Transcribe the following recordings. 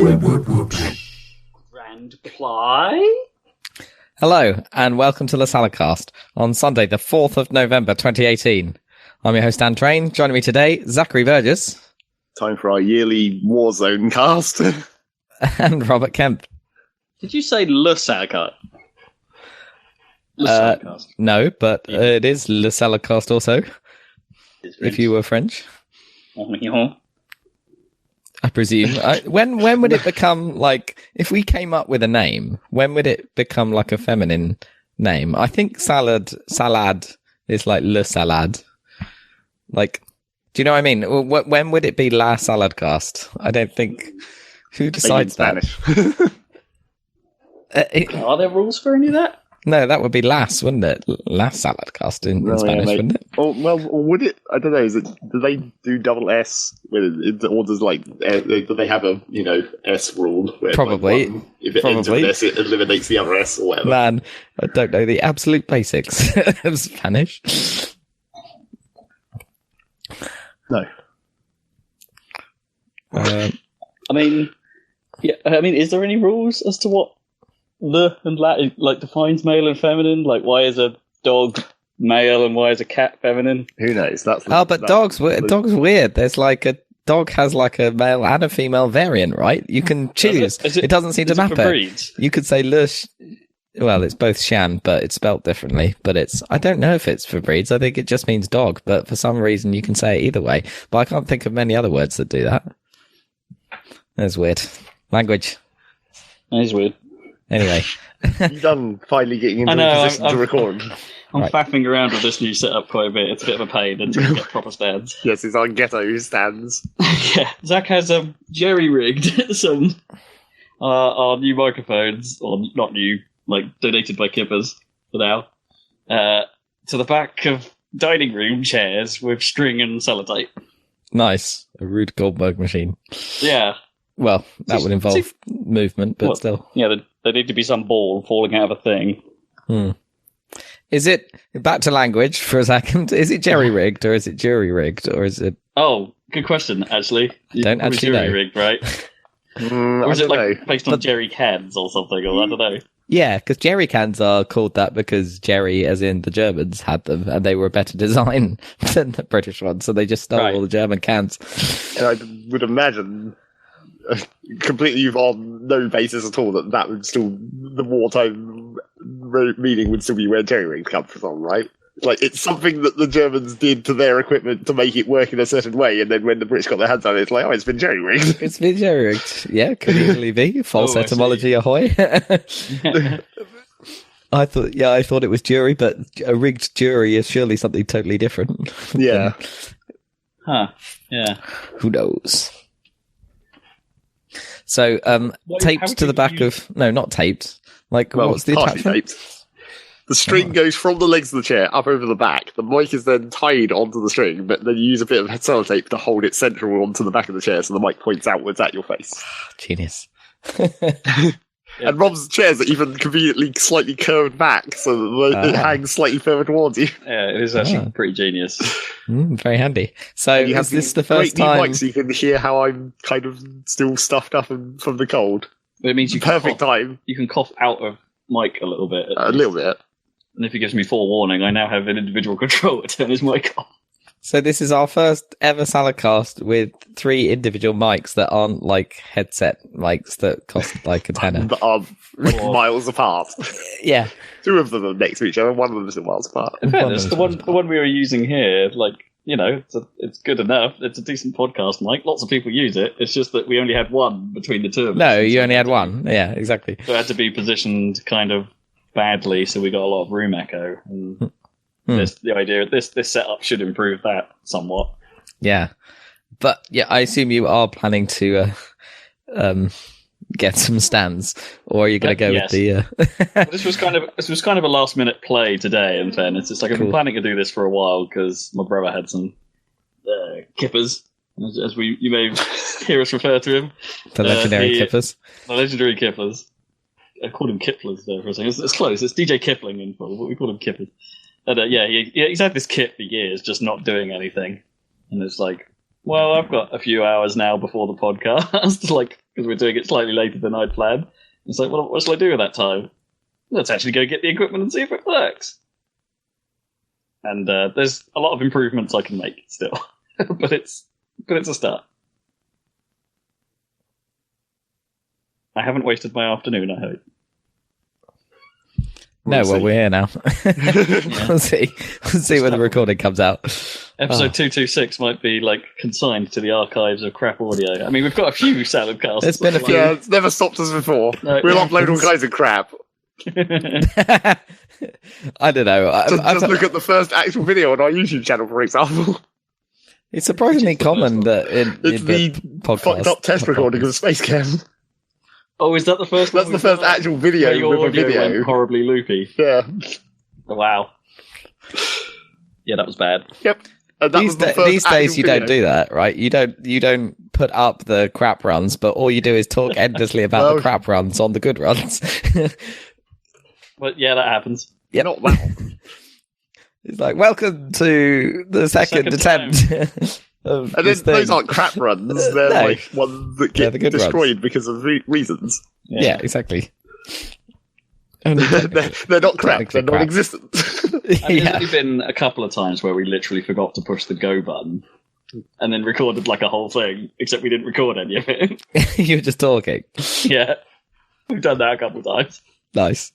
Grand ply? Hello, and welcome to the Saladcast on Sunday, the 4th of November, 2018. I'm your host, Dan Train. Joining me today, Zachary Burgess. Time for our yearly Warzone cast. And Robert Kemp. Did you say Le Saladcast? No, but it is Le Saladcast also, if you were French. I presume. When would it become, like, if we came up with a name, when would it become like a feminine name? I think salad is like Le Salad. Like, do you know what I mean? When would it be La Saladcast? I don't think. Who decides that? Are there rules for any of that? No, that would be Las, wouldn't it? La Saladcast in Spanish, wouldn't it? Oh, well, would it? I don't know. Do they do double S? Or does, like, do they have a, S rule? Where, Probably. Like, if it ends with an S, it eliminates the other S or whatever. Man, I don't know the absolute basics of Spanish. No. I mean, is there any rules as to what the and la defines male and feminine? Like, why is a dog male and why is a cat feminine? Who knows? Dogs weird. There's like a dog has like a male and a female variant, right? You can choose. It doesn't seem to matter. You could say lush. Well, it's both Shan, but it's spelt differently. But I don't know if it's for breeds. I think it just means dog. But for some reason, you can say it either way. But I can't think of many other words that do that. That's weird. Language. That is weird. Anyway. You're done finally getting into a position to record. I'm faffing around with this new setup quite a bit. It's a bit of a pain until you get proper stands. Yes, it's our ghetto stands. Yeah, Zach has jerry-rigged some our new microphones, or not new, like donated by Kippers for now, to the back of dining room chairs with string and sellotape. Nice. A Rube Goldberg machine. Yeah. Well, that would involve movement, but still. Yeah, there need to be some ball falling out of a thing. Is it, back to language for a second, is it jerry-rigged or is it jury-rigged or is it... Oh, good question, actually. Don't actually know. Jury-rigged, right? Or is it like based on jerry cans or something, or I don't know. Yeah, because jerry cans are called that because Jerry, as in the Germans, had them, and they were a better design than the British ones, so they just stole all the German cans. And I would imagine, completely on no basis at all, that would still, the wartime meaning would still be where jerry rigs come from, right? Like, it's something that the Germans did to their equipment to make it work in a certain way, and then when the British got their hands on it, it's like, it's been jerry rigged. It's been jerry rigged. Yeah, could easily be. False etymology, ahoy. I thought it was jury, but a rigged jury is surely something totally different. Yeah. Yeah. Who knows? So, taped to the back of... No, not taped. Like, what's the attachment? Taped. The string goes from the legs of the chair up over the back. The mic is then tied onto the string, but then you use a bit of sellotape to hold it central onto the back of the chair so the mic points outwards at your face. Genius. And Rob's chairs are even conveniently slightly curved back so that it hangs slightly further towards you. Yeah, it is actually pretty genius. Very handy. So is this the first time? time? Mic so you can hear how I'm kind of still stuffed up from the cold. It means you perfect time. You can cough out of mic a little bit. A little bit. And if he gives me forewarning, I now have an individual control to turn his mic off. So this is our first ever Saladcast with 3 individual mics that aren't like headset mics that cost like a tenner. That are like miles apart. Yeah. 2 of them are next to each other, one of them is miles apart. In fairness, the one we were using here, like, it's good enough. It's a decent podcast mic. Lots of people use it. It's just that we only had one between the two of us. No, you only had one. Yeah, exactly. So it had to be positioned kind of badly, so we got a lot of room echo. And the idea this setup should improve that somewhat. Yeah, but yeah, I assume you are planning to get some stands, or are you going to go with the? This was kind of a last minute play today. In fairness, it's like I've been planning to do this for a while because my brother had some kippers, as you may hear us refer to him, the legendary kippers. The legendary kippers. I called him Kiplers there for a second. It's close. It's DJ Kipling in full, but we call him Kippers. And he's had this kit for years, just not doing anything. And it's like, well, I've got a few hours now before the podcast. Like, because we're doing it slightly later than I'd planned. It's like, well, what shall I do with that time? Let's actually go get the equipment and see if it works. And there's a lot of improvements I can make still, but it's a start. I haven't wasted my afternoon, I hope. We're here now. We'll see when the recording comes out. Episode 226 might be consigned to the archives of crap audio. I mean, we've got a few salad casts. There's been a few. Yeah, it's never stopped us before. No, we'll upload all kinds of crap. I don't know. Just look at the first actual video on our YouTube channel, for example. It's surprisingly common that it's the podcast, fucked up test recording of Space Cam. Oh, is that the first one? That's the first actual video with a video. Went horribly loopy. Yeah. Oh, wow. Yeah, that was bad. Yep. These days you don't do that, right? You don't put up the crap runs, but all you do is talk endlessly about the crap runs on the good runs. But yeah, that happens. Yeah, not well. It's like, welcome to the second attempt. And then those aren't crap runs; they're ones that get destroyed because of reasons. Yeah, exactly. They're not crap; they're non-existent. There's only been a couple of times where we literally forgot to push the go button, and then recorded a whole thing, except we didn't record any of it. You were just talking. Yeah, we've done that a couple of times. Nice.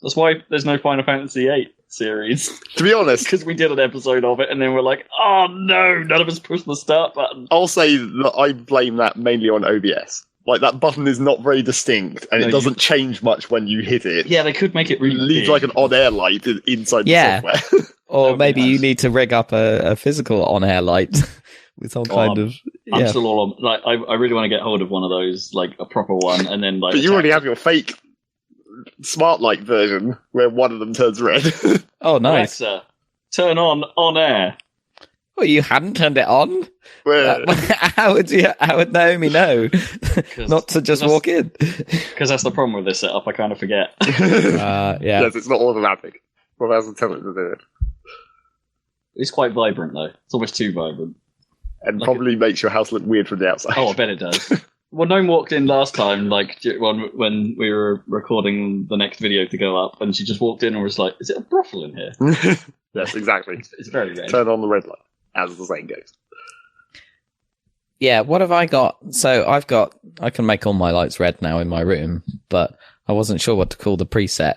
That's why there's no Final Fantasy VIII series. To be honest, because we did an episode of it and then we're like, oh no, none of us pushed the start button. I'll say that I blame that mainly on OBS. That button is not very distinct and it doesn't change much when you hit it. Yeah, they could make it really leave an on-air light inside the software. Or maybe you need to rig up a physical on-air light with some kind of. Yeah. I'm still all on. I really want to get hold of one of those, a proper one, and then But you already have your fake smart light version where one of them turns red. Oh, nice. Alexa, turn on air. Well, you hadn't turned it on? How would Naomi know not to just walk in? Because that's the problem with this setup. I kind of forget. Yeah. Yes, it's not automatic. Well, that's the tell it to do it. It's quite vibrant, though. It's almost too vibrant. And probably makes your house look weird from the outside. Oh, I bet it does. Well, Gnome walked in last time, when we were recording the next video to go up, and she just walked in and was like, is it a brothel in here? Yes, exactly. It's very red. Turn on the red light, as the saying goes. Yeah, what have I got? So I can make all my lights red now in my room, but I wasn't sure what to call the preset.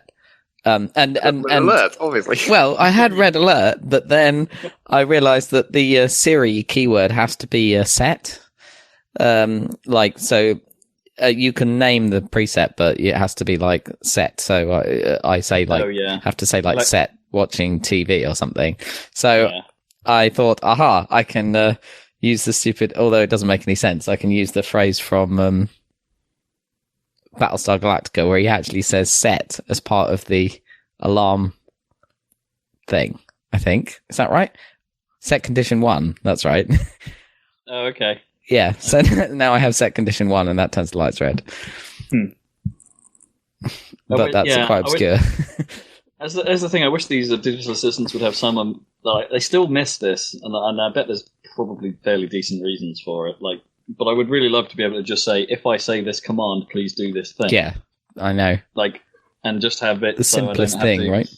And alert, obviously. Well, I had red alert, but then I realized that the Siri keyword has to be set. You can name the preset, but it has to be set. So I say have to say set watching TV or something. So I thought, I can use the stupid, although it doesn't make any sense. I can use the phrase from Battlestar Galactica where he actually says set as part of the alarm thing. I think, is that right? Set condition 1. That's right. Oh, okay. Yeah, so now I have set condition 1 and that turns the lights red. But that's quite obscure. As the thing, I wish these digital assistants would have someone, they still miss this, and I bet there's probably fairly decent reasons for it. But I would really love to be able to just say, if I say this command, please do this thing. Yeah, I know. And just have it. The simplest thing, right?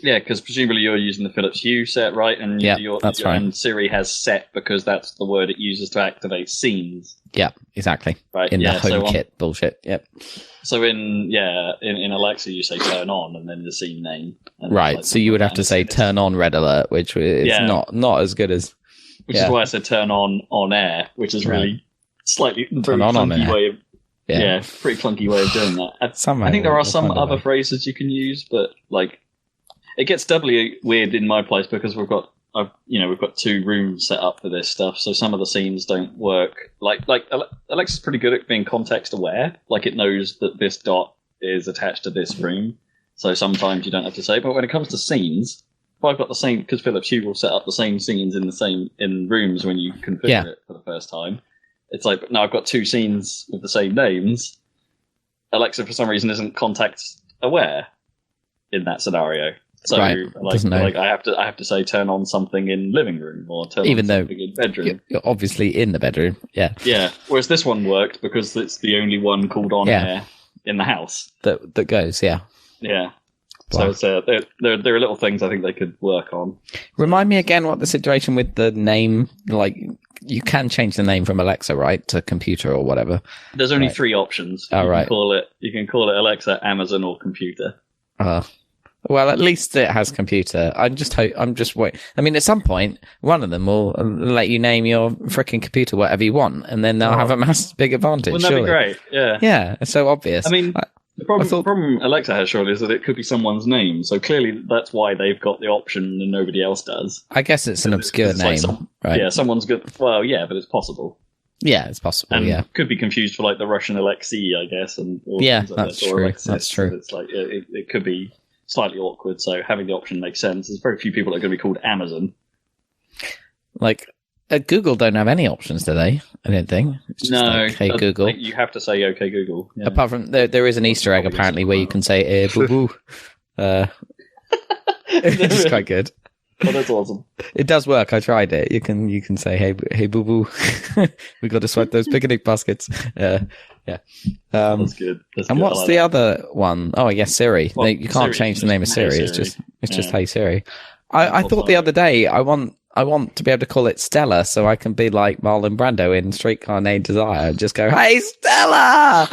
Yeah, because presumably you're using the Philips Hue set, right? And that's right. And Siri has set because that's the word it uses to activate scenes. Yeah, exactly. Right. In the HomeKit bullshit. Yep. So in Alexa you say turn on and then the scene name. Right. So you would have to say turn on red alert, which is not as good as. Which is why I said turn on air, which is really slightly very clunky way of. Yeah, pretty clunky way of doing that. I think there are some other phrases you can use, but it gets doubly weird in my place because we've got two rooms set up for this stuff, so some of the scenes don't work. Alexa's pretty good at being context aware. It knows that this dot is attached to this room, so sometimes you don't have to say. But when it comes to scenes, if I've got the same, because Philips Hue will set up the same scenes in rooms when you configure it for the first time. It's now I've got two scenes with the same names. Alexa, for some reason, isn't context aware in that scenario. So right. like I have to say turn on something in living room or turn on something in bedroom. You're obviously in the bedroom. Yeah. Yeah. Whereas this one worked because it's the only one called on air in the house. That goes, yeah. Yeah. Wow. So there are little things I think they could work on. Remind me again what the situation with the name, like you can change the name from Alexa, right, to computer or whatever. There's only 3 options. Oh, right. You can call it Alexa, Amazon, or computer. Well, at least it has computer. I'm just waiting. I mean, at some point, one of them will let you name your freaking computer whatever you want, and then they'll have a massive big advantage. Wouldn't that be great? Yeah. Yeah, it's so obvious. I mean, the problem Alexa has, surely, is that it could be someone's name. So clearly that's why they've got the option and nobody else does. I guess it's an obscure name, right? Yeah, someone's good. Well, yeah, but it's possible. Yeah, it's possible, and could be confused for like the Russian Alexei, I guess. That's true. Alexis, that's true. It's like it could be slightly awkward, so having the option makes sense. There's very few people that are going to be called Amazon. Like, Google don't have any options, do they? I don't think. It's just like, hey, Google. You have to say, okay, Google. Yeah. Apart from, there is an Easter egg, apparently, where you can say, boo-boo. It's quite good. Oh, that's awesome. It does work. I tried it. You can say, hey, boo-boo. We got to swipe those picnic baskets. Yeah. That's good. And what's the other one? Oh, I guess Siri. Well, you can't change the name of Siri. Hey, it's just Hey Siri. I thought the other day I want to be able to call it Stella, so I can be like Marlon Brando in Streetcar Named Desire and just go, "Hey Stella!"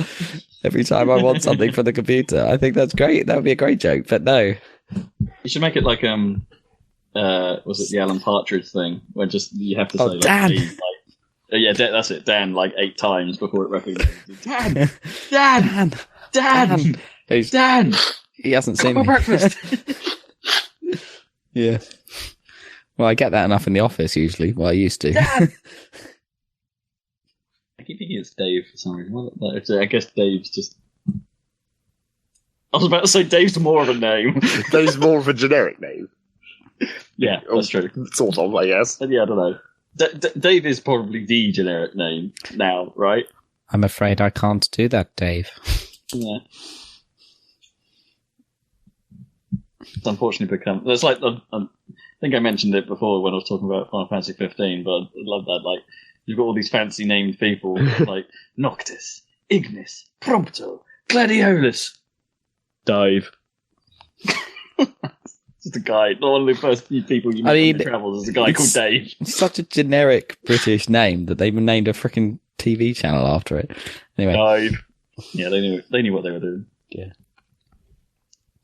every time I want something from the computer. I think that's great. That would be a great joke, but no. You should make it like was it the Alan Partridge thing where just you have to say Dan. That's it, Dan, like 8 times before it recognizes Dan. Dan. He hasn't seen me. breakfast. Yeah. Well, I get that enough in the office usually. Well, I used to. Dad! I keep thinking it's Dave for some reason. I guess Dave's just... I was about to say Dave's more of a name. Dave's more of a generic name. Yeah, that's true. Sort of, I guess. Yeah, I don't know. Dave is probably the generic name now, right? I'm afraid I can't do that, Dave. Yeah. It's unfortunately become... It's like... I think I mentioned it before when I was talking about Final Fantasy 15, but I love that. Like, you've got all these fancy named people like Noctis, Ignis, Prompto, Gladiolus, Dave. Just a guy. One of the first few people you meet in travels is a guy called Dave. It's such a generic British name that they even named a freaking TV channel after it. Anyway, Dave. Yeah, they knew what they were doing. Yeah.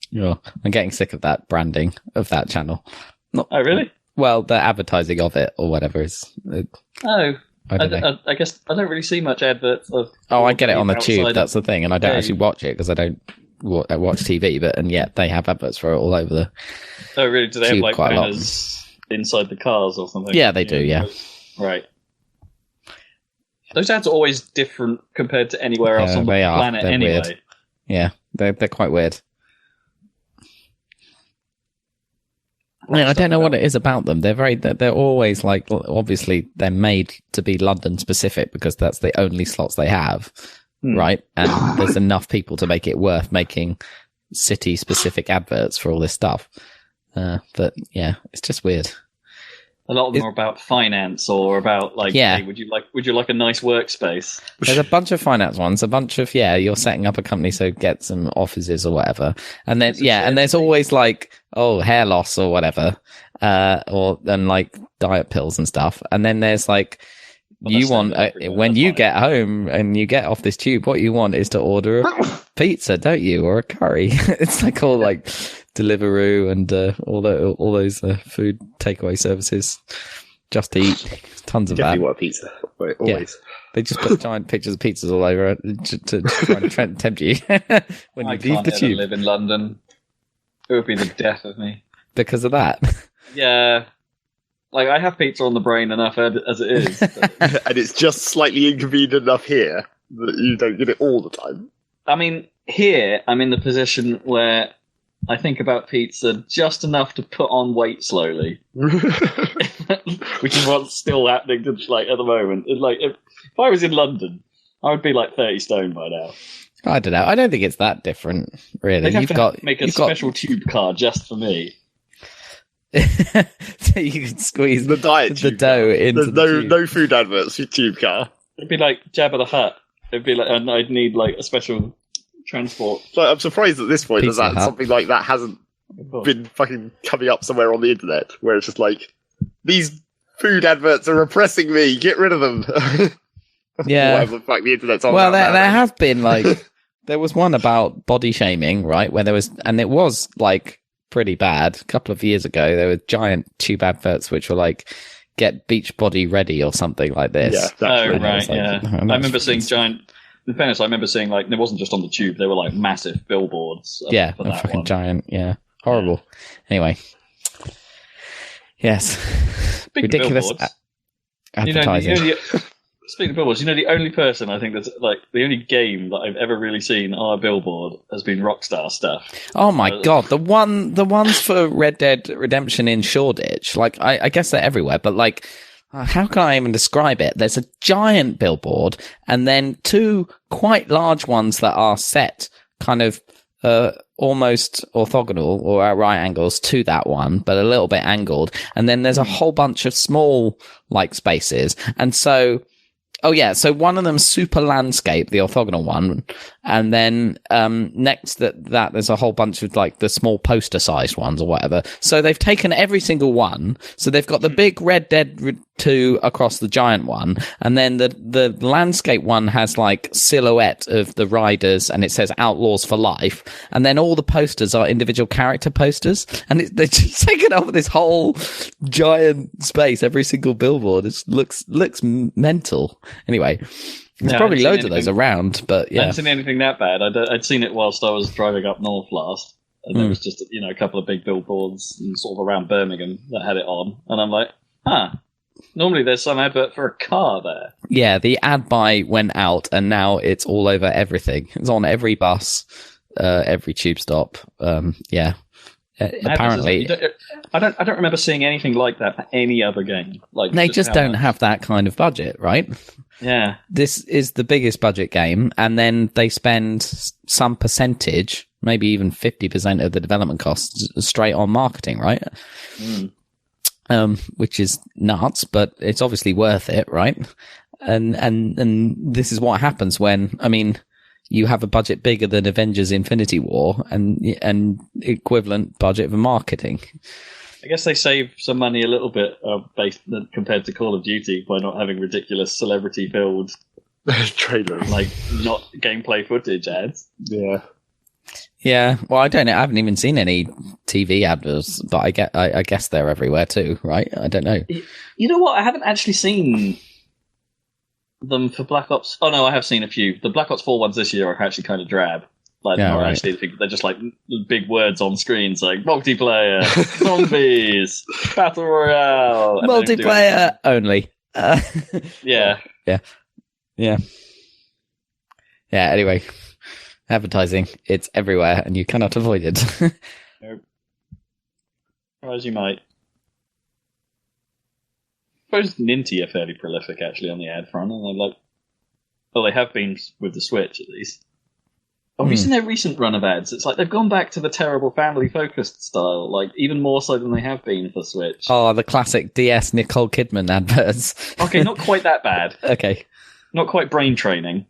Yeah, I'm getting sick of that branding of that channel. Oh, really? Well, the advertising of it or whatever is. I guess I don't really see much adverts of. Oh, I get it on the tube. That's the thing, and I don't actually watch it because I don't watch TV. But yet they have adverts for it all over the. Oh, really? Do they have like banners inside the cars or something? Yeah, they do. Yeah. Right. Those ads are always different compared to anywhere else on the planet. They're anyway. Weird. Yeah, they're quite weird. I mean, I don't know what it is about them. They're always like, obviously they're made to be London specific because that's the only slots they have, right? And there's enough people to make it worth making city specific adverts for all this stuff. But yeah, it's just weird. A lot of them are about finance or about like, hey, would you like a nice workspace? There's a bunch of finance ones, a bunch of, you're setting up a company, so get some offices or whatever. And then, and there's always like, hair loss or whatever, and like diet pills and stuff. And then there's like, you want, when you get home and you get off this tube, what you want is to order a pizza, don't you? Or a curry. It's like all like Deliveroo and all those food takeaway services. Just to eat. Tons of that. Definitely want a pizza. Always. Yeah. They just put giant pictures of pizzas all over it to try and tempt you when you leave the tube. I live in London. It would be the death of me. Because of that? Yeah. Like, I have pizza on the brain enough as it is. And it's just slightly inconvenient enough here that you don't get it all the time. I mean, here, I'm in the position where I think about pizza just enough to put on weight slowly. Which is what's still happening to, like, at the moment. It's like, if I was in London, I would be like 30 stone by now. I don't know. I don't think it's that different, really. They'd have to make a special tube car just for me. So you can squeeze the diet the dough into the tube. No food adverts for Tube Car. It'd be like Jabba the Hutt. It'd be like, and I'd need like a special transport. So I'm surprised at this point Pizza that Hut. something like that hasn't been fucking coming up somewhere on the internet, where it's just like, these food adverts are oppressing me. Get rid of them. Yeah. Whatever the fuck the internet's on. Well, there have been like there was one about body shaming, right? Where there was, and it was like pretty bad. A couple of years ago, there were giant tube adverts which were like, "Get beach body ready" or something like this. Yeah, that's right. Like, Yeah, I remember seeing giant. In fairness, I remember seeing like it wasn't just on the tube; they were like massive billboards. Yeah, for a that fucking one. giant. Yeah, horrible. Anyway, yes, Speaking ridiculous of billboards, advertising. Speaking of billboards, the only person I think that's like the only game that I've ever really seen on a billboard has been Rockstar stuff. Oh my god, the ones for Red Dead Redemption in Shoreditch, like I guess they're everywhere, but like, how can I even describe it? There's a giant billboard, and then two quite large ones that are set kind of almost orthogonal or at right angles to that one, but a little bit angled, and then there's a whole bunch of small like spaces, and so. Oh yeah, so one of them's super landscape, the orthogonal one, and then next to that there's a whole bunch of like the small poster sized ones or whatever. So they've taken every single one. So they've got the big Red Dead 2 across the giant one, and then the landscape one has like silhouette of the riders, and it says Outlaws for Life, and then all the posters are individual character posters, and they're just taking over this whole giant space. Every single billboard looks mental. Anyway, there's probably loads of those around, but yeah. I haven't seen anything that bad. I'd seen it whilst I was driving up north last, and there was just a couple of big billboards sort of around Birmingham that had it on, and I'm like, normally there's some advert for a car there. Yeah, the ad buy went out, and now it's all over everything. It's on every bus, every tube stop. Apparently, I don't remember seeing anything like that for any other game. Like they just don't have that kind of budget, right? Yeah, this is the biggest budget game, and then they spend some percentage, maybe even 50% of the development costs straight on marketing, right? Which is nuts, but it's obviously worth it, right? And this is what happens when, you have a budget bigger than Avengers Infinity War and equivalent budget for marketing. I guess they save some money a little bit compared to Call of Duty by not having ridiculous celebrity-filled trailers, like not gameplay footage ads. Yeah. Yeah, well, I don't know. I haven't even seen any TV adverts, but I guess they're everywhere too, right? I don't know. You know what? I haven't actually seen them for Black Ops. Oh no, I have seen a few. The Black Ops 4 ones this year are actually kind of drab. Like, actually, they're just like big words on screens, like multiplayer, zombies, battle royale, multiplayer only. Yeah. Anyway, advertising, it's everywhere, and you cannot avoid it. Nope. Or as you might. I suppose Ninty are fairly prolific actually on the ad front, and they have been with the Switch at least. Have you seen their recent run of ads? It's like they've gone back to the terrible family-focused style, like even more so than they have been for Switch. Oh, the classic DS Nicole Kidman adverts. Okay, not quite that bad. Okay. Not quite brain training.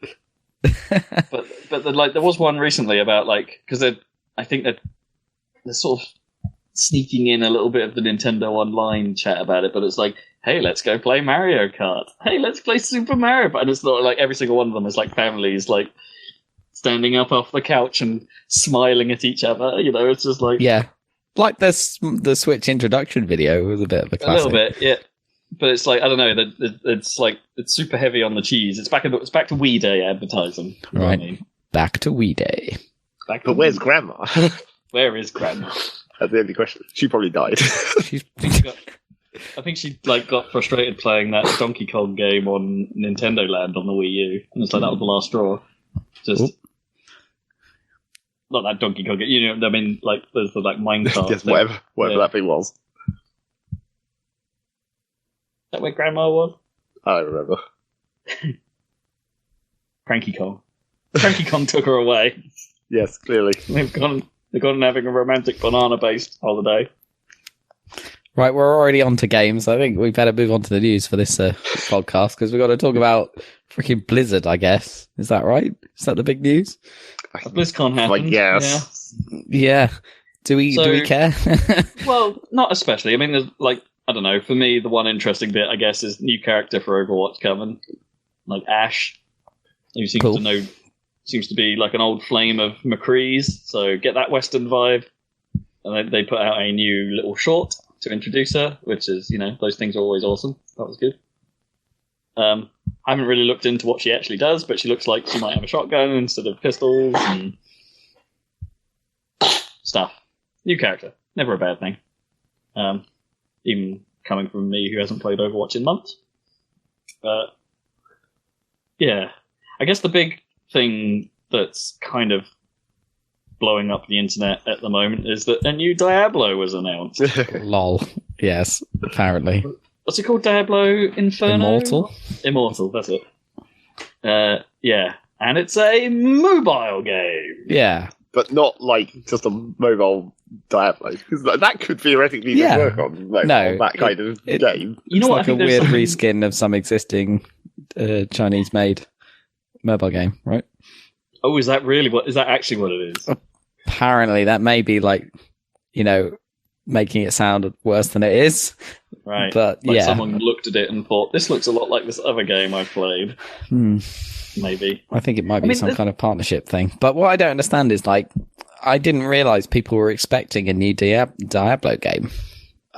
but there was one recently about because I think they're sort of sneaking in a little bit of the Nintendo Online chat about it, but it's like, hey, let's go play Mario Kart. Hey, let's play Super Mario Kart. And it's not like every single one of them is like families standing up off the couch and smiling at each other. It's just like... Yeah. Like the Switch introduction video was a bit of a classic. A little bit, yeah. But it's like, I don't know, it's super heavy on the cheese. It's back to Wii Day advertising. Right. I mean. Back to Wii Day. But where's Grandma? Where is Grandma? That's the only question. She probably died. I think she got frustrated playing that Donkey Kong game on Nintendo Land on the Wii U. And it's like, that was the last straw. Just... Not that Donkey Kong game. There's the Minecraft. Yes, whatever that thing was. Is that where Grandma was? I don't remember. Cranky Kong. Cranky Kong took her away. Yes, clearly. They've gone having a romantic banana-based holiday. Right, we're already on to games. I think we better move on to the news for this podcast because we've got to talk about freaking Blizzard, I guess. Is that right? Is that the big news? BlizzCon happened. Yes. Yeah. Do we care? Well, not especially. I mean, there's I don't know. For me, the one interesting bit, I guess, is new character for Overwatch coming, like Ashe, who seems to be like an old flame of McCree's. So get that Western vibe. And they put out a new little short to introduce her, which is, those things are always awesome. That was good. I haven't really looked into what she actually does, but she looks like she might have a shotgun instead of pistols and stuff. New character. Never a bad thing. Even coming from me who hasn't played Overwatch in months. Yeah. I guess the big thing that's kind of blowing up the internet at the moment is that a new Diablo was announced. Lol. Yes, apparently. What's it called? Diablo Inferno? Immortal, that's it. Yeah. And it's a mobile game. Yeah. But not like just a mobile Diablo. Because that could theoretically work on, on that kind of game. It's like a weird reskin of some existing Chinese-made mobile game, right? Oh, is that actually what it is? Apparently, that may be making it sound worse than it is. Right. But someone looked at it and thought, this looks a lot like this other game I've played. Maybe. I think it might be some kind of partnership thing. But what I don't understand is, I didn't realise people were expecting a new Diablo game.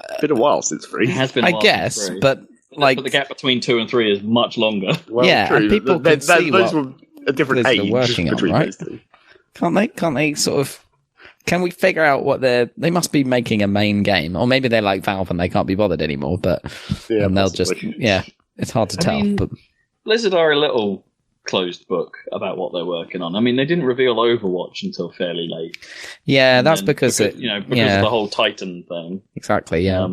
It's been a while since 3. It has been a while since 3. But the gap between 2 and 3 is much longer. Well, true. And people can see those were a different age working on, right? Those two. Can't they sort of... Can we figure out what they must be making a main game, or maybe they're like Valve and they can't be bothered anymore. But and they'll possibly. it's hard to tell. But Blizzard are a little closed book about what they're working on. I mean, they didn't reveal Overwatch until fairly late. Yeah, that's because of the whole Titan thing. Exactly. Yeah.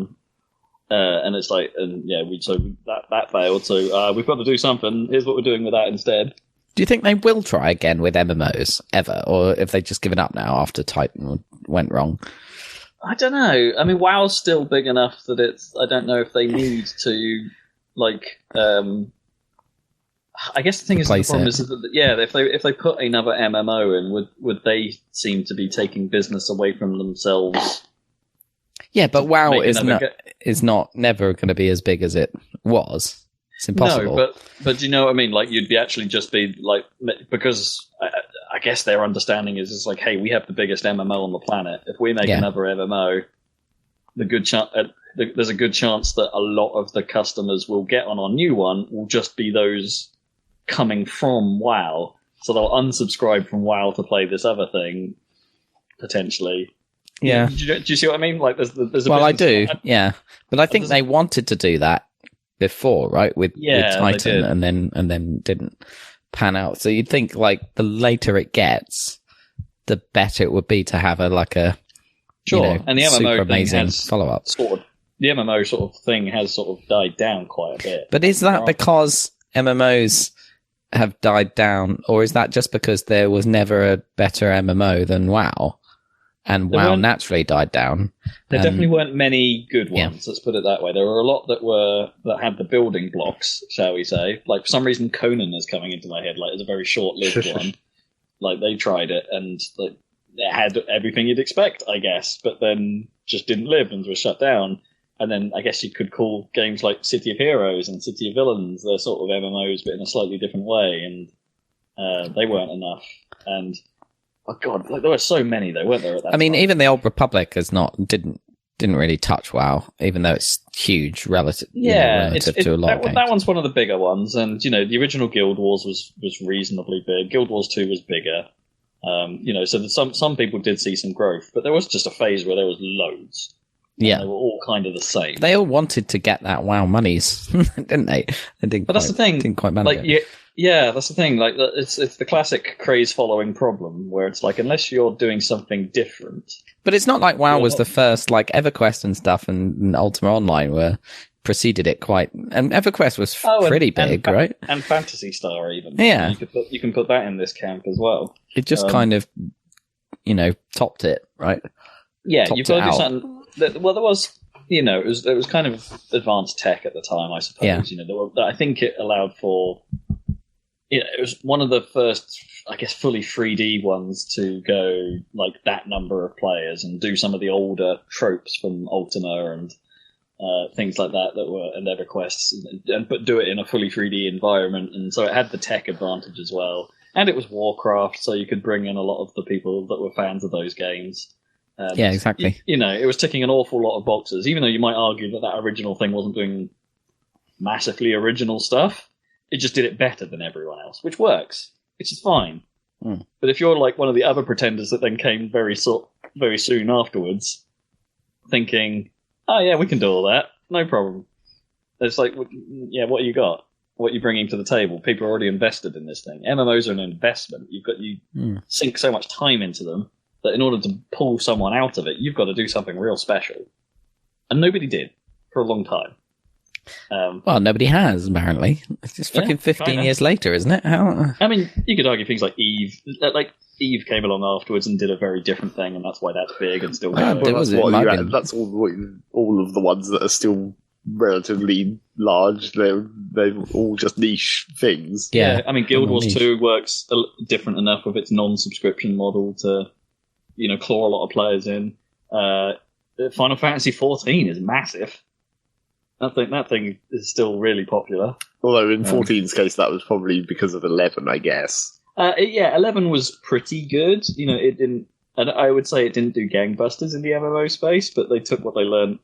And it's that failed. So we've got to do something. Here's what we're doing with that instead. Do you think they will try again with MMOs ever, or if they've just given up now after Titan went wrong? I don't know. I mean, WoW's still big enough that I don't know if they need to, I guess the thing is, the problem is that, if they put another MMO in, would they seem to be taking business away from themselves? Yeah, but WoW is never going to be as big as it was. It's impossible. No, but do you know what I mean? You'd be actually just be because I guess their understanding is it's hey, we have the biggest MMO on the planet. If we make another MMO, there's a good chance that a lot of the customers we'll get on our new one will just be those coming from WoW. So they'll unsubscribe from WoW to play this other thing, potentially. Yeah. Do you see what I mean? There's a I do. Yeah, but I think they wanted to do that before, right? With Titan, and then didn't pan out. So you'd think the later it gets, the better it would be to have and the MMO super amazing follow up. The MMO sort of thing has sort of died down quite a bit. But is that because MMOs have died down, or is that just because there was never a better MMO than WoW? And WoW naturally died down. There definitely weren't many good ones. Let's put it that way. There were a lot that had the building blocks, shall we say? For some reason, Conan is coming into my head. It's a very short-lived one. They tried it, and it had everything you'd expect, I guess, but then just didn't live and was shut down. And then I guess you could call games like City of Heroes and City of Villains, they're sort of MMOs, but in a slightly different way, and they weren't enough. And oh god, there were so many though, weren't there? At that time? Even the Old Republic didn't really touch WoW, even though it's huge relative to a lot of games. That one's one of the bigger ones, and the original Guild Wars was reasonably big. Guild Wars 2 was bigger, so some people did see some growth, but there was just a phase where there was loads. Yeah, they were all kind of the same. They all wanted to get that WoW monies, didn't they? But that's the thing. Didn't quite manage it. Yeah, that's the thing. It's the classic craze following problem, where it's unless you're doing something different. But it's not like WoW was the first, EverQuest and stuff, and Ultima Online preceded it quite. And EverQuest was pretty big, right? And Phantasy Star even. Yeah, you can put that in this camp as well. It just kind of, topped it, right? Yeah, you've got to do something. There was it was kind of advanced tech at the time, I suppose. Yeah. I think it allowed for. It was one of the first, I guess, fully 3D ones to go like that number of players and do some of the older tropes from Ultima and things like that were and EverQuests, but do it in a fully 3D environment, and so it had the tech advantage as well. And it was Warcraft, so you could bring in a lot of the people that were fans of those games. Yeah, exactly. It was ticking an awful lot of boxes, even though you might argue that original thing wasn't doing massively original stuff. It just did it better than everyone else, which works. It's just fine. Mm. But if you're like one of the other pretenders that then came very soon afterwards, thinking, oh yeah, we can do all that, no problem. It's like, yeah, what you got? What you're bringing to the table? People are already invested in this thing. MMOs are an investment. You sink so much time into them that in order to pull someone out of it, you've got to do something real special. And nobody did for a long time. Well, nobody has, apparently. It's just fucking 15 years later, isn't it? I mean, you could argue things like Eve. Like, Eve came along afterwards and did a very different thing, and that's why that's big and still going. That's all of the ones that are still relatively large. They're all just niche things. Yeah, I mean, Guild Wars 2 works different enough with its non-subscription model to, claw a lot of players in. Final Fantasy 14 is massive. That thing is still really popular. Although in 14's case, that was probably because of 11, I guess. 11 was pretty good. It didn't. And I would say it didn't do gangbusters in the MMO space, but they took what they learned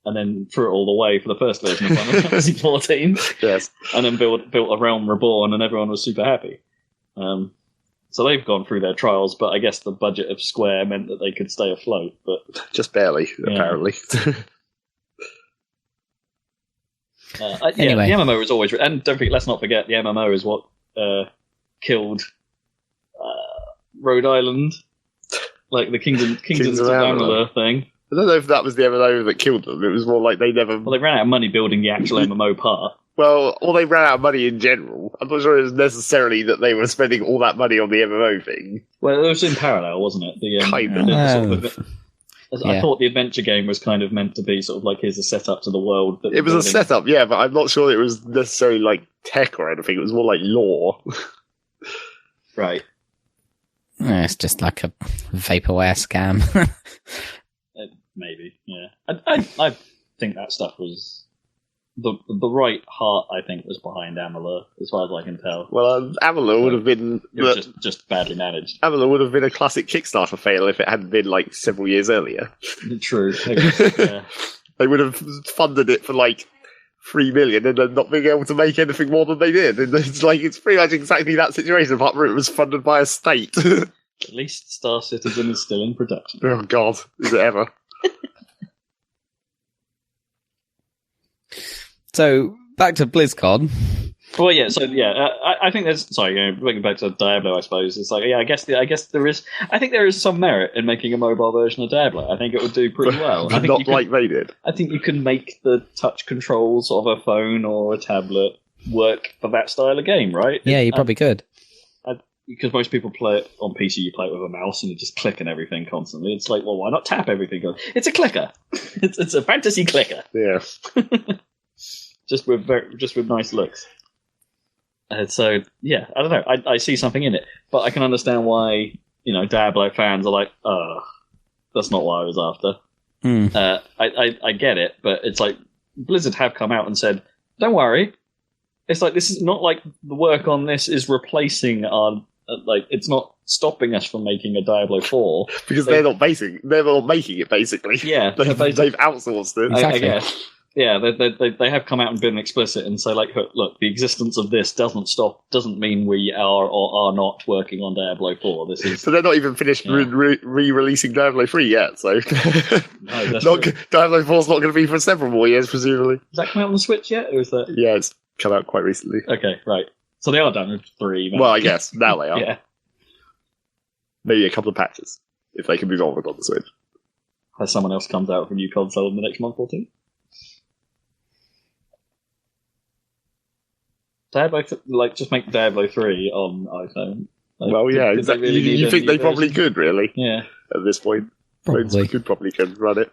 and then threw it all the way for the first version of Final Fantasy 14. Yes. And then built a Realm Reborn, and everyone was super happy. So they've gone through their trials, but I guess the budget of Square meant that they could stay afloat. But just barely, apparently. Anyway. The MMO was always, and let's not forget, the MMO is what killed Rhode Island, like the Kingdoms of Amalur thing. I don't know if that was the MMO that killed them. It was more like they never. Well, they ran out of money building the actual MMO part. Well, or they ran out of money in general. I'm not sure it was necessarily that they were spending all that money on the MMO thing. Well, it was in parallel, wasn't it? I thought the adventure game was kind of meant to be sort of like, here's a setup to the world. It was a setup, yeah, but I'm not sure it was necessarily like tech or anything. It was more like lore. Right. Yeah, it's just like a vaporware scam. Maybe, yeah. I think that stuff was the right heart. I think was behind Amalur, as far as I can tell. Well, Amalur would have been it was just badly managed. Amalur would have been a classic Kickstarter fail if it hadn't been like several years earlier. True. Yeah. They would have funded it for like 3 million and then not being able to make anything more than they did. And it's pretty much exactly that situation, apart from it was funded by a state. At least Star Citizen is still in production. Oh God, is it ever? So back to BlizzCon. Well, yeah. So yeah, I think there's. Sorry, bringing back to Diablo. I suppose it's like, yeah. I guess there is. I think there is some merit in making a mobile version of Diablo. I think it would do pretty well. I think not like they did. I think you can make the touch controls of a phone or a tablet work for that style of game, right? Yeah, you probably could. Because most people play it on PC, you play it with a mouse and you just click and everything constantly. It's like, well, why not tap everything? It's a clicker. It's a fantasy clicker. Yeah. just with nice looks. So yeah, I don't know. I see something in it, but I can understand why Diablo fans are like, that's not what I was after. I get it, but it's like Blizzard have come out and said, don't worry. It's like, this is not like the work on this is replacing our. It's not stopping us from making a Diablo 4 because they're not making it. Basically, yeah, they've outsourced it. Exactly. I guess. Yeah, they have come out and been explicit and say, like, look, the existence of this doesn't mean we are or are not working on Diablo 4. This is so they're not even finished re-releasing Diablo 3 yet. So no, Diablo 4's not going to be for several more years, presumably. Is that coming out on the Switch yet, or is that? Yeah, it's come out quite recently. Okay, right. So they are done with 3. Maybe. Well, I guess now they are. Yeah. Maybe a couple of patches if they can move on with on the Switch. As someone else comes out with a new console in the next month or two. Diablo, just make Diablo 3 on iPhone. Well, yeah, exactly. You think they probably could, really? Yeah. At this point, probably could run it.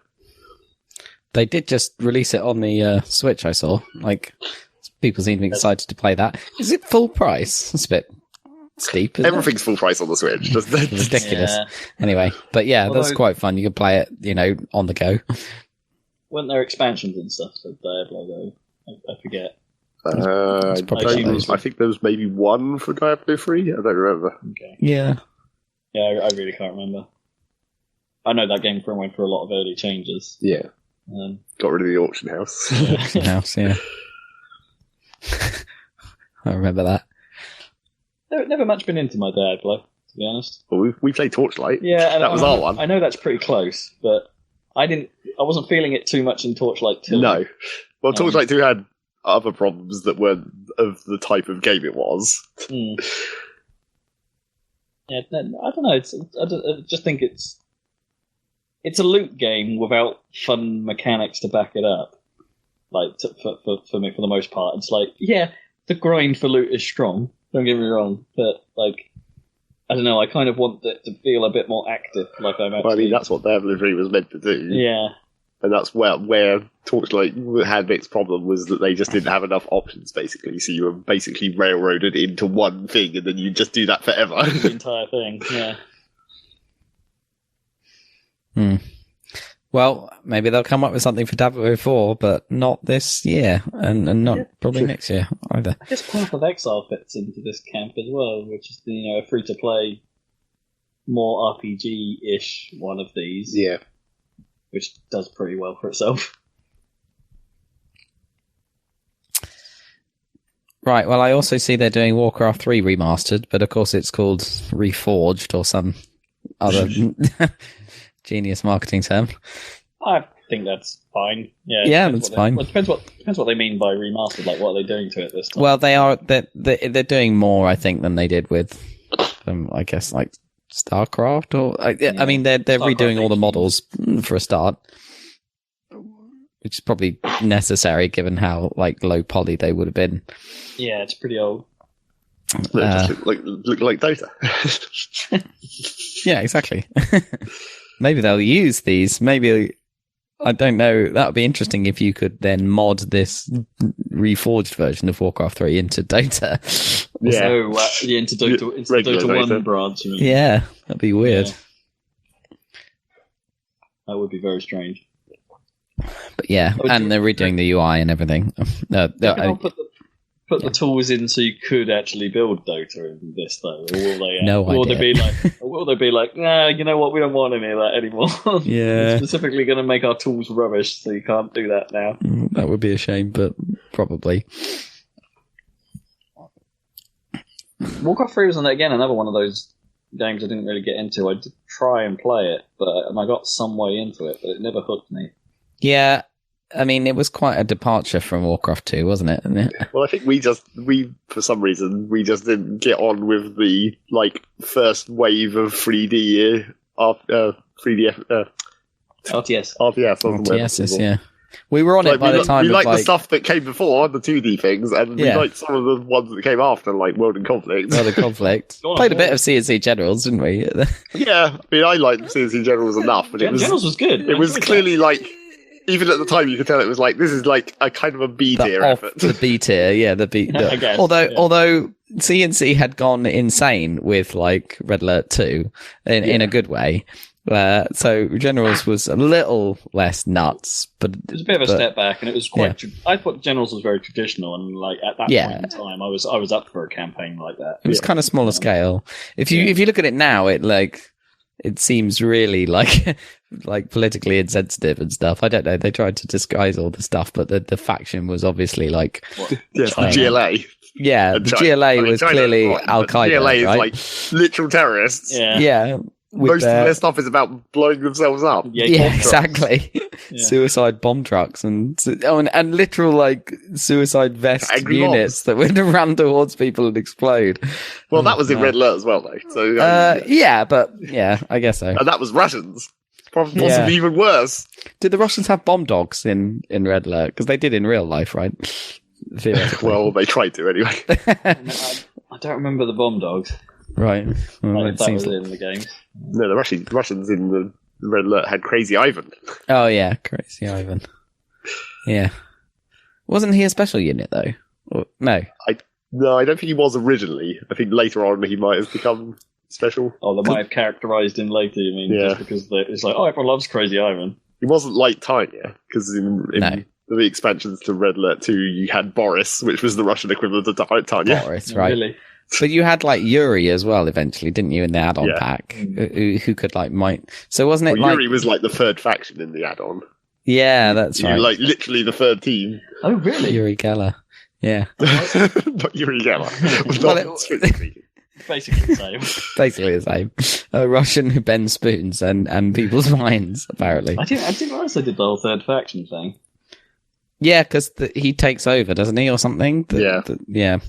They did just release it on the Switch, I saw. Like, people seem to be excited to play that. Is it full price? It's a bit steep, isn't Everything's full price on the Switch. Just ridiculous. Yeah. Anyway, but yeah, that's quite fun. You can play it, on the go. Weren't there expansions and stuff for Diablo, though? I forget. I think there was maybe one for Diablo 3. I don't remember. Okay. Yeah. Yeah, I really can't remember. I know that game went through a lot of early changes. Yeah. Got rid of the auction house. Auction house, yeah. I remember that. Never much been into my Diablo, to be honest. Well, we played Torchlight. Yeah, and that was our one. I know that's pretty close, but I wasn't feeling it too much in Torchlight 2. No. Well, Torchlight 2 had other problems that were of the type of game it was. Yeah, I don't know. I just think it's a loot game without fun mechanics to back it up. Like for me, for the most part, it's like, yeah, the grind for loot is strong. Don't get me wrong, but like, I don't know. I kind of want it to feel a bit more active. Like I'm actually. Well, I mean, that's what Diablo 3 was meant to do. Yeah. And that's where Torchlight had its problem, was that they just didn't have enough options, basically. So you were basically railroaded into one thing, and then you just do that forever. The entire thing, yeah. Well, maybe they'll come up with something for Diablo 4, but not this year, and not probably next year either. I guess Path of Exile fits into this camp as well, which is a free-to-play, more RPG-ish one of these. Yeah. Which does pretty well for itself. Right, well, I also see they're doing Warcraft 3 remastered, but of course it's called Reforged or some other genius marketing term. I think that's fine. Yeah, that's fine. Well, it depends what they mean by remastered. Like, what are they doing to it this time? Well, they're doing more, I think, than they did with, I guess, like StarCraft, or I mean, they're redoing all the models for a start, which is probably necessary given how low poly they would have been. Yeah, it's pretty old. Just look like Dota. Yeah, exactly. Maybe they'll use these. Maybe, I don't know. That would be interesting if you could then mod this reforged version of Warcraft 3 into Dota. Yeah. So, into Dota 1 branch. Yeah, that'd be weird. Yeah. That would be very strange. But yeah, and they're redoing the UI and everything. Put the tools in so you could actually build Dota in this, though. Or will they? Will they be like, nah, you know what? We don't want any of that anymore. Yeah, we're specifically going to make our tools rubbish, so you can't do that now. That would be a shame, but probably. Warcraft 3 was another one of those games I didn't really get into. I did try and play it, and I got some way into it, but it never hooked me. Yeah. I mean, it was quite a departure from Warcraft 2, wasn't it? Well, I think we for some reason, we just didn't get on with the first wave of 3D, 3D RTSs, yeah. We were on it by the time. We liked the stuff that came before, the 2D things, and we liked some of the ones that came after, like World and Conflict. Played a bit of C&C Generals, didn't we? Yeah, I mean, I liked C&C Generals enough, but Generals was good. It was clearly even at the time, you could tell it was this is a kind of a B tier effort. The B tier, yeah, the B. I guess, although C&C had gone insane with Red Alert 2 in a good way. So Generals was a little less nuts, but it was a bit of a step back, and it was quite. Yeah. I thought Generals was very traditional, and at that point in time, I was up for a campaign like that. It was kind of smaller scale. If you look at it now, it seems really politically insensitive and stuff. I don't know. They tried to disguise all the stuff, but the faction was obviously the GLA. Yeah, the GLA was clearly Al Qaeda. GLA is literal terrorists. Yeah. Most of their stuff is about blowing themselves up. Yeah, exactly. Suicide bomb trucks and literal suicide vest angry units that would run towards people and explode. Well, that was in Red Alert as well, though. So I guess so. And that was Russians. Possibly even worse. Did the Russians have bomb dogs in Red Alert? Because they did in real life, right? Well, they tried to anyway. I don't remember the bomb dogs. Right. Well, that was in the game. No, the Russians in the Red Alert had Crazy Ivan. Oh yeah, Crazy Ivan. Yeah. Wasn't he a special unit, though? No. No, I don't think he was originally. I think later on he might have become special. Oh, they might have characterized him later, you mean? Yeah. Just because it's like, oh, everyone loves Crazy Ivan. He wasn't like Tanya, because in the expansions to Red Alert 2, you had Boris, which was the Russian equivalent of Tanya. Boris, right. Really? But you had, like, Yuri as well, eventually, didn't you, in the add-on pack? Who could, like, So wasn't it, Yuri was, like, the third faction in the add-on. Yeah, that's right. Like, literally the third team. Oh, really? Yuri Geller. Yeah. Not Yuri Geller. Basically the same. Basically the same. A Russian who bends spoons and people's minds, apparently. I didn't realise they did the whole third faction thing. Yeah, because he takes over, doesn't he, or something? Yeah.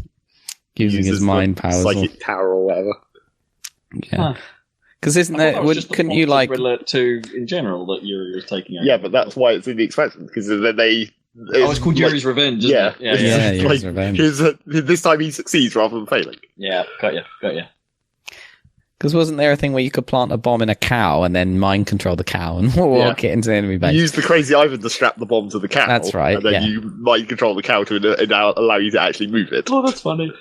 Using his mind powers. Psychic tower or whatever. Yeah. Because couldn't you, like... Red Alert 2 in general that Yuri was taking over. Yeah, but that's why it's in the expansion, because then they... it's called Yuri's Revenge, isn't it? Yeah, Yuri's Revenge. This time he succeeds rather than failing. Yeah, got you. Because wasn't there a thing where you could plant a bomb in a cow and then mind control the cow and walk it into the enemy base? You use the Crazy Ivan to strap the bomb to the cow. That's right. And then you mind control the cow to allow you to actually move it. Oh, that's funny.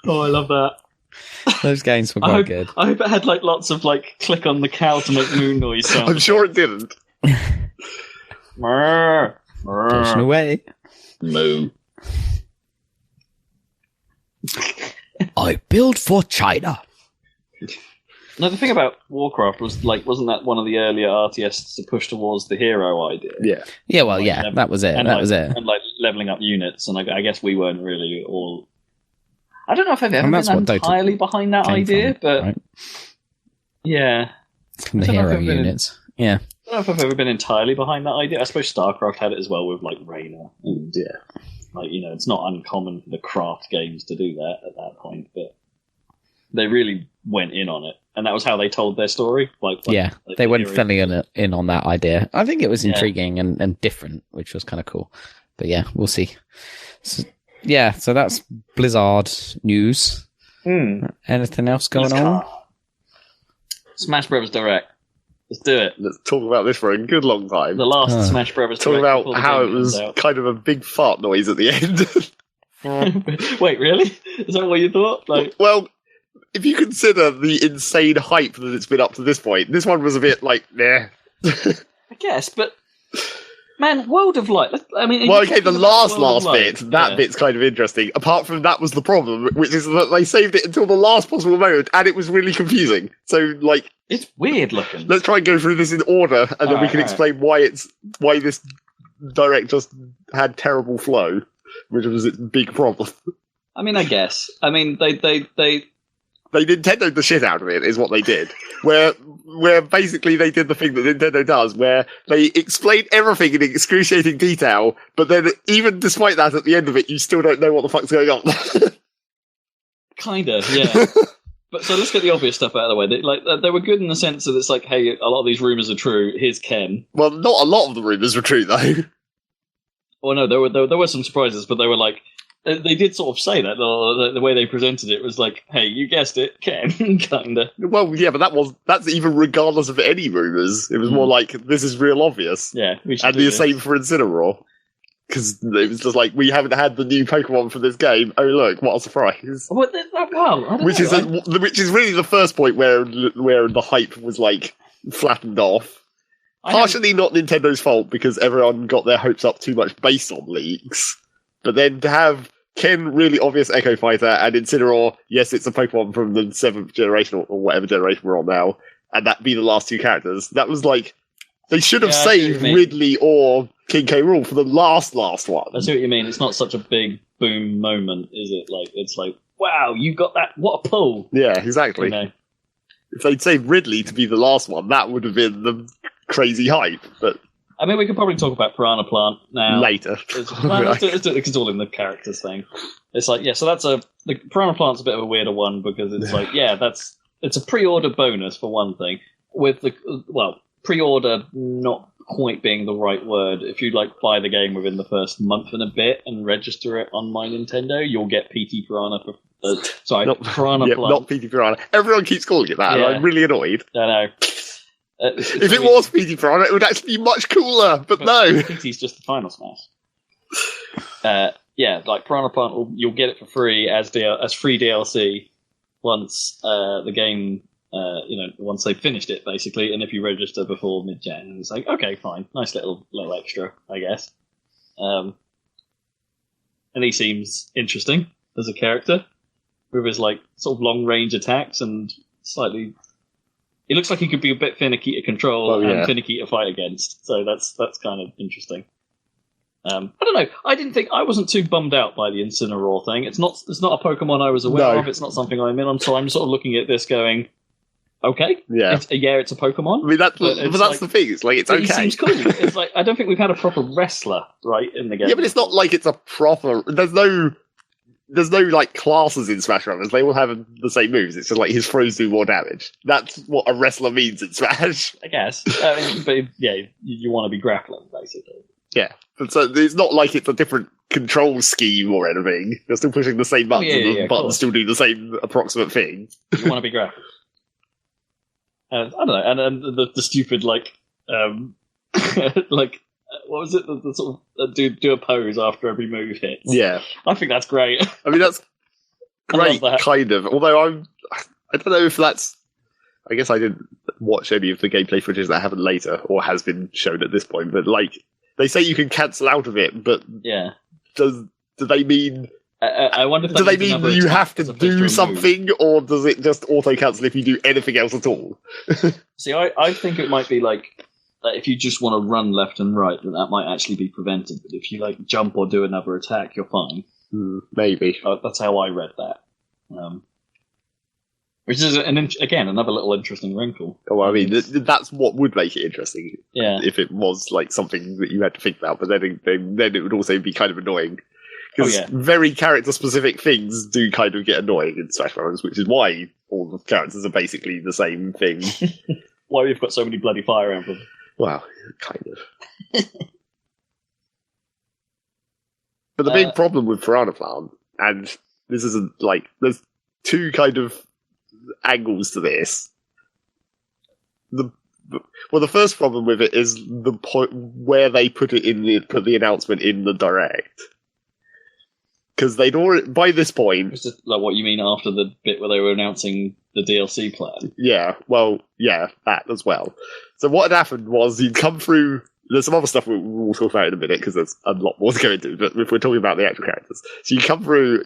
Oh, I love that. Those games were quite good. I hope it had like lots of like click on the cow to make moon noise sounds. I'm sure it didn't. Pushing away. Moo. I build for China. No, the thing about Warcraft was wasn't that one of the earlier RTS to push towards the hero idea? Yeah. Yeah, well, that was it. And like leveling up units, and I guess we weren't really all. I don't know if I've ever been entirely behind that idea, but yeah, from the hero units. Yeah. I don't know if I've ever been entirely behind that idea. I suppose StarCraft had it as well with like Reyna, and like it's not uncommon for the craft games to do that at that point, but they really went in on it, and that was how they told their story. They went fully in on that idea. I think it was intriguing and different, which was kind of cool. But yeah, we'll see. So that's Blizzard news. Anything else going on? Smash Brothers Direct. Let's do it. Let's talk about this for a good long time. The last Smash Brothers Direct. Talk about how it was kind of a big fart noise at the end. Wait, really? Is that what you thought? Well, if you consider the insane hype that it's been up to this point, this one was a bit like, nah. I guess, but... Man, World of Light. I mean, well, okay, the last bit, that bit's kind of interesting. Apart from that was the problem, which is that they saved it until the last possible moment, and it was really confusing. So, it's weird looking. Let's try and go through this in order, and then we can explain why this direct just had terrible flow, which was its big problem. I mean, I guess. I mean, they Nintendo'd the shit out of it, is what they did. Where basically they did the thing that Nintendo does, where they explain everything in excruciating detail, but then even despite that, at the end of it, you still don't know what the fuck's going on. Kinda, yeah. But so let's get the obvious stuff out of the way. They were good in the sense that it's like, hey, a lot of these rumours are true. Here's Ken. Well, not a lot of the rumours were true, though. Well, no, there were some surprises, but they were like, they did sort of say that. The way they presented it was like, hey, you guessed it, Ken, kinda. Well, yeah, but that's even regardless of any rumours. It was more like, this is real obvious. Yeah. And the same for Incineroar. Because it was just like, we haven't had the new Pokemon for this game. Oh, look, what a surprise. Which is really the first point where the hype was, flattened off. Partially not Nintendo's fault, because everyone got their hopes up too much based on leaks. But then to have Ken, really obvious Echo Fighter, and Incineroar, yes, it's a Pokemon from the 7th generation, or whatever generation we're on now, and that be the last two characters, that was they should have saved Ridley or King K. Rool for the last one. I see what you mean. It's not such a big boom moment, is it? It's like, wow, you got that, what a pull. Yeah, exactly. If they'd saved Ridley to be the last one, that would have been the crazy hype, but... I mean, we could probably talk about Piranha Plant now. Later. Let's do it, it's all in the characters thing. It's like, so the Piranha Plant's a bit of a weirder one, because it's like, it's a pre-order bonus for one thing, with pre-order not quite being the right word. If you buy the game within the first month and a bit and register it on My Nintendo, you'll get PT Piranha for... Piranha Plant. Not PT Piranha. Everyone keeps calling it that, and I'm really annoyed. I know. If it was PT Piranha, it would actually be much cooler, but no. PT's just the Final Smash. like Piranha Plant, you'll get it for free as free DLC once the game, once they've finished it, basically, and if you register before mid-Jan. And it's like, okay, fine, nice little extra, I guess. And he seems interesting as a character, with his like sort of long-range attacks and slightly. It looks like he could be a bit finicky to control and finicky to fight against, so that's kind of interesting. I don't know. I wasn't too bummed out by the Incineroar thing. It's not a Pokemon I was aware of. It's not something I'm in on. So I'm sort of looking at this going, okay, it's a Pokemon. I mean, that's the thing. It's like, it's okay. He seems cool. It's like, I don't think we've had a proper wrestler, right, in the game. Yeah, but it's not like it's a proper. There's no like classes in Smash Brothers. They all have the same moves. It's just like his throws do more damage. That's what a wrestler means in Smash, I guess. But yeah, you want to be grappling, basically. Yeah, but so it's not like it's a different control scheme or anything. They're still pushing the same buttons, and the buttons still do the same approximate thing. You want to be grappling. I don't know, and the stupid like like what was it? The sort of do a pose after every move hits. Yeah, I think that's great. I mean, that's great, kind of. Although I don't know if that's. I guess I didn't watch any of the gameplay footage that happened later or has been shown at this point. But like, they say you can cancel out of it, but do they mean? I wonder. If do they mean you have to do something, or does it just auto cancel if you do anything else at all? See, I think it might be like if you just want to run left and right, then that might actually be prevented. But if you like jump or do another attack, you're fine. Maybe that's how I read that. Which is again another little interesting wrinkle. Oh, I mean, that's what would make it interesting. Yeah, if it was like something that you had to think about, but then it would also be kind of annoying. Because very character-specific things do kind of get annoying in Smash Bros., which is why all the characters are basically the same thing. Why we've got so many bloody Fire Emblems. Well, kind of. But the big problem with Piranha Plant, and this isn't like, there's two kind of angles to this. The first problem with it is the point where they put the announcement in the Direct. Because they'd already, by this point... Is it like what you mean after the bit where they were announcing the DLC plan? Yeah, well, yeah, that as well. So what had happened was you'd come through... There's some other stuff we'll talk about in a minute, because there's a lot more to go into, but if we're talking about the actual characters. So you come through,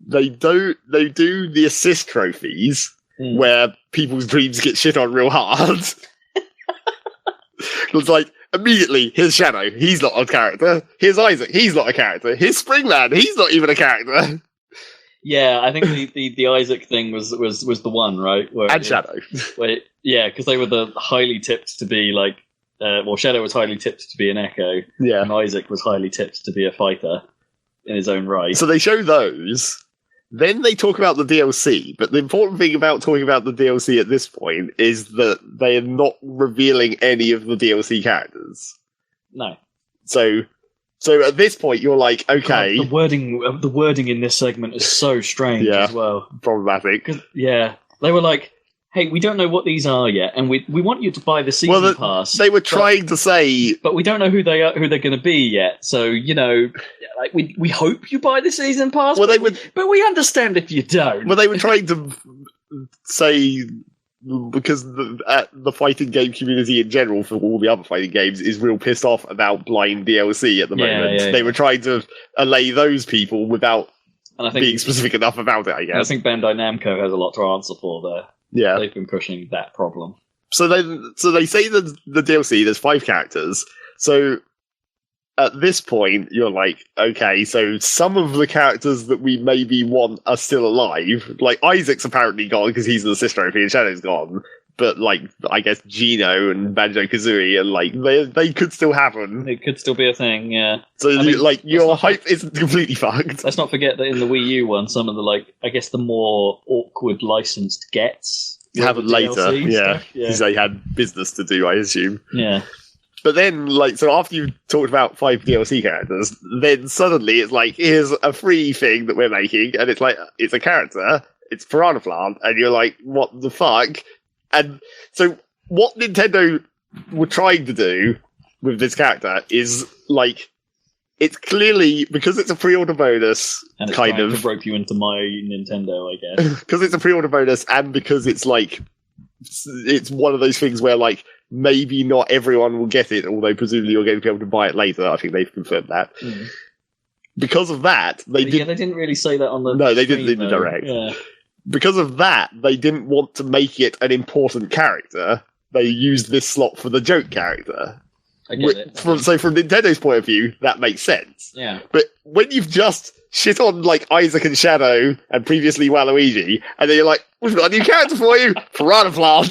they do the assist trophies, where people's dreams get shit on real hard. It's like, immediately, here's Shadow, he's not a character. Here's Isaac, he's not a character. Here's Springman, he's not even a character. Yeah, I think the Isaac thing was the one, right? And Shadow. Because they were the highly tipped to be like, Shadow was highly tipped to be an Echo, and Isaac was highly tipped to be a fighter in his own right. So they show those, then they talk about the DLC, but the important thing about talking about the DLC at this point is that they are not revealing any of the DLC characters. No. So at this point, you're like, okay... God, the wording in this segment is so strange as well. Problematic. Yeah. They were like, hey, we don't know what these are yet, and we want you to buy the season pass. They were trying to say... But we don't know who they are, who they're going to be yet, so, like, we hope you buy the season pass, but we understand if you don't. Well, they were trying to say... Because the fighting game community in general, for all the other fighting games, is real pissed off about blind DLC at the moment. They were trying to allay those people without being specific enough about it, I guess. I think Bandai Namco has a lot to answer for there. Yeah. They've been pushing that problem. So they say that the DLC, there's 5 characters. So at this point, you're like, okay, so some of the characters that we maybe want are still alive. Like, Isaac's apparently gone because he's an assist trophy and Shadow's gone. But, like, I guess Gino and Banjo-Kazooie and, like, they could still happen. It could still be a thing, yeah. So, your hype isn't completely fucked. Let's not forget that in the Wii U one, some of the, like, I guess the more awkward licensed gets happened later, because they had business to do, I assume. Yeah. But then, like, so after you've talked about 5 DLC characters, then suddenly it's like, here's a free thing that we're making, and it's like, it's a character, it's Piranha Plant, and you're like, what the fuck? And so what Nintendo were trying to do with this character is, like, it's clearly, because it's a pre-order bonus, and it's kind trying of to rope you into my Nintendo, I guess. Because it's a pre-order bonus, and because it's like, it's one of those things where, like, maybe not everyone will get it, although presumably you're going to be able to buy it later. I think they've confirmed that. Mm. Because of that, they didn't really say that on the No, they screen, didn't in the though. direct. Yeah. Because of that, they didn't want to make it an important character. They used this slot for the joke character. I get it. So from Nintendo's point of view, that makes sense. Yeah. But when you've just shit on, like, Isaac and Shadow, and previously Waluigi, and then you're like, we've got a new character for you, Piranha Plant.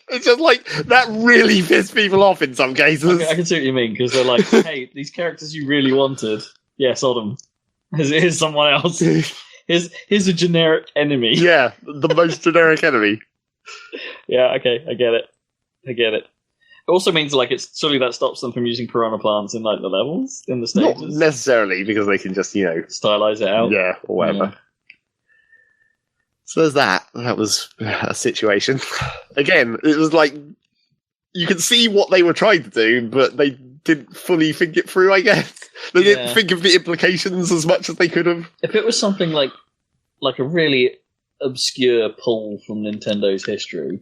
It's just like, that really pissed people off in some cases. I can see what you mean, because they're like, hey, these characters you really wanted, yeah, Sodom. Here's someone else. Here's a generic enemy. Yeah, the most generic enemy. Yeah, okay, I get it. It also means, like, it's surely that stops them from using piranha plants in, like, the levels, in the stages. Not necessarily, because they can just, stylize it out. Yeah, or whatever. Yeah. So there's that. That was a situation. Again, it was like, you can see what they were trying to do, but they didn't fully think it through, I guess. They didn't think of the implications as much as they could have. If it was something like a really obscure pull from Nintendo's history,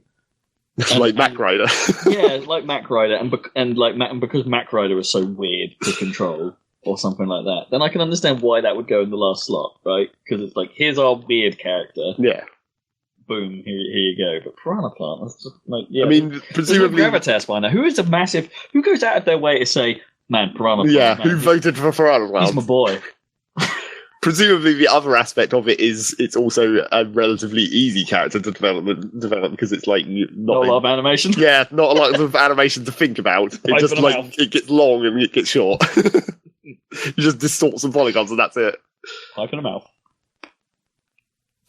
like Mac Rider. Yeah, like Mac Rider, and because Mac Rider was so weird to control, or something like that, then I can understand why that would go in the last slot, right? Because it's like, here's our weird character. Yeah. Boom, here you go. But Piranha Plant, that's just like, yeah. I mean, presumably gravitas by now. Who goes out of their way to say, man, Piranha Plant? Yeah, man, who voted for Piranha Plant? He's my boy. Presumably, the other aspect of it is it's also a relatively easy character to develop because it's like not a lot of animation. Yeah, not a lot of animation to think about. It just like it gets long and it gets short. You just distort some polygons and that's it. Pipe in a mouth.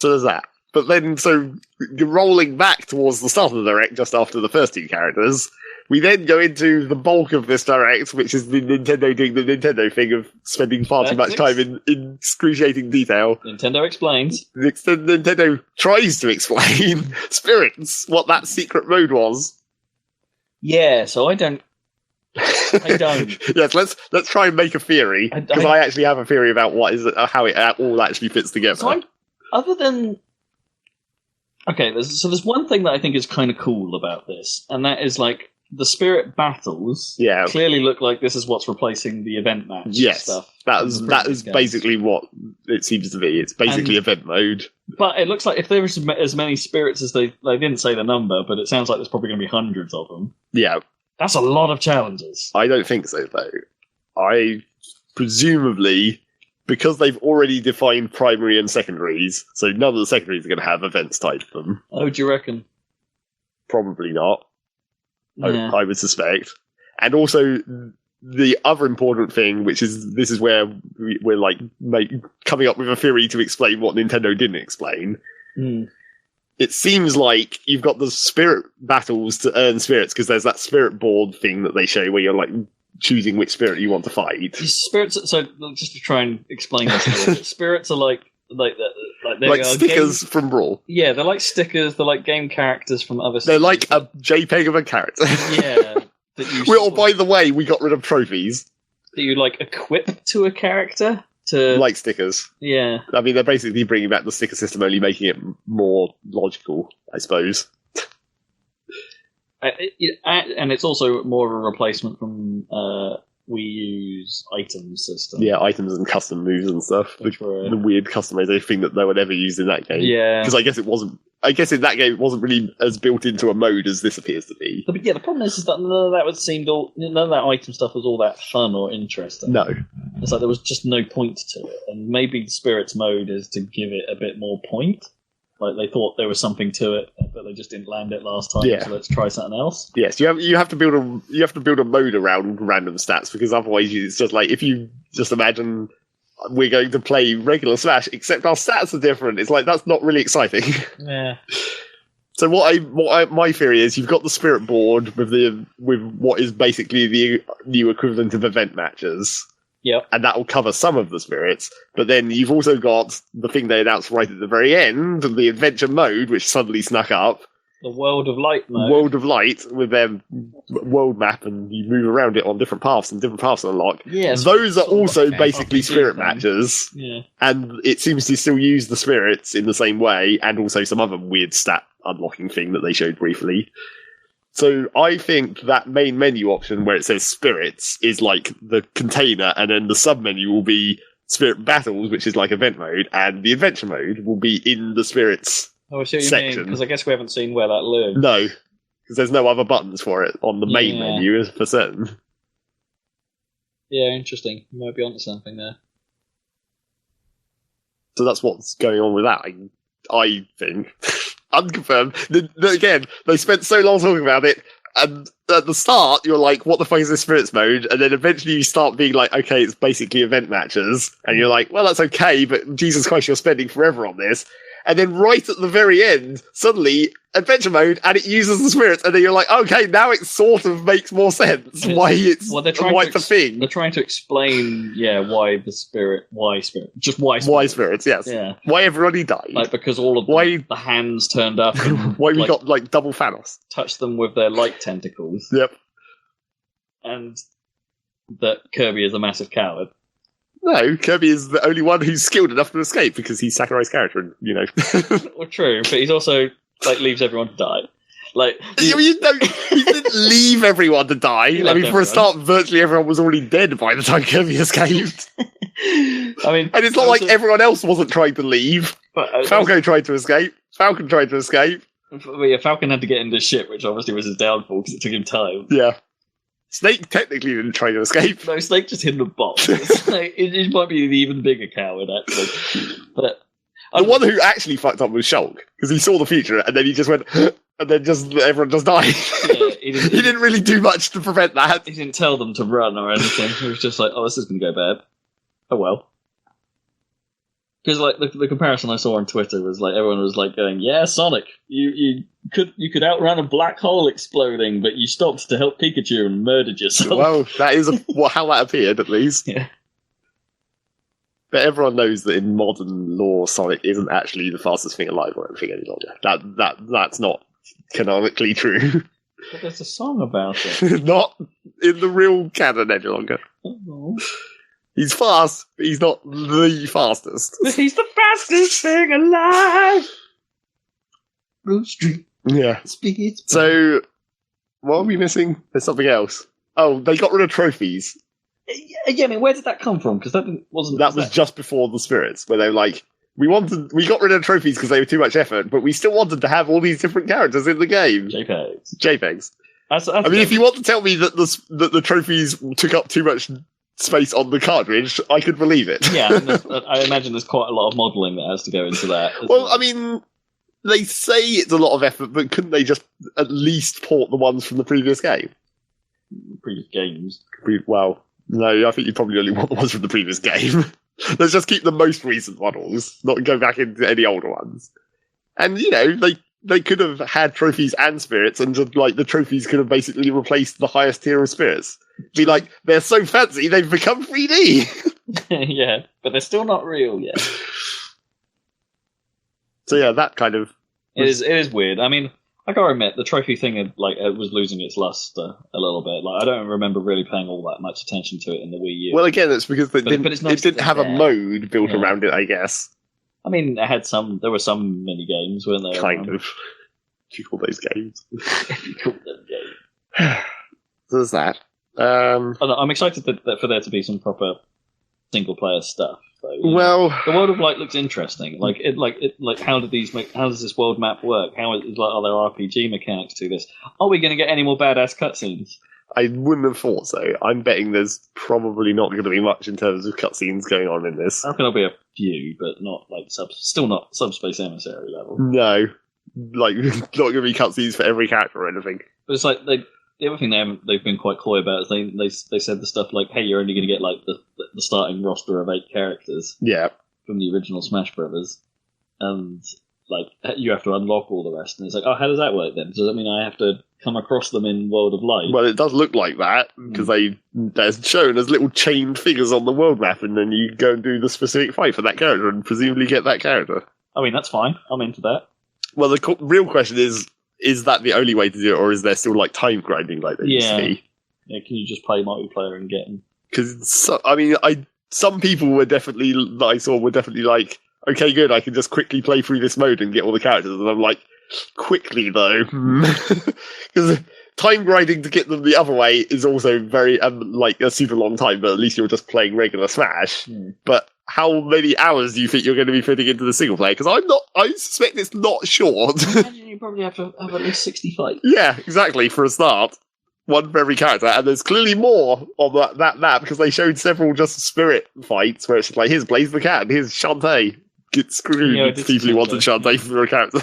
So there's that. But then, so you're rolling back towards the start of the direct, just after the first two characters. We then go into the bulk of this direct, which is the Nintendo doing the Nintendo thing of spending far too much time in excruciating detail. Nintendo explains. Nintendo tries to explain Spirits, what that secret mode was. Yeah, so I don't. Yes, let's try and make a theory, because I actually have a theory about how it all actually fits together. So other than... Okay, there's one thing that I think is kind of cool about this, and that is, like, the spirit battles clearly look like this is what's replacing the event match stuff. That is basically what it seems to be. It's basically event mode. But it looks like if there was as many spirits as they didn't say the number, but it sounds like there's probably going to be hundreds of them. Yeah. That's a lot of challenges. I don't think so, though. I presumably, because they've already defined primary and secondaries, so none of the secondaries are going to have events tied to them. Oh, do you reckon? Probably not. Yeah. I would suspect. And also, the other important thing, this is where we're like coming up with a theory to explain what Nintendo didn't explain. Mm. It seems like you've got the spirit battles to earn spirits, because there's that spirit board thing that they show where you're like choosing which spirit you want to fight. Spirits. So just to try and explain this a little bit, spirits are like stickers from Brawl. Yeah, they're like stickers. They're like game characters from other. They're like a JPEG of a character. Yeah. Well, by the way, we got rid of trophies. That you like equip to a character to like stickers. Yeah. I mean, they're basically bringing back the sticker system, only making it more logical, I suppose. And it's also more of a replacement from Wii U's items system. Yeah, items and custom moves and stuff. The weird customization thing that no one ever used in that game. Yeah. Because I guess in that game it wasn't really as built into a mode as this appears to be. But yeah, the problem is that none of that item stuff was all that fun or interesting. No. It's like there was just no point to it. And maybe Spirits mode is to give it a bit more point. Like they thought there was something to it, but they just didn't land it last time. Yeah. So let's try something else. Yes, you have to build a mode around random stats, because otherwise it's just like, if you just imagine we're going to play regular Smash except our stats are different. It's like, that's not really exciting. Yeah. So my theory is, you've got the spirit board with what is basically the new equivalent of event matches. Yep. And that will cover some of the spirits. But then you've also got the thing they announced right at the very end, the adventure mode, which suddenly snuck up, The World of Light mode. World of Light with their world map, and you move around it on different paths, and different paths unlock. Yes, those are also basically spirit thing. matches. Yeah. And it seems to still use the spirits in the same way, and also some other weird stat unlocking thing that they showed briefly. So I think that main menu option where it says spirits is like the container, and then the sub-menu will be Spirit Battles, which is like event mode, and the adventure mode will be in the spirits I see what you section. mean, because I guess we haven't seen where that lives. No, because there's no other buttons for it on the main menu for certain. Yeah, interesting. You might be onto something there. So that's what's going on with that, I think. Unconfirmed. Again, they spent so long talking about it, and at the start, you're like, what the fuck is this spirits mode? And then eventually you start being like, okay, it's basically event matches. And you're like, well, that's okay, but Jesus Christ, you're spending forever on this. And then right at the very end, suddenly, adventure mode, and it uses the spirits, and then you're like, okay, now it sort of makes more sense why it's a thing. They're trying to explain, why spirits, yes. Yeah. Why everybody died. Like, because all of the hands turned up. And, why we got, like, double Thanos. Touched them with their light tentacles. Yep. And that Kirby is a massive coward. No, Kirby is the only one who's skilled enough to escape because he's Sakurai's character, and, you know. Well, true, but he's also, like, leaves everyone to die. Like, he didn't leave everyone to die. I mean, for a start, virtually everyone was already dead by the time Kirby escaped. I mean, and it's not like everyone else wasn't trying to leave. Falco tried to escape. Falcon tried to escape. Well, yeah, Falcon had to get into the ship, which obviously was his downfall because it took him time. Yeah. Snake technically didn't try to escape. No, Snake just hit the box. Like, it might be the even bigger coward, actually. But the one who actually fucked up was Shulk, because he saw the future, and then he just went, and then everyone just died. Yeah, he didn't really do much to prevent that. He didn't tell them to run or anything. He was just like, oh, this is going to go bad. Oh, well. Because like the comparison I saw on Twitter was like everyone was like going, "Yeah, Sonic, you could outrun a black hole exploding, but you stopped to help Pikachu and murdered yourself." Well, that is how that appeared, at least. Yeah. But everyone knows that in modern lore, Sonic isn't actually the fastest thing alive or anything any longer. That's not canonically true. But there's a song about it. Not in the real canon any longer. Oh. He's fast, but he's not the fastest. He's the fastest thing alive! Bruce Street. Yeah. Speed. So, what are we missing? There's something else. Oh, they got rid of trophies. Yeah, I mean, where did that come from? Because that wasn't... That was just before the spirits, where they were like, we got rid of trophies because they were too much effort, but we still wanted to have all these different characters in the game. JPEGs. I mean, if you want to tell me that the trophies took up too much space on the cartridge, I could believe it. Yeah, I imagine there's quite a lot of modelling that has to go into that. Well, I mean, they say it's a lot of effort, but couldn't they just at least port the ones from the previous game? Previous games? Well, no, I think you probably only want the ones from the previous game. Let's just keep the most recent models, not go back into any older ones. And, you know, they could have had trophies and spirits, and just, like, the trophies could have basically replaced the highest tier of spirits. Be like, they're so fancy, they've become 3D! Yeah, but they're still not real yet. So yeah, that kind of... It is weird. I mean, I gotta admit, the trophy thing it was losing its luster a little bit. Like, I don't remember really paying all that much attention to it in the Wii U. Well, again, it's because it didn't have a mode built around it, I guess. I mean, there were some mini games, weren't there? Kind of. You call those games? You call them games. So there's that. I'm excited that for there to be some proper single player stuff. So, well, the World of Light looks interesting. How does this world map work? Are there RPG mechanics to this? Are we going to get any more badass cutscenes? I wouldn't have thought so. I'm betting there's probably not going to be much in terms of cutscenes going on in this. I reckon there'll be a few, but not still not Subspace Emissary level. No, like not going to be cutscenes for every character or anything. But it's like the other thing they've been quite coy about is they said the stuff like, hey, you're only going to get like the starting roster of 8 characters. Yeah. From the original Smash Brothers, and like you have to unlock all the rest. And it's like, oh, how does that work then? Does that mean I have to come across them in World of Light? Well, it does look like that because they're shown as little chained figures on the world map, and then you go and do the specific fight for that character and presumably get that character. I mean, that's fine. I'm into that. Well, the real question is, is that the only way to do it, or is there still like time grinding like there used to be? Yeah, can you just play multiplayer and get them? Because some people were definitely that I saw were definitely like, okay, good, I can just quickly play through this mode and get all the characters, and I'm like, quickly though, because time grinding to get them the other way is also very like a super long time. But at least you're just playing regular Smash. But how many hours do you think you're going to be fitting into the single player? Because I suspect it's not short. I imagine you probably have to have at least 60 fights. Yeah, exactly, for a start. One for every character, and there's clearly more on that map, because they showed several just spirit fights where it's just like, here's Blaze the Cat, here's Shantae. Get screwed with people who wanted Shantae for a character.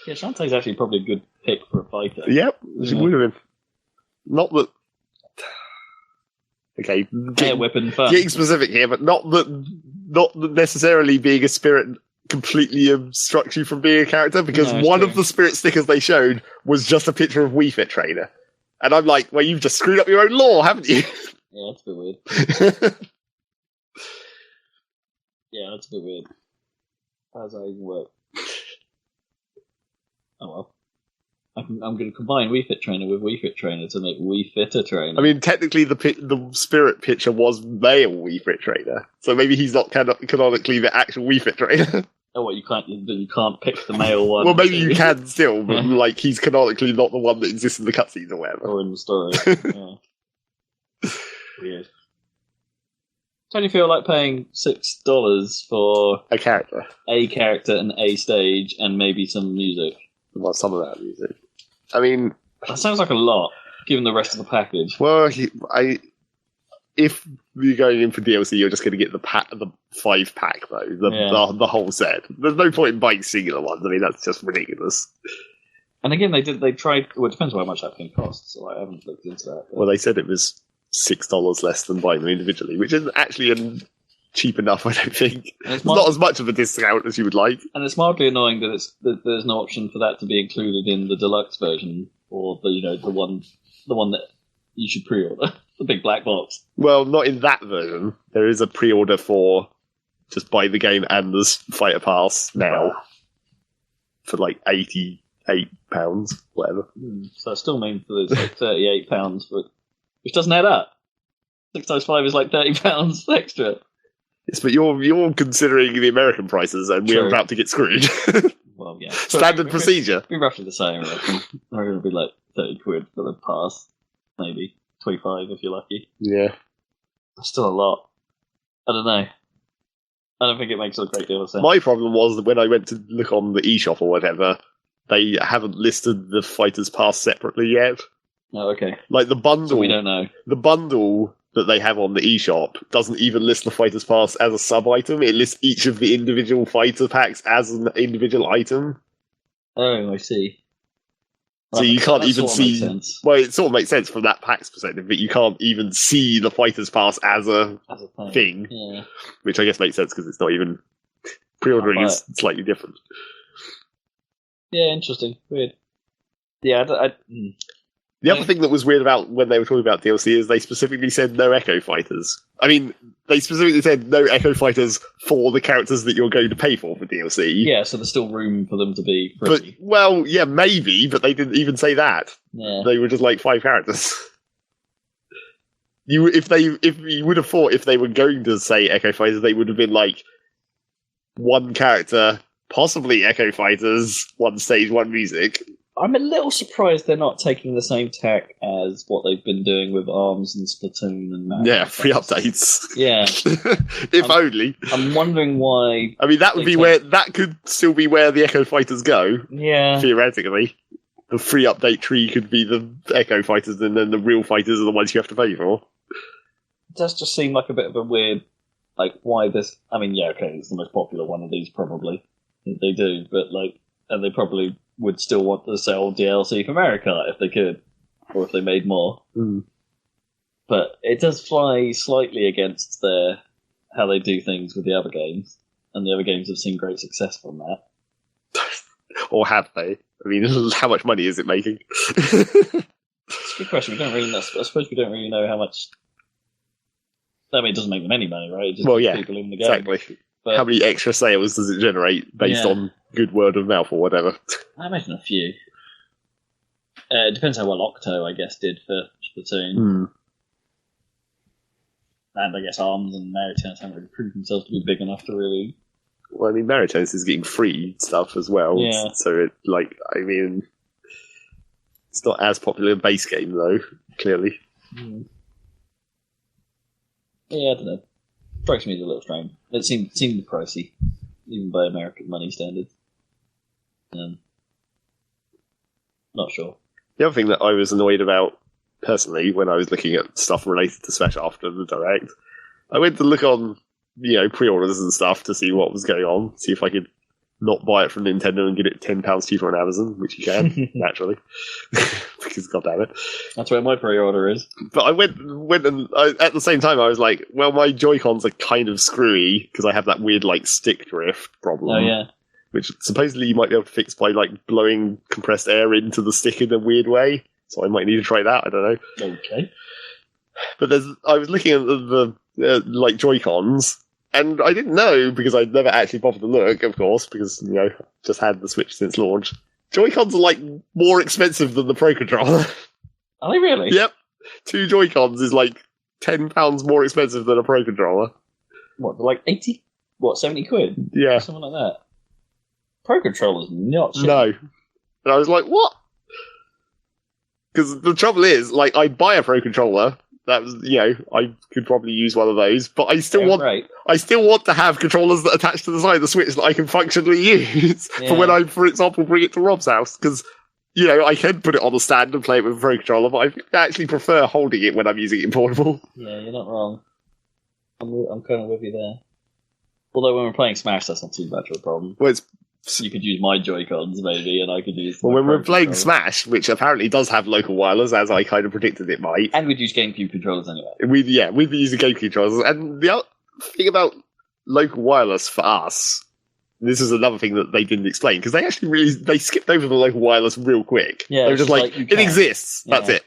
Yeah, Shantae's actually probably a good pick for a fighter. Yep, she would have been. Not that... Okay, getting specific here, but not that necessarily being a spirit completely obstructs you from being a character, because one of the spirit stickers they showed was just a picture of Wii Fit Trainer. And I'm like, well, you've just screwed up your own lore, haven't you? Yeah, that's a bit weird. Yeah, that's a bit weird. How does that even work? Oh well. I'm going to combine Wii Fit Trainer with Wii Fit Trainer to make Wii Fitter Trainer. I mean, technically, the spirit picture was male Wii Fit Trainer, so maybe he's not canonically the actual Wii Fit Trainer. Oh, what, you can't pick the male one? Well, maybe you can still, but like he's canonically not the one that exists in the cutscenes or whatever. Or in the story. Yeah. Weird. Don't you feel like paying $6 for a character and a stage and maybe some music? Well, some of that music. I mean, that sounds like a lot, given the rest of the package. Well, if you're going in for DLC, you're just going to get the 5-pack though, the whole set. There's no point in buying singular ones. I mean, that's just ridiculous. And again, they tried. Well, it depends on how much that thing costs. So I haven't looked into that. But... Well, they said it was $6 less than buying them individually, which isn't actually cheap enough, I don't think. It's not as much of a discount as you would like. And it's mildly annoying that there's no option for that to be included in the deluxe version, or the one that you should pre-order, the big black box. Well, not in that version. There is a pre-order for just buy the game and the fighter pass now for like £88, whatever. So it still means that it's like £38, which doesn't add up. 6 times 5 is like £30 extra. Yes, but you're considering the American prices, and we're about to get screwed. Well, yeah. Standard procedure. We're roughly the same, I reckon. We're going to be like 30 quid for the pass. Maybe 25 if you're lucky. Yeah. That's still a lot. I don't know. I don't think it makes a great deal of sense. My problem was that when I went to look on the eShop or whatever, they haven't listed the Fighters Pass separately yet. Oh, okay. Like the bundle. So we don't know. The bundle that they have on the eShop doesn't even list the Fighters Pass as a sub-item. It lists each of the individual fighter packs as an individual item. Oh, I see. So you can't even see... Well, it sort of makes sense from that pack's perspective, but you can't even see the Fighters Pass as a thing. Yeah. Which I guess makes sense because it's not even... Pre-ordering is slightly different. Yeah, interesting. Weird. Yeah, The other thing that was weird about when they were talking about DLC is they specifically said no Echo Fighters. I mean, they specifically said no Echo Fighters for the characters that you're going to pay for DLC. Yeah, so there's still room for them to be free. But, well, yeah, maybe, but they didn't even say that. Yeah. They were just like 5 characters. You would have thought if they were going to say Echo Fighters, they would have been like 1 character, possibly Echo Fighters, 1 stage, 1 music. I'm a little surprised they're not taking the same tack as what they've been doing with ARMS and Splatoon and that. Yeah, free updates. Yeah. If only. I'm wondering why... I mean, that would be where... That could still be where the Echo Fighters go. Yeah. Theoretically. The free update tree could be the Echo Fighters, and then the real fighters are the ones you have to pay for. It does just seem like a bit of a weird... Like, why this... I mean, yeah, okay, it's the most popular one of these, probably. They do, but, like... And they probably... would still want to sell DLC for America if they could, or if they made more. But it does fly slightly against how they do things with the other games, and the other games have seen great success from that. Or have they? I mean, how much money is it making? It's a good question. We don't really know. I suppose we don't really know how much. I mean, it doesn't make them any money, right? It just well, yeah, people in the game. Exactly. How many extra sales does it generate based on good word of mouth or whatever? I imagine a few. It depends how well Octo, I guess, did for Splatoon. And I guess ARMS and Maritones haven't really proved themselves to be big enough to really... Well, I mean, Maritones is getting free stuff as well. Yeah. So, it's not as popular a base game, though, clearly. Yeah, I don't know. Strikes me as a little strange. It seemed pricey, even by American money standards. Not sure. The other thing that I was annoyed about, personally, when I was looking at stuff related to Smash after the Direct, I went to look on, pre-orders and stuff to see what was going on, see if I could not buy it from Nintendo and get it £10 cheaper on Amazon, which you can, naturally. Because, goddammit. That's where my pre-order is. But I went and at the same time I was like, well, my Joy-Cons are kind of screwy, because I have that weird, stick drift problem. Oh, yeah. Which supposedly you might be able to fix by, blowing compressed air into the stick in a weird way. So I might need to try that, I don't know. Okay. But I was looking at the Joy-Cons, and I didn't know, because I'd never actually bothered to look, of course, because, just had the Switch since launch. Joy-Cons are, more expensive than the Pro Controller. Are they really? Yep. 2 Joy-Cons is, £10 more expensive than a Pro Controller. What, they're 80? What, 70 quid? Yeah. Something like that. Pro Controller's not cheap. No. And I was like, what? Because the trouble is, I'd buy a Pro Controller. That was, I could probably use one of those, but I still want to have controllers that attach to the side of the Switch that I can functionally use for when I, for example, bring it to Rob's house. Because, I can put it on the stand and play it with a Pro Controller, but I actually prefer holding it when I'm using it in portable. Yeah, you're not wrong. I'm kind of with you there. Although when we're playing Smash, that's not too much of a problem. Well, you could use my Joy-Cons, maybe, and I could use... Well, when we're playing Smash, which apparently does have local wireless, as I kind of predicted it might... And we'd use GameCube controllers anyway. We'd be using GameCube controllers. And the other thing about local wireless for us, this is another thing that they didn't explain, because they actually they skipped over the local wireless real quick. Yeah, they were just it exists, that's it.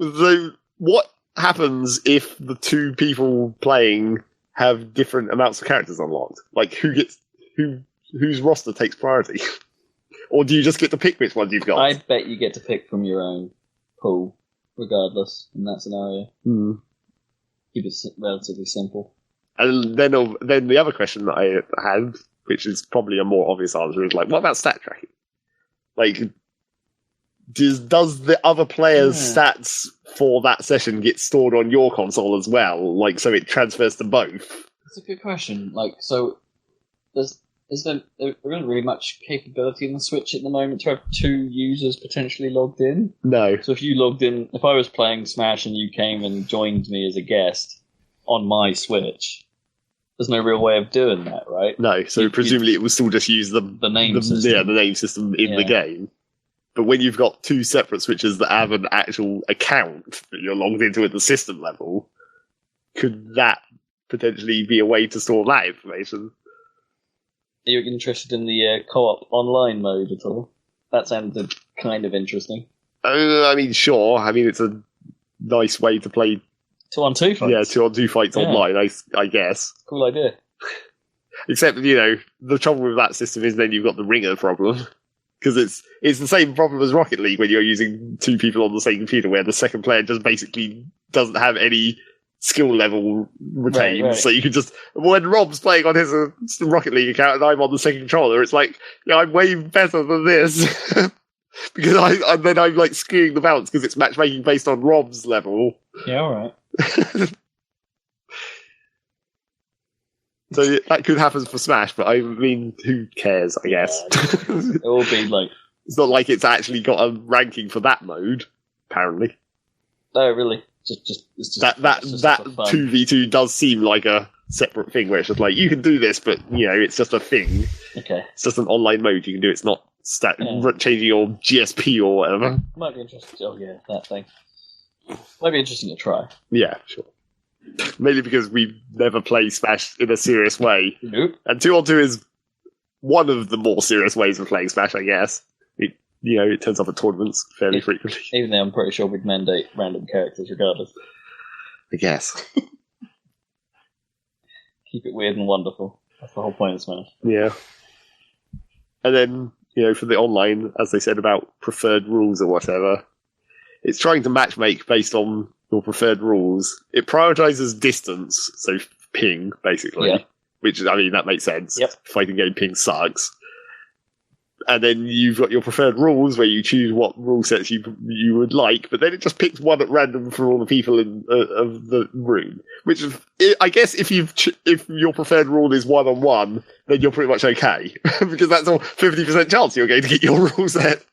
So, what happens if the 2 people playing have different amounts of characters unlocked? Whose roster takes priority? Or do you just get to pick which ones you've got? I bet you get to pick from your own pool, regardless, in that scenario. Keep it relatively simple. And then the other question that I had, which is probably a more obvious answer, is what about stat tracking? Does the other player's stats for that session get stored on your console as well? So it transfers to both? That's a good question. Is there isn't really much capability in the Switch at the moment to have 2 users potentially logged in? No. So if you logged in, if I was playing Smash and you came and joined me as a guest on my Switch, there's no real way of doing that, right? No, so presumably it will still just use the name system. Yeah, the name system in the game. But when you've got 2 separate Switches that have an actual account that you're logged into at the system level, could that potentially be a way to store that information? Are you interested in the co-op online mode at all? That sounded kind of interesting. Sure. It's a nice way to play 2-on-2 fights. Yeah, 2-on-2 fights online, I guess. Cool idea. Except, the trouble with that system is then you've got the ringer problem. Because it's the same problem as Rocket League when you're using 2 people on the same computer, where the second player just basically doesn't have any skill level retained. Right. So you can just... When Rob's playing on his Rocket League account and I'm on the second controller, it's I'm way better than this. Because I'm skewing the balance because it's matchmaking based on Rob's level. Yeah, alright. So that could happen for Smash, but who cares, I guess. It will be It's not like it's actually got a ranking for that mode, apparently. No, really. It's just that 2v2 does seem like a separate thing where it's just you can do this, but it's just a thing. Okay. It's just an online mode you can do. It's not changing your GSP or whatever. Might be interesting. Oh yeah, that thing. Might be interesting to try. Yeah, sure. Mainly because we never play Smash in a serious way. Nope. And 2-on-2 is one of the more serious ways of playing Smash, I guess. It turns up at tournaments fairly frequently. Even though I'm pretty sure we'd mandate random characters regardless. I guess. Keep it weird and wonderful. That's the whole point of Smash. Yeah. And then, for the online, as they said about preferred rules or whatever, it's trying to matchmake based on your preferred rules. It prioritizes distance, so ping, basically. Yeah. Which, that makes sense. Yep. Fighting game ping sucks. And then you've got your preferred rules where you choose what rule sets you would like, but then it just picks one at random for all the people of the room. Which, I guess, if your preferred rule is 1-on-1, then you're pretty much okay. Because that's a 50% chance you're going to get your rule set.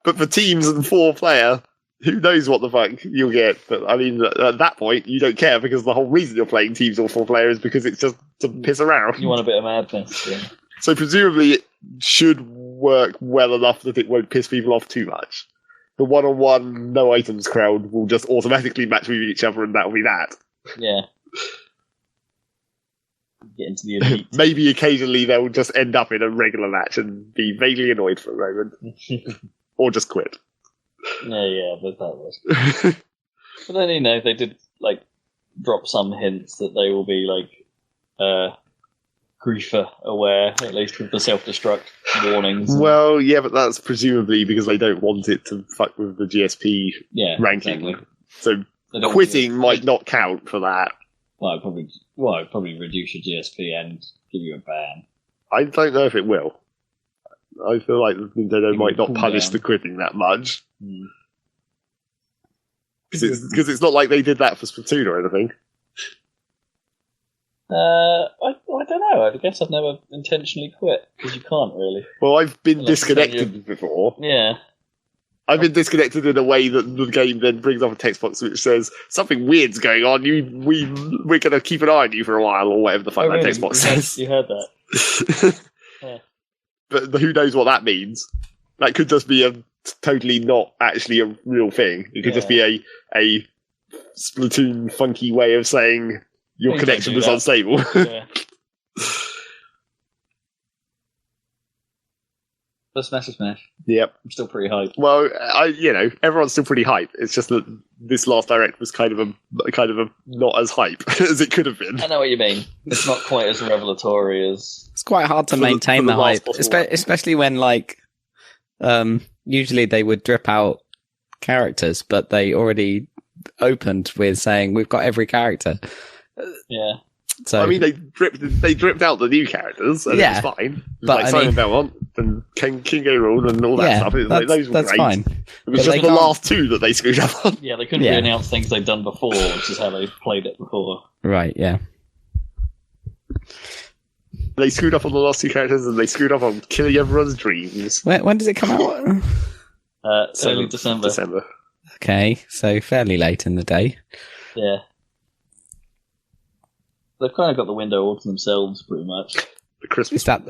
But for teams and 4-player, who knows what the fuck you'll get. But, at that point, you don't care because the whole reason you're playing teams or 4-player is because it's just to piss around. You want a bit of madness, yeah. So presumably it should work well enough that it won't piss people off too much. The 1-on-1, no items crowd will just automatically match with each other and that'll be that. Yeah. Get into the elite. Maybe occasionally they'll just end up in a regular match and be vaguely annoyed for a moment. Or just quit. Yeah, but that was. But then, they did, drop some hints that they will be, griefer aware, at least with the self-destruct warnings. Well, yeah, but that's presumably because they don't want it to fuck with the GSP ranking. Exactly. So quitting might not count for that. Well, it'd probably reduce your GSP and give you a ban. I don't know if it will. I feel like Nintendo might not punish the quitting that much. Because it's not like they did that for Splatoon or anything. I don't know. I guess I've never intentionally quit, because you can't really. Well, I've been disconnected before. Yeah. I've been disconnected in a way that the game then brings up a text box which says, something weird's going on, we're going to keep an eye on you for a while, or whatever the fuck that text box says. You heard that. Yeah. But who knows what that means? That could just be a totally not actually a real thing. It could just be a Splatoon funky way of saying your connection was unstable. Yeah. But Smash is Smash. Yep. I'm still pretty hyped. Well, everyone's still pretty hyped. It's just that this last direct was kind of a not as hype as it could have been. I know what you mean. It's not quite as revelatory as. It's quite hard to maintain the hype, especially when usually they would drip out characters, but they already opened with saying we've got every character. Yeah. So they dripped out the new characters, and it was fine. It was Simon Belmont and King Rool and all that stuff. Those were great. Fine. It was just the last two that they screwed up on. Yeah, they couldn't re-announce things they'd done before, which is how they played it before. Right, yeah. They screwed up on the last two characters, and they screwed up on killing everyone's dreams. When does it come out? Early December. Okay, so fairly late in the day. Yeah. They've kind of got the window all to themselves, pretty much. The Christmas. Is that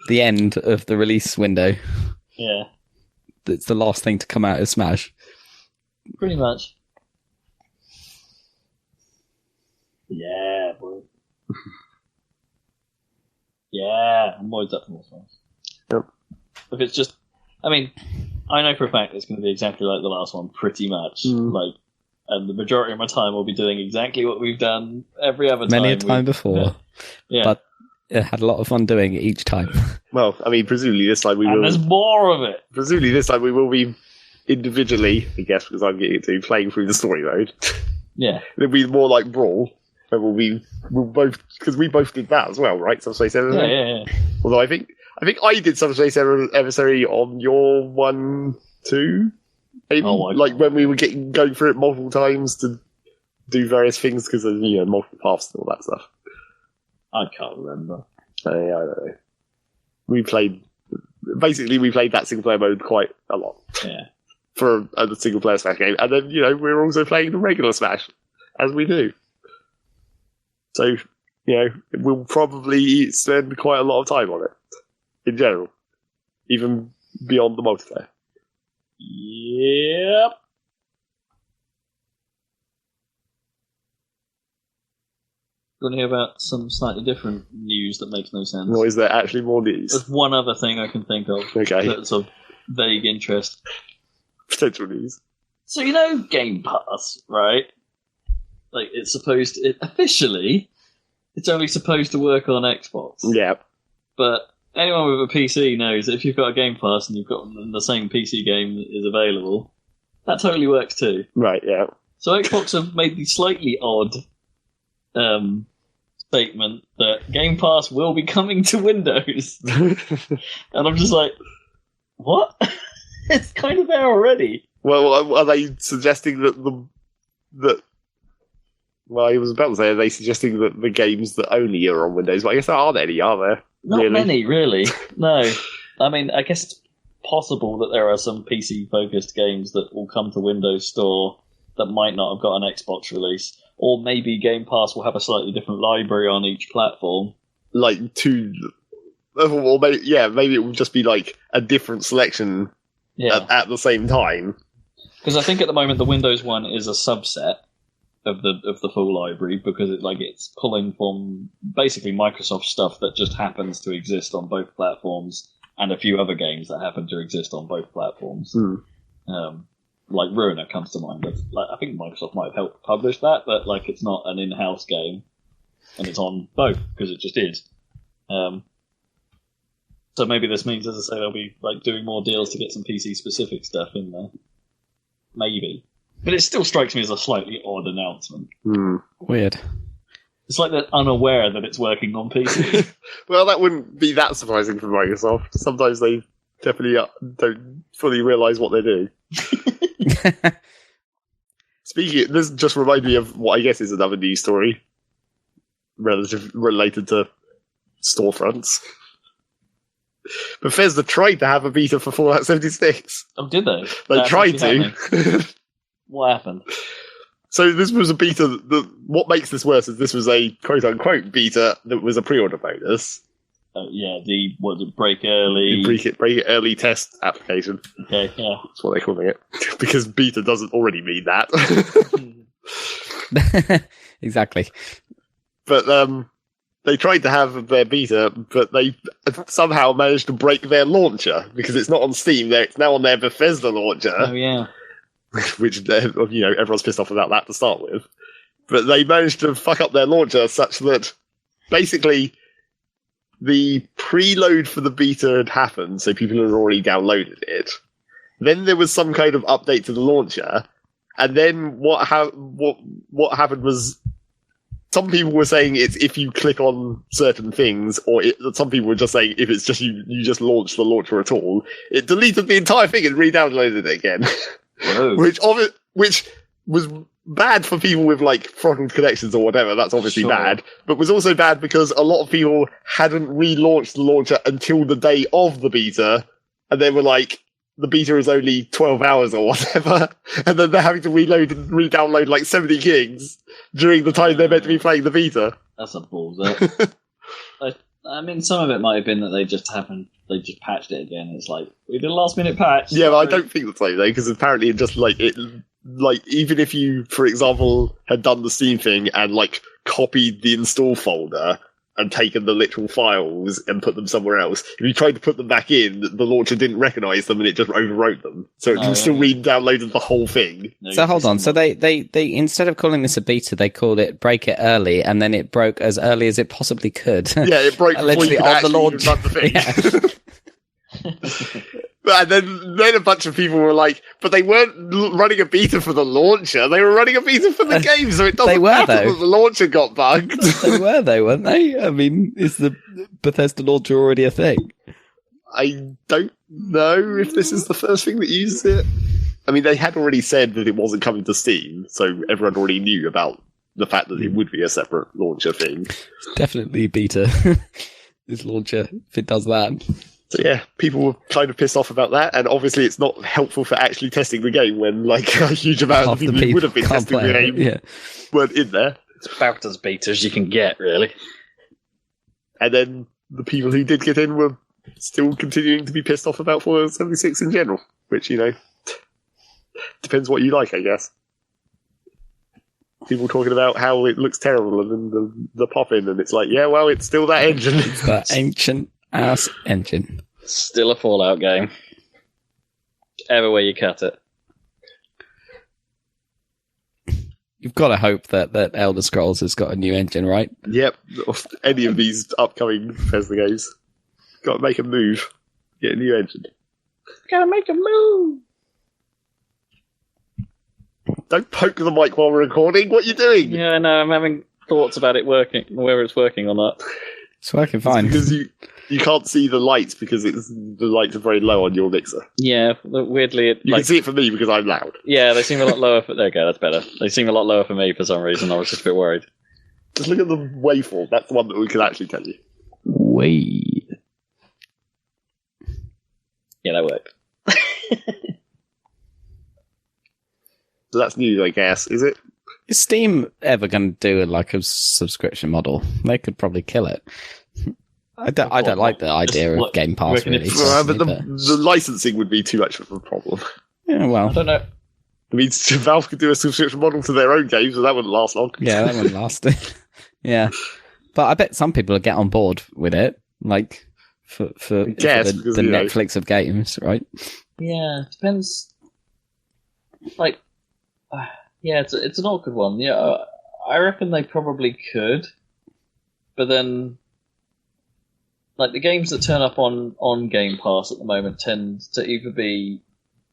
the end of the release window? Yeah. It's the last thing to come out of Smash. Pretty much. Yeah, boy. Yeah, I'm always up for more Smash. Yep. If it's just, I know for a fact it's going to be exactly like the last one, pretty much. And the majority of my time will be doing exactly what we've done every other time. Many a time before. Yeah. But it had a lot of fun doing it each time. Well, presumably this time we will. And there's more of it. Presumably this time we will be individually, I guess, because I'm getting to playing through the story mode. Yeah. It'll be more like Brawl, where we'll both, because we both did that as well, right? Subspace Emissary? Yeah. Although I think I did Subspace Emissary on your 1-2. Maybe, when we were going through it multiple times to do various things because of multiple paths and all that stuff. I can't remember. I don't know. We played that single player mode quite a lot. Yeah. For a single player Smash game, and then we're also playing the regular Smash as we do. So we'll probably spend quite a lot of time on it in general, even beyond the multiplayer. Yep. You want to hear about some slightly different news that makes no sense? Or is there actually more news? There's one other thing I can think of. Okay. That's of vague interest. Potential news. So Game Pass, right? It's officially it's only supposed to work on Xbox. Yeah. But anyone with a PC knows that if you've got a Game Pass and you've got the same PC game that is available, that totally works too. Right, yeah. So Xbox have made the slightly odd statement that Game Pass will be coming to Windows. And I'm just like, what? It's kind of there already. Well, are they suggesting that well, I was about to say, are they suggesting that the games that only are on Windows? But I guess there aren't any, are there? Not many, really. No. I mean, I guess it's possible that there are some PC-focused games that will come to Windows Store that might not have got an Xbox release. Or maybe Game Pass will have a slightly different library on each platform. Or maybe, maybe it will just be like a different selection at the same time. Because I think at the moment the Windows one is a subset of the full library, because it's pulling from basically Microsoft stuff that just happens to exist on both platforms, and a few other games that happen to exist on both platforms. Like Ruiner comes to mind. I think Microsoft might have helped publish that, but it's not an in-house game, and it's on both because it just is. So maybe this means, as I say, they'll be doing more deals to get some PC-specific stuff in there. Maybe. But it still strikes me as a slightly odd announcement. Weird. It's like they're unaware that it's working on PC. Well, that wouldn't be that surprising for Microsoft. Sometimes they definitely don't fully realise what they're doing. Speaking, this just reminded me of what I guess is another news story related to storefronts. Bethesda tried to have a beta for Fallout 76. Oh, did they? They tried to. What happened? So this was a beta. What makes this worse is this was a quote-unquote beta that was a pre-order bonus. The break early... Break it early test application. Okay, yeah. That's what they're calling it. Because beta doesn't already mean that. Exactly. But they tried to have their beta, but they somehow managed to break their launcher, because it's not on Steam, it's now on their Bethesda launcher. Oh, yeah. Which, everyone's pissed off about that to start with. But they managed to fuck up their launcher such that basically the preload for the beta had happened, so people had already downloaded it. Then there was some kind of update to the launcher, and then what happened was some people were saying it's if you click on certain things, or some people were just saying if it's just you just launch the launcher at all. It deleted the entire thing and re-downloaded it again. which was bad for people with throttled connections or whatever. That's obviously bad, but was also bad because a lot of people hadn't relaunched the launcher until the day of the beta, and they were like, the beta is only 12 hours or whatever, and then they're having to reload and re-download 70 gigs during the time they're meant to be playing the beta. That's a balls up. I mean, some of it might have been that they just patched it again. It's we did a last minute patch. Yeah, but I don't think that's though, because apparently it just even if you, for example, had done the Steam thing and copied the install folder and taken the literal files and put them somewhere else, if you tried to put them back in, the launcher didn't recognise them and it just overwrote them. So it still re-downloaded the whole thing. So hold on. So they instead of calling this a beta, they called it break it early, and then it broke as early as it possibly could. Yeah, it broke literally on the launch. Run the thing. And then a bunch of people were like, but they weren't running a beta for the launcher, they were running a beta for the game, so it doesn't matter that the launcher got bugged. They were though, weren't they? I mean, is the Bethesda launcher already a thing? I don't know if this is the first thing that uses it. I mean, they had already said that it wasn't coming to Steam, so everyone already knew about the fact that it would be a separate launcher thing. It's definitely beta, this launcher, if it does that. So yeah, people were kind of pissed off about that, and obviously it's not helpful for actually testing the game when a huge amount of people who would have been testing the game weren't in there. It's about as beta as you can get, really. And then the people who did get in were still continuing to be pissed off about Fallout 76 in general, which, depends what you like, I guess. People talking about how it looks terrible and then the pop-in, and it's it's still that engine. It's that ancient ass engine. Still a Fallout game. Ever way you cut it. You've got to hope that Elder Scrolls has got a new engine, right? Yep. Any of these upcoming Bethesda games. Got to make a move. Get a new engine. Gotta make a move! Don't poke the mic while we're recording. What are you doing? Yeah, no, I'm having thoughts about it working, whether it's working or not. It's working fine. Because you can't see the lights because the lights are very low on your mixer. Yeah, weirdly... You can see it for me because I'm loud. Yeah, they seem a lot lower for... There you go, that's better. They seem a lot lower for me for some reason. I was just a bit worried. Just look at the waveform. That's the one that we can actually tell you. Wait. Yeah, that worked. So that's new, I guess, is it? Is Steam ever going to do a subscription model? They could probably kill it. I don't like the idea of Game Pass, really. But the licensing would be too much of a problem. Yeah, well. I don't know. I mean, Valve could do a subscription model to their own games, but that wouldn't last long. Yeah, that wouldn't last. Yeah. But I bet some people will get on board with it, like, for the Netflix of games, right? Yeah, it depends. Like, yeah, it's an awkward one. Yeah, I reckon they probably could, but then, like, the games that turn up on Game Pass at the moment tend to either be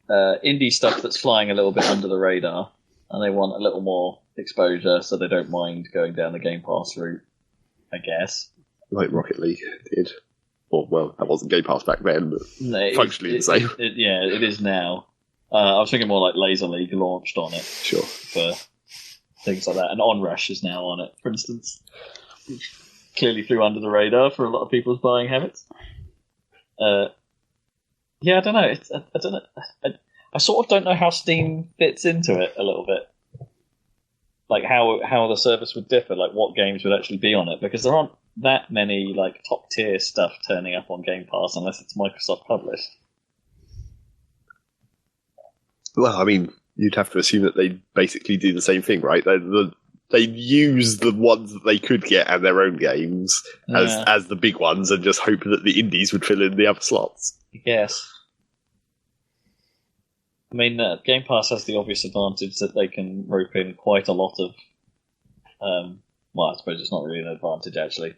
indie stuff that's flying a little bit under the radar, and they want a little more exposure, so they don't mind going down the Game Pass route, I guess. Like Rocket League did. Well, that wasn't Game Pass back then, but functionally the same. It is now. I was thinking more like Laser League launched on it. Sure. For things like that. And Onrush is now on it, for instance. Clearly flew under the radar for a lot of people's buying habits. Yeah, I don't know. I don't know. I sort of don't know how Steam fits into it a little bit. Like how the service would differ, like what games would actually be on it, because there aren't that many like top tier stuff turning up on Game Pass unless it's Microsoft published. Well, I mean, you'd have to assume that they basically do the same thing, right? They use the ones that they could get and their own games as the big ones, and just hope that the indies would fill in the other slots. I guess. I mean, Game Pass has the obvious advantage that they can rope in quite a lot of. Well, I suppose it's not really an advantage actually.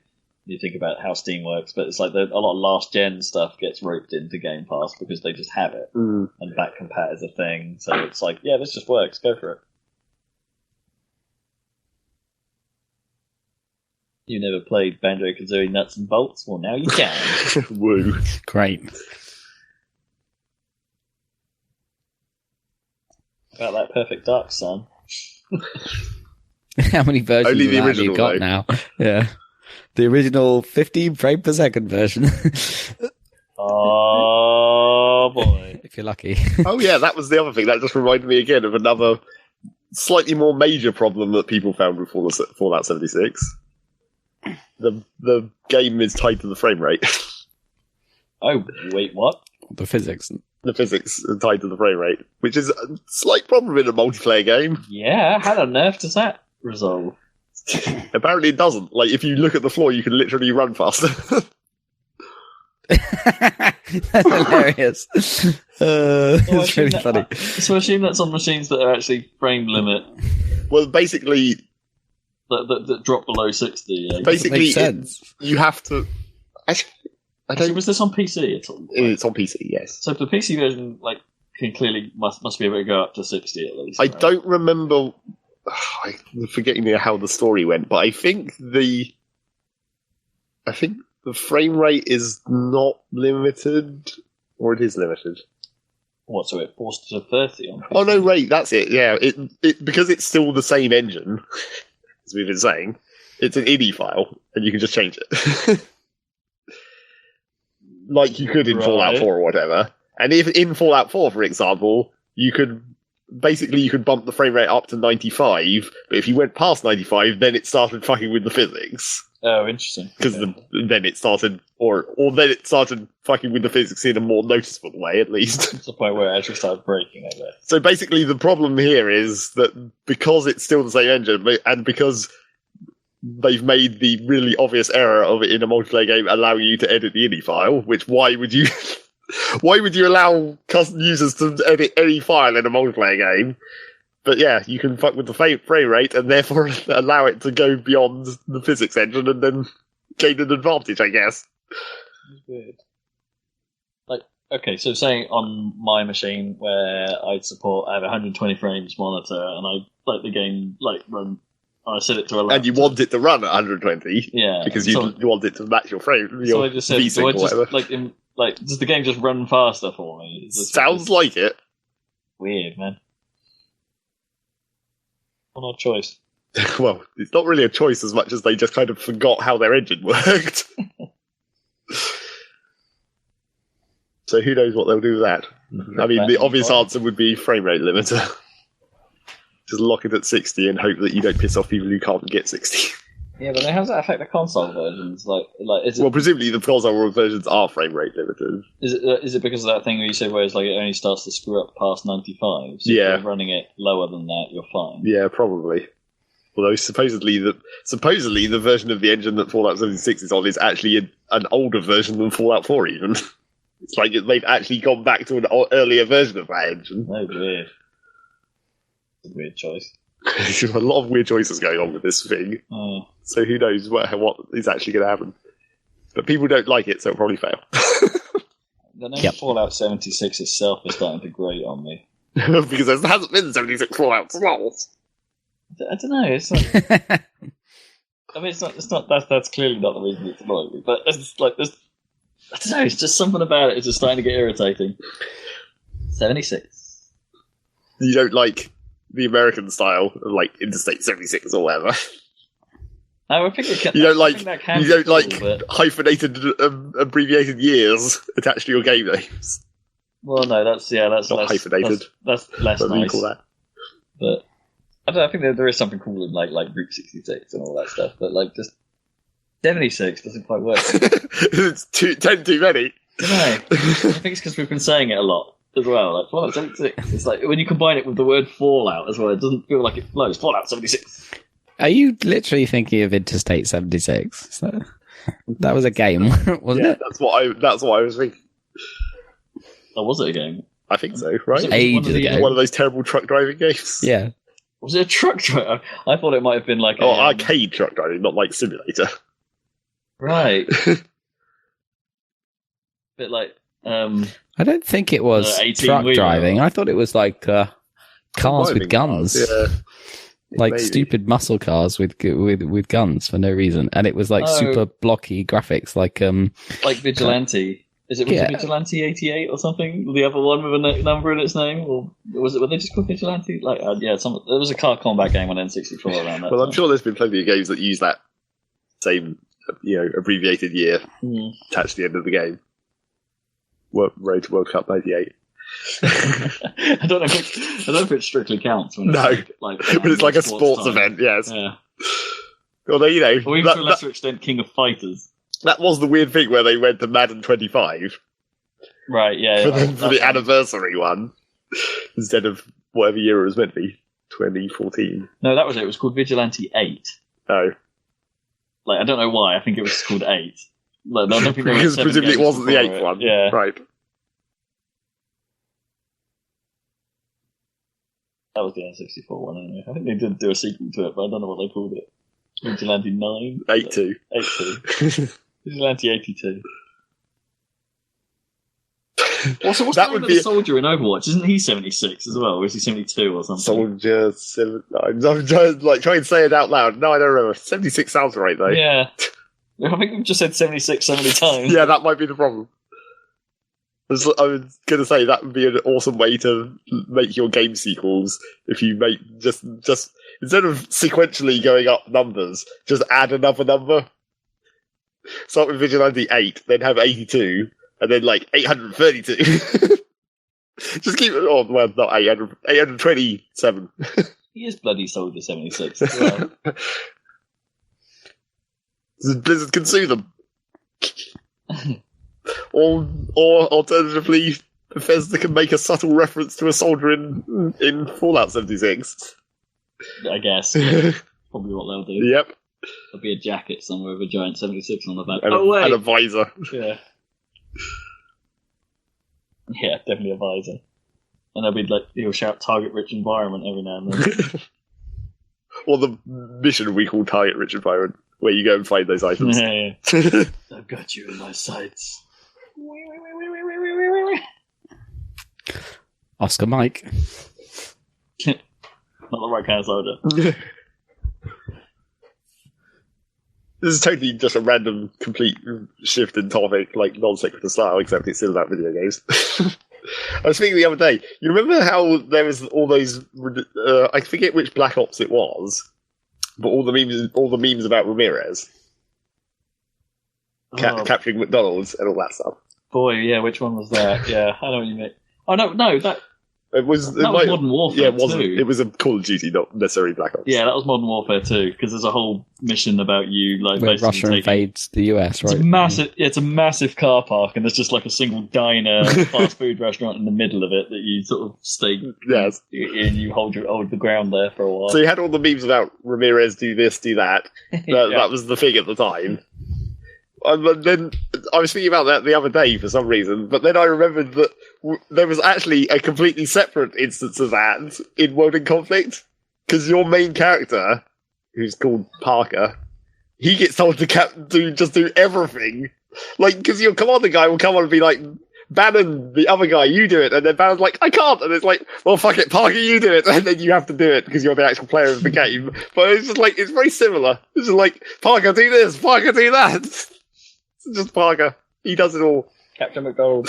You think about how Steam works, but it's like a lot of last gen stuff gets roped into Game Pass because they just have it, and back compat is a thing. So it's like, yeah, this just works. Go for it. You never played Banjo-Kazooie Nuts and Bolts? Well, now you can. Woo! Great. About that Perfect Dark, son. How many versions Only the of that original, have you got though. now? Yeah. The original 15 frame per second version. Oh, boy. If you're lucky. Oh yeah, that was the other thing. That just reminded me again of another slightly more major problem that people found with Fallout 76. The game is tied to the frame rate. Oh, wait, what? The physics. The physics are tied to the frame rate, which is a slight problem in a multiplayer game. Yeah, how on earth does that resolve? Apparently it doesn't. Like, if you look at the floor, you can literally run faster. That's hilarious. It's really funny. So I assume that's on machines that are actually frame limit. Well, basically... That drop below 60. Yeah. Basically, you have to... Actually, was this on PC at all? It's on PC, yes. So the PC version, like, can clearly must be able to go up to 60 at least. I right? don't remember... I'm forgetting how the story went, but I think the frame rate is not limited, or it is limited. What, so it forced to 30 on PC? Oh no, right, that's it. Yeah, it because it's still the same engine, as we've been saying. It's an INI file, and you can just change it, like you could in Fallout 4 or whatever. And if in Fallout 4, for example, you could bump the frame rate up to 95, but if you went past 95, then it started fucking with the physics. Oh, interesting. Because then it started, or then it started fucking with the physics in a more noticeable way, at least. To the point where it actually started breaking, I guess. So basically, the problem here is that because it's still the same engine, and because they've made the really obvious error of it in a multiplayer game allowing you to edit the INI file, which why would you allow users to edit any file in a multiplayer game? But yeah, you can fuck with the frame rate and therefore allow it to go beyond the physics engine and then gain an advantage, I guess. That's weird. Like, okay, so saying on my machine where I have 120 frames monitor and I let the game run, I set it to 11. And you want it to run at 120, yeah, because you want it to match your frame. So I just said, does the game just run faster for me? Sounds like it. Weird, man. What odd choice. Well, it's not really a choice as much as they just kind of forgot how their engine worked. So who knows what they'll do with that? I mean, the obvious answer would be frame rate limiter. Just lock it at 60 and hope that you don't piss off people who can't get 60. Yeah, but how does that affect the console versions? Is it, well, presumably the console versions are frame rate limited. Is it because of that thing where you said where it's like it only starts to screw up past 95? So yeah. If you're running it lower than that, you're fine. Yeah, probably. Although supposedly the version of the engine that Fallout 76 is on is actually an older version than Fallout 4 even. It's like they've actually gone back to an earlier version of that engine. Oh, weird. It's a weird choice. There's a lot of weird choices going on with this thing. So who knows what is actually going to happen. But people don't like it, so it'll probably fail. The name Fallout 76 itself is starting to grate on me. Because there hasn't been 76 Fallouts. I don't know. It's like, I mean, it's not. That's clearly not the reason it's annoying me. But it's like there's. I don't know. It's just something about it. It's just starting to get irritating. 76. You don't like the American style of like Interstate 76 or whatever. I think it can. You don't like hyphenated, abbreviated years attached to your game names. Well, no, that's not less, hyphenated. That's less what nice. You call that? But I don't know, I think there is something cool in like Route 66 and all that stuff. But like just 76 doesn't quite work. It's 10 too many. I don't know. I think it's because we've been saying it a lot as well. Like Fallout 76. It's like when you combine it with the word Fallout as well, it doesn't feel like it flows. Fallout 76. Are you literally thinking of Interstate 76? So, that was a game, wasn't it? That's what I was thinking. Oh, was it a game? I think so, right? Ages ago. One of those terrible truck driving games. Yeah. Was it a truck driver? I thought it might have been like arcade truck driving, not like simulator. Right. Bit like I don't think it was truck driving. I thought it was like cars with guns. Yeah. Like Maybe. Stupid muscle cars with guns for no reason, and it was like super blocky graphics, like Vigilante. Is it Vigilante 88 or something? The other one with a number in its name, or were they just called Vigilante? Like there was a car combat game on N64 around that. Well, I'm sure there's been plenty of games that use that same abbreviated year attached to the end of the game. Road to World Cup '98. I don't know if it strictly counts. When but it's like a sports event, yes. Yeah. Although, or even to a lesser extent, King of Fighters. That was the weird thing where they went to Madden 25. Right, yeah. For the anniversary one, instead of whatever year it was meant to be, 2014. No, that was it. It was called Vigilante 8. Oh. I don't know why. I think it was called 8. I don't think because presumably it wasn't the 8th one. Yeah. Right. That was the N64 one anyway. I think they did do a sequel to it, but I don't know what they called it. Vigilante 9? 8-2. 8-2. Vigilante 82. What's the name of the soldier in Overwatch? Isn't he 76 as well? Or is he 72 or something? Soldier 79. I'm just trying to say it out loud. No, I don't remember. 76 sounds right, though. Yeah. I think we've just said 76 so many times. Yeah, that might be the problem. I was going to say that would be an awesome way to make your game sequels. If you make just instead of sequentially going up numbers, just add another number. Start with Vigilante 8, then have 82, and then 832. Just keep it on. Well, not 800, 827. He is bloody Soldier 76 as well. Blizzard can sue them. Or alternatively, Bethesda can make a subtle reference to a soldier in Fallout 76. I guess. Yeah. Probably what they'll do. Yep. There'll be a jacket somewhere with a giant 76 on the back. Wait! And a visor. Yeah. Yeah, definitely a visor. and there'll be like he'll shout "target rich environment" every now and then. Or the mission we call target rich environment, where you go and find those items. Yeah. I've got you in my sights. Oscar Mike. Not the right kind of soldier. This is totally just a random, complete shift in topic, like non-sequitur style, except it's still about video games. I was thinking the other day, you remember how there was all those, I forget which Black Ops it was, but all the memes about Ramirez capturing McDonald's and all that stuff. Boy, yeah, which one was that? Yeah, I know what you mean. Oh no, that was Modern Warfare. Yeah, it wasn't. It was a Call of Duty, not necessarily Black Ops. Yeah, that was Modern Warfare 2, because there's a whole mission about you, like where basically Russia invades the US, right? It's massive. It's a massive car park, and there's just like a single diner, fast food restaurant in the middle of it that you sort of stay. Yes, and you hold the ground there for a while. So you had all the memes about Ramirez do this, do that. That was the thing at the time. And then I was thinking about that the other day for some reason, but then I remembered that there was actually a completely separate instance of that in World in Conflict, because your main character, who's called Parker, he gets told to just do everything. Like, because your commander guy will come on and be like, Bannon, the other guy, you do it, and then Bannon's like, I can't, and it's like, well, fuck it, Parker, you do it, and then you have to do it because you're the actual player of the game. But it's just like, it's very similar. It's just like, Parker, do this, Parker, do that. It's just Parker. He does it all. Captain McDonald.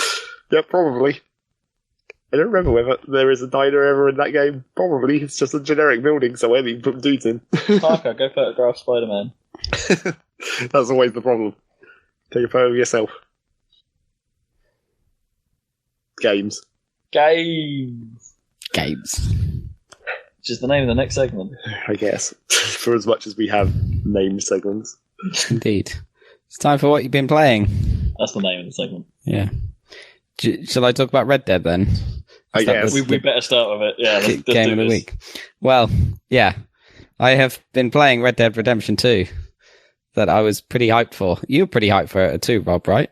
Yeah, probably. I don't remember whether there is a diner ever in that game. Probably. It's just a generic building, so where do you put dudes in? Parker, go photograph Spiderman. That's always the problem. Take a photo of yourself. Games. Which is the name of the next segment. I guess. For as much as we have named segments. Indeed. It's time for what you've been playing. That's the name of the segment. Yeah. Shall I talk about Red Dead then? I guess. We better start with it. Yeah, let's game of the week. Well, yeah. I have been playing Red Dead Redemption 2 that I was pretty hyped for. You were pretty hyped for it too, Rob, right?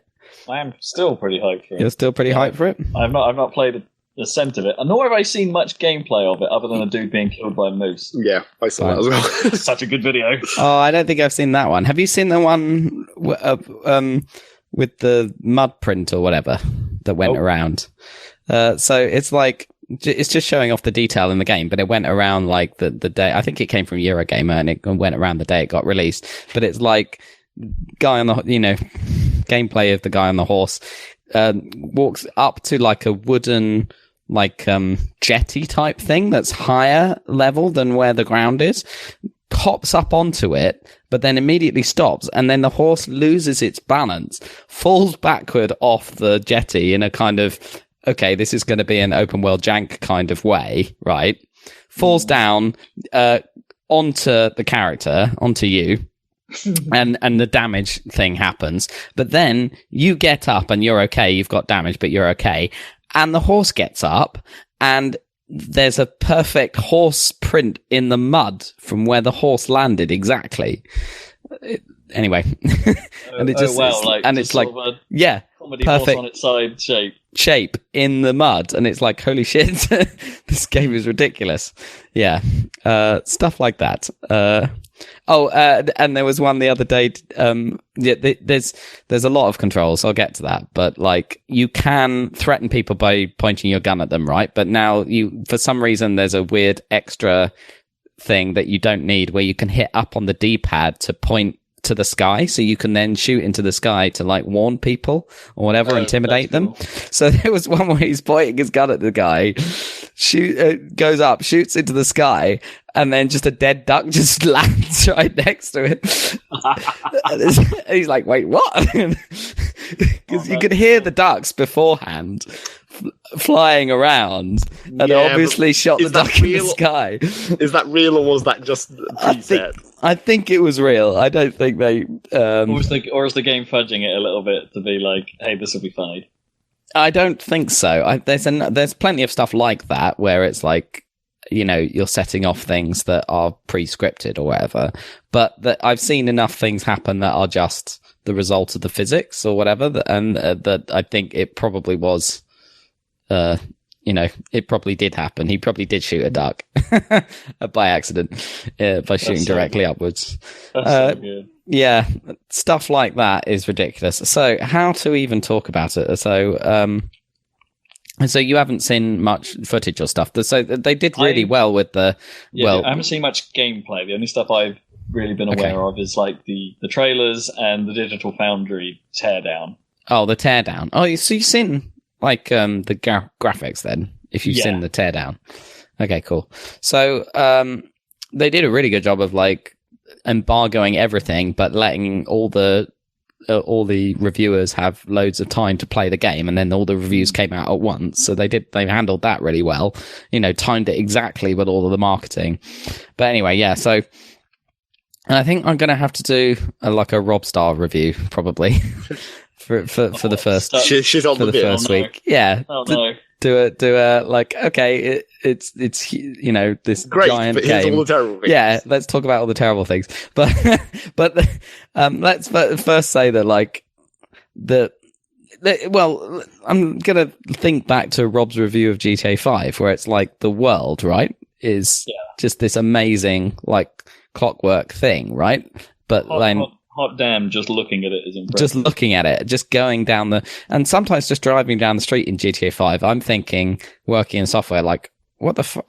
I am still pretty hyped for it. You're still pretty hyped for it? I've not played a cent of it, nor have I seen much gameplay of it other than a dude being killed by a moose. Yeah, I saw that as well. Such a good video. Oh, I don't think I've seen that one. Have you seen the one with the mud print or whatever that went around? So it's like, it's just showing off the detail in the game, but it went around like the day, I think it came from Eurogamer, and it went around the day it got released. But it's like guy on the, gameplay of the guy on the horse walks up to like a wooden jetty type thing that's higher level than where the ground is, hops up onto it, but then immediately stops, and then the horse loses its balance, falls backward off the jetty in a kind of, okay, this is going to be an open world jank kind of way, right? Falls down onto the character, onto you, and the damage thing happens. But then you get up and you're okay, you've got damage, but you're okay. And the horse gets up, and there's a perfect horse print in the mud from where the horse landed exactly. Anyway, and it just it's like yeah, perfect horse on its side shape in the mud, and it's like, holy shit, this game is ridiculous. Yeah, stuff like that. And there was one the other day. There's a lot of controls. I'll get to that, but like, you can threaten people by pointing your gun at them, right? But now for some reason, there's a weird extra thing that you don't need, where you can hit up on the D-pad to point to the sky, so you can then shoot into the sky to like warn people or whatever, intimidate them. Cool. So there was one where he's pointing his gun at the guy, goes up, shoots into the sky, and then just a dead duck just lands right next to it. And he's like, wait, what? Because you could hear the ducks beforehand flying around, and obviously shot the duck in the sky. Is that real, or was that just preset? I think it was real. I don't think they... Or is the game fudging it a little bit to be like, hey, this will be funny? I don't think so. There's plenty of stuff like that where it's like, you're setting off things that are pre-scripted or whatever. But I've seen enough things happen that are just the result of the physics or whatever, and that I think it probably was... it probably did happen. He probably did shoot a duck by accident by shooting directly upwards. That's so good. Yeah, stuff like that is ridiculous. So how to even talk about it? So you haven't seen much footage or stuff. So they did really well with the... I haven't seen much gameplay. The only stuff I've really been aware of is like the trailers and the Digital Foundry teardown. Oh, the teardown. Oh, so you've seen like the graphics then, if you've seen the teardown. Okay, cool. So they did a really good job of like embargoing everything, but letting all the reviewers have loads of time to play the game, and then all the reviews came out at once. So they handled that really well. Timed it exactly with all of the marketing. But anyway, so I think I'm going to have to do a Robstar review probably for the first she's on the first week. Yeah. Oh no. Do a like, okay, it's this great, giant but game. Here's all the terrible things. Yeah, let's talk about all the terrible things. But let's first say that like well, I'm gonna think back to Rob's review of GTA 5, where it's like the world, right, is just this amazing like clockwork thing, right? But hot damn, just looking at it is impressive. Just looking at it, just going down and sometimes just driving down the street in GTA 5, I'm thinking, working in software, like,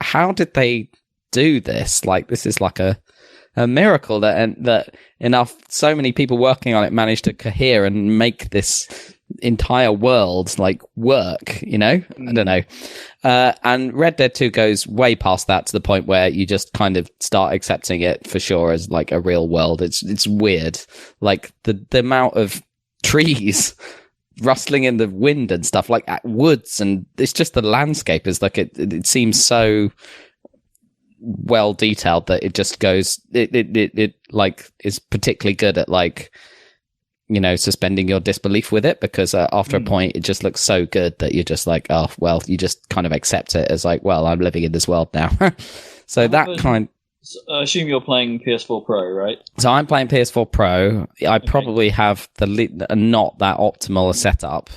how did they do this? Like, this is like a miracle that so many people working on it managed to cohere and make this entire world like work, I don't know. And Red Dead 2 goes way past that, to the point where you just kind of start accepting it for sure as like a real world. It's weird, like the amount of trees rustling in the wind and stuff, like woods, and it's just the landscape is like it seems so well detailed that it just goes it like is particularly good at like suspending your disbelief with it, because after a point it just looks so good that you're just like, oh well, you just kind of accept it as like, well, I'm living in this world now. So I assume you're playing PS4 Pro, right? So I'm playing PS4 Pro. I probably have not that optimal a setup,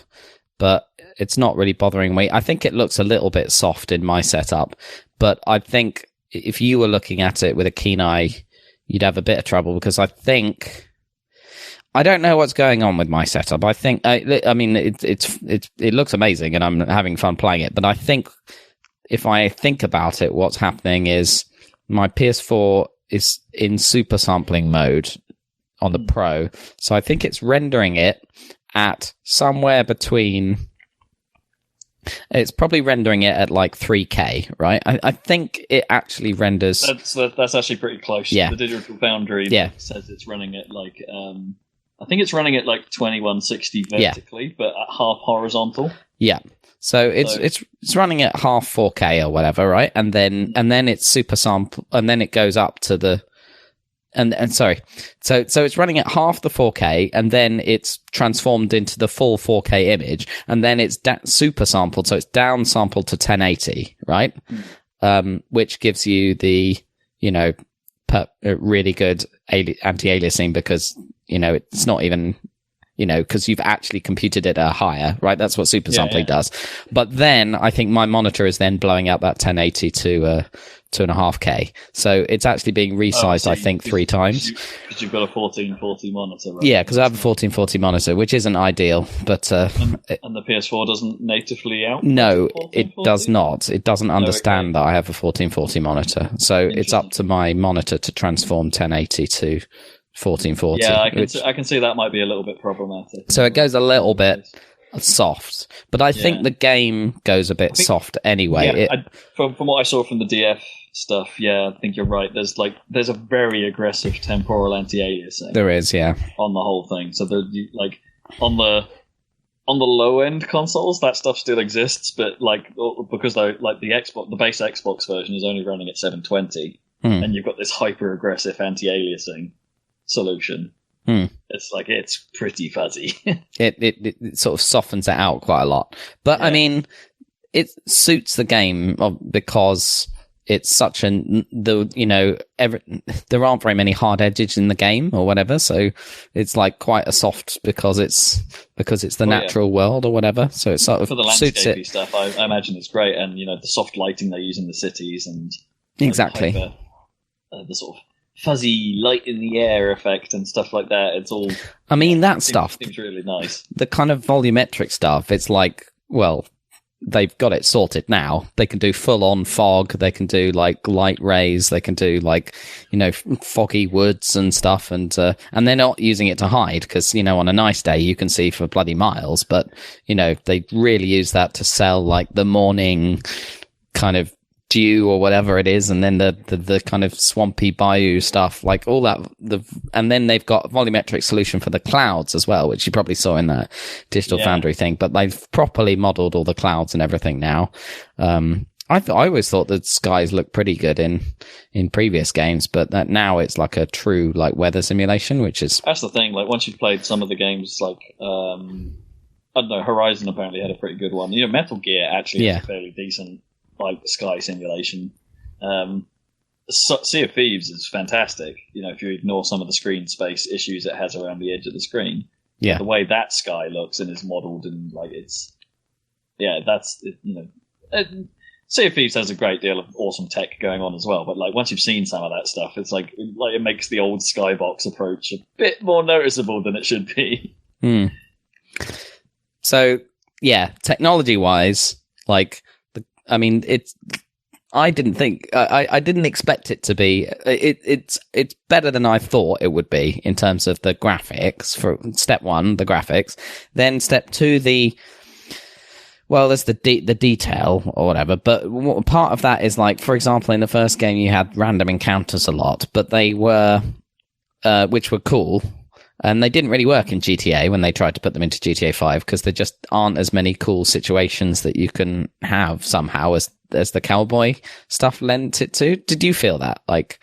but it's not really bothering me. I think it looks a little bit soft in my setup, but I think if you were looking at it with a keen eye, you'd have a bit of trouble, because I don't know what's going on with my setup. I think, I mean, it looks amazing and I'm having fun playing it. But I think if I think about it, what's happening is my PS4 is in super sampling mode on the Pro. So I think it's rendering it at somewhere between... It's probably rendering it at like 3K, right? I think it actually renders... That's actually pretty close. Yeah. The Digital Foundry says it's running it like... I think it's running it like 2160 vertically, but at half horizontal. Yeah. So it's running at half 4K or whatever, right? And then it's super sample, and then it goes up to the so it's running at half the 4K, and then it's transformed into the full 4K image, and then it's super sampled, so it's down sampled to 1080, right? Which gives you the really good anti-aliasing, because it's not even, because you've actually computed it at higher, right? That's what super sampling does. But then I think my monitor is then blowing out that 1080 to 2.5K. So it's actually being resized, I think, 3 times. Because you've got a 1440 monitor, right? Yeah, because I have a 1440 monitor, which isn't ideal. But and the PS4 doesn't natively out? No, it does not. It doesn't understand that I have a 1440 monitor. So it's up to my monitor to transform 1080 to 1440. Yeah, I can see that might be a little bit problematic. So it goes a little bit soft, but I think the game goes a bit soft anyway. Yeah, from what I saw from the DF stuff, I think you're right. There's a very aggressive temporal anti-aliasing. There is, on the whole thing. So like on the low end consoles, that stuff still exists, but because the base Xbox version is only running at 720, and you've got this hyper aggressive anti-aliasing solution. It's pretty fuzzy. it sort of softens it out quite a lot, but I mean, it suits the game because it's such there aren't very many hard edges in the game or whatever, so it's like quite a soft because it's the natural world or whatever, so it sort of for the suits landscapey it. stuff. I imagine it's great, and the soft lighting they use in the cities and exactly the sort of fuzzy light in the air effect and stuff like that. It's all. I mean, that stuff seems really nice. The kind of volumetric stuff. It's like, well, they've got it sorted now. They can do full on fog. They can do like light rays. They can do like, foggy woods and stuff. And they're not using it to hide because, on a nice day you can see for bloody miles. But, they really use that to sell like the morning kind of dew or whatever it is. And then the kind of swampy bayou stuff, like all that. And then they've got a volumetric solution for the clouds as well, which you probably saw in that Digital Foundry thing, but they've properly modeled all the clouds and everything now. I always thought that skies looked pretty good in previous games, but that now it's like a true like weather simulation, which is... That's the thing, like once you've played some of the games, like, I don't know, Horizon apparently had a pretty good one. Metal Gear actually has a fairly decent like sky simulation. Sea of Thieves is fantastic. If you ignore some of the screen space issues it has around the edge of the screen, the way that sky looks and is modelled and like Sea of Thieves has a great deal of awesome tech going on as well. But like once you've seen some of that stuff, it's like it makes the old skybox approach a bit more noticeable than it should be. So technology wise, like. I mean, I didn't expect it to be. It's better than I thought it would be in terms of the graphics. For step one, the graphics. Then step two, there's the detail or whatever. But part of that is like, for example, in the first game you had random encounters a lot, but they were, which were cool. And they didn't really work in GTA when they tried to put them into GTA 5 because there just aren't as many cool situations that you can have somehow as the cowboy stuff lent it to. Did you feel that? Like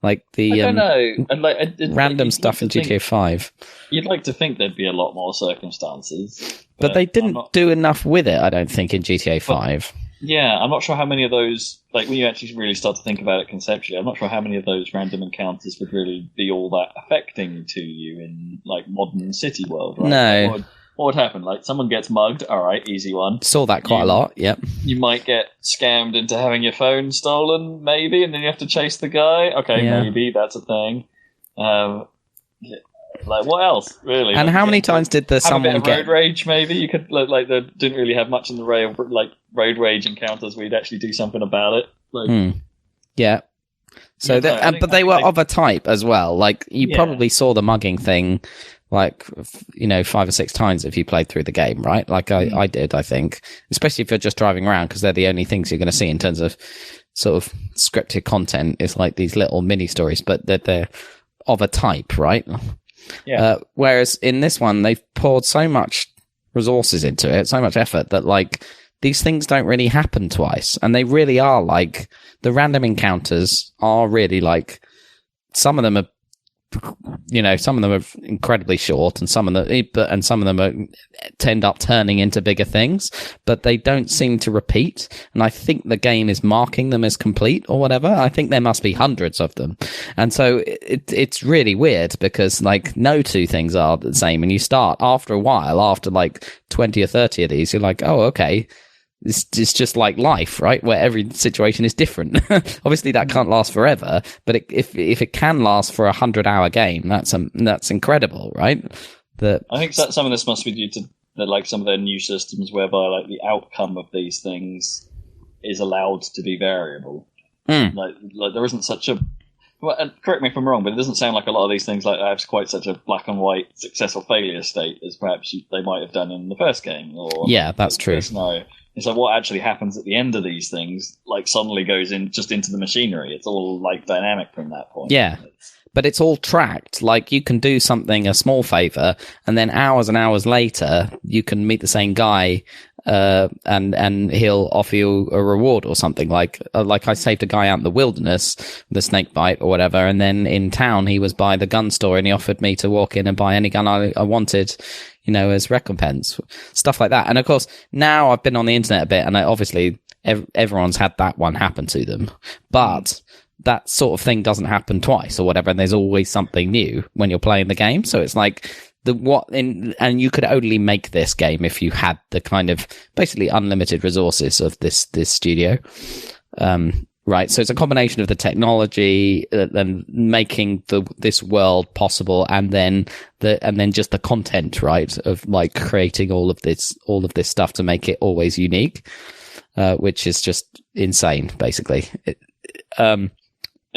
the I don't know. And random stuff in GTA 5. You'd like to think there'd be a lot more circumstances. But they didn't do enough with it, I don't think, in GTA 5. I'm not sure how many of those, like when you actually really start to think about it conceptually, I'm not sure how many of those random encounters would really be all that affecting to you in like modern city world, right? No. What would happen? Like someone gets mugged, alright, easy one. Saw that quite a lot, yep. You might get scammed into having your phone stolen, maybe, and then you have to chase the guy. Okay, maybe, that's a thing. Like what else, really? And how many times did someone get road rage? Maybe you could like they didn't really have much in the way of like road rage encounters where you'd actually do something about it. Like, yeah. So, but they were of a type as well. Like you probably saw the mugging thing, like 5 or 6 times if you played through the game, right? Like I did, I think, especially if you're just driving around because they're the only things you're going to see in terms of sort of scripted content. Is like these little mini stories, but they're of a type, right? Yeah. Whereas in this one, they've poured so much resources into it, so much effort that like these things don't really happen twice, and they really are like the random encounters are really like some of them are incredibly short, and some of them end up turning into bigger things, but they don't seem to repeat. And I think the game is marking them as complete or whatever. I think there must be hundreds of them, and so it's really weird because like no two things are the same. And you start after a while, after like 20 or 30 of these, you're like, oh, okay. It's just like life, right? Where every situation is different. Obviously, that can't last forever, but if it can last for 100-hour game, that's incredible, right? I think that some of this must be due to like some of their new systems, whereby like the outcome of these things is allowed to be variable. Like there isn't such a. Well, and correct me if I'm wrong, but it doesn't sound like a lot of these things like have quite such a black and white success or failure state as perhaps they might have done in the first game. Or that's true. Scenario. It's like what actually happens at the end of these things, like suddenly goes in just into the machinery. It's all like dynamic from that point. Yeah. But it's all tracked. Like you can do something, a small favor, and then hours and hours later, you can meet the same guy, and he'll offer you a reward or something. Like I saved a guy out in the wilderness with a snake bite or whatever, and then in town he was by the gun store and he offered me to walk in and buy any gun I wanted. as recompense, stuff like that. And of course, now I've been on the internet a bit, and obviously everyone's had that one happen to them, but that sort of thing doesn't happen twice or whatever, and there's always something new when you're playing the game. So it's like and you could only make this game if you had the kind of basically unlimited resources of this studio. Right, so it's a combination of the technology and making this world possible, and then just the content, right, of like creating all of this stuff to make it always unique, which is just insane, basically. It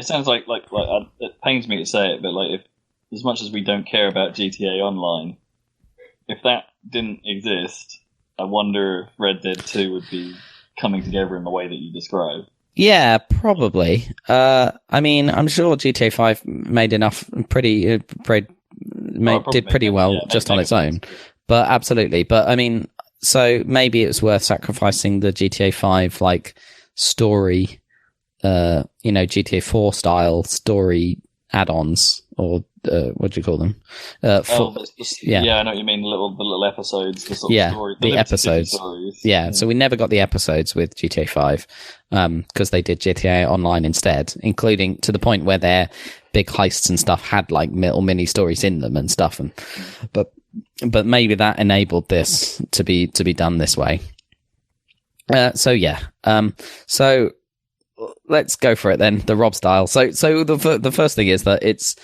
sounds like it pains me to say it, but like, if as much as we don't care about GTA Online, if that didn't exist, I wonder if Red Dead 2 would be coming together in the way that you describe. Yeah, probably. I mean, I'm sure GTA 5 made enough, did pretty well just on its own. But absolutely. But I mean, so maybe it's worth sacrificing the GTA 5 like story, GTA 4 style story add-ons, or what do you call them? I know what you mean. The little episodes, the sort of story, the episodes. Stories. Yeah, so we never got the episodes with GTA 5 because they did GTA Online instead, including to the point where their big heists and stuff had like little mini stories in them and stuff. But maybe that enabled this to be done this way. So let's go for it then. The Rob style. So the first thing is that it's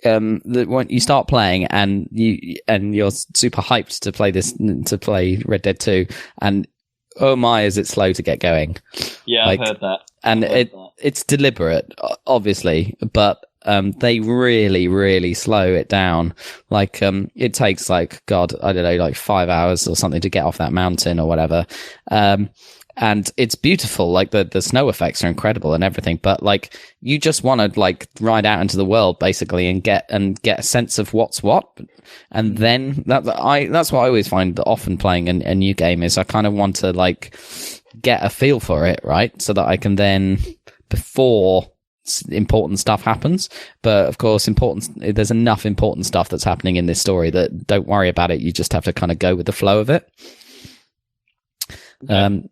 when you start playing and you're super hyped to play Red Dead 2, and oh my, is it slow to get going. Yeah, I've heard that. And it's deliberate, obviously, but they really, really slow it down. Like, it takes like, God, I don't know, like 5 hours or something to get off that mountain or whatever. And it's beautiful. Like the snow effects are incredible and everything, but like you just want to like ride out into the world basically and get a sense of what's what. And then that's what I always find that often playing a new game is I kind of want to like get a feel for it, right? So that I can then, before important stuff happens. But of course, there's enough important stuff that's happening in this story that don't worry about it. You just have to kind of go with the flow of it. You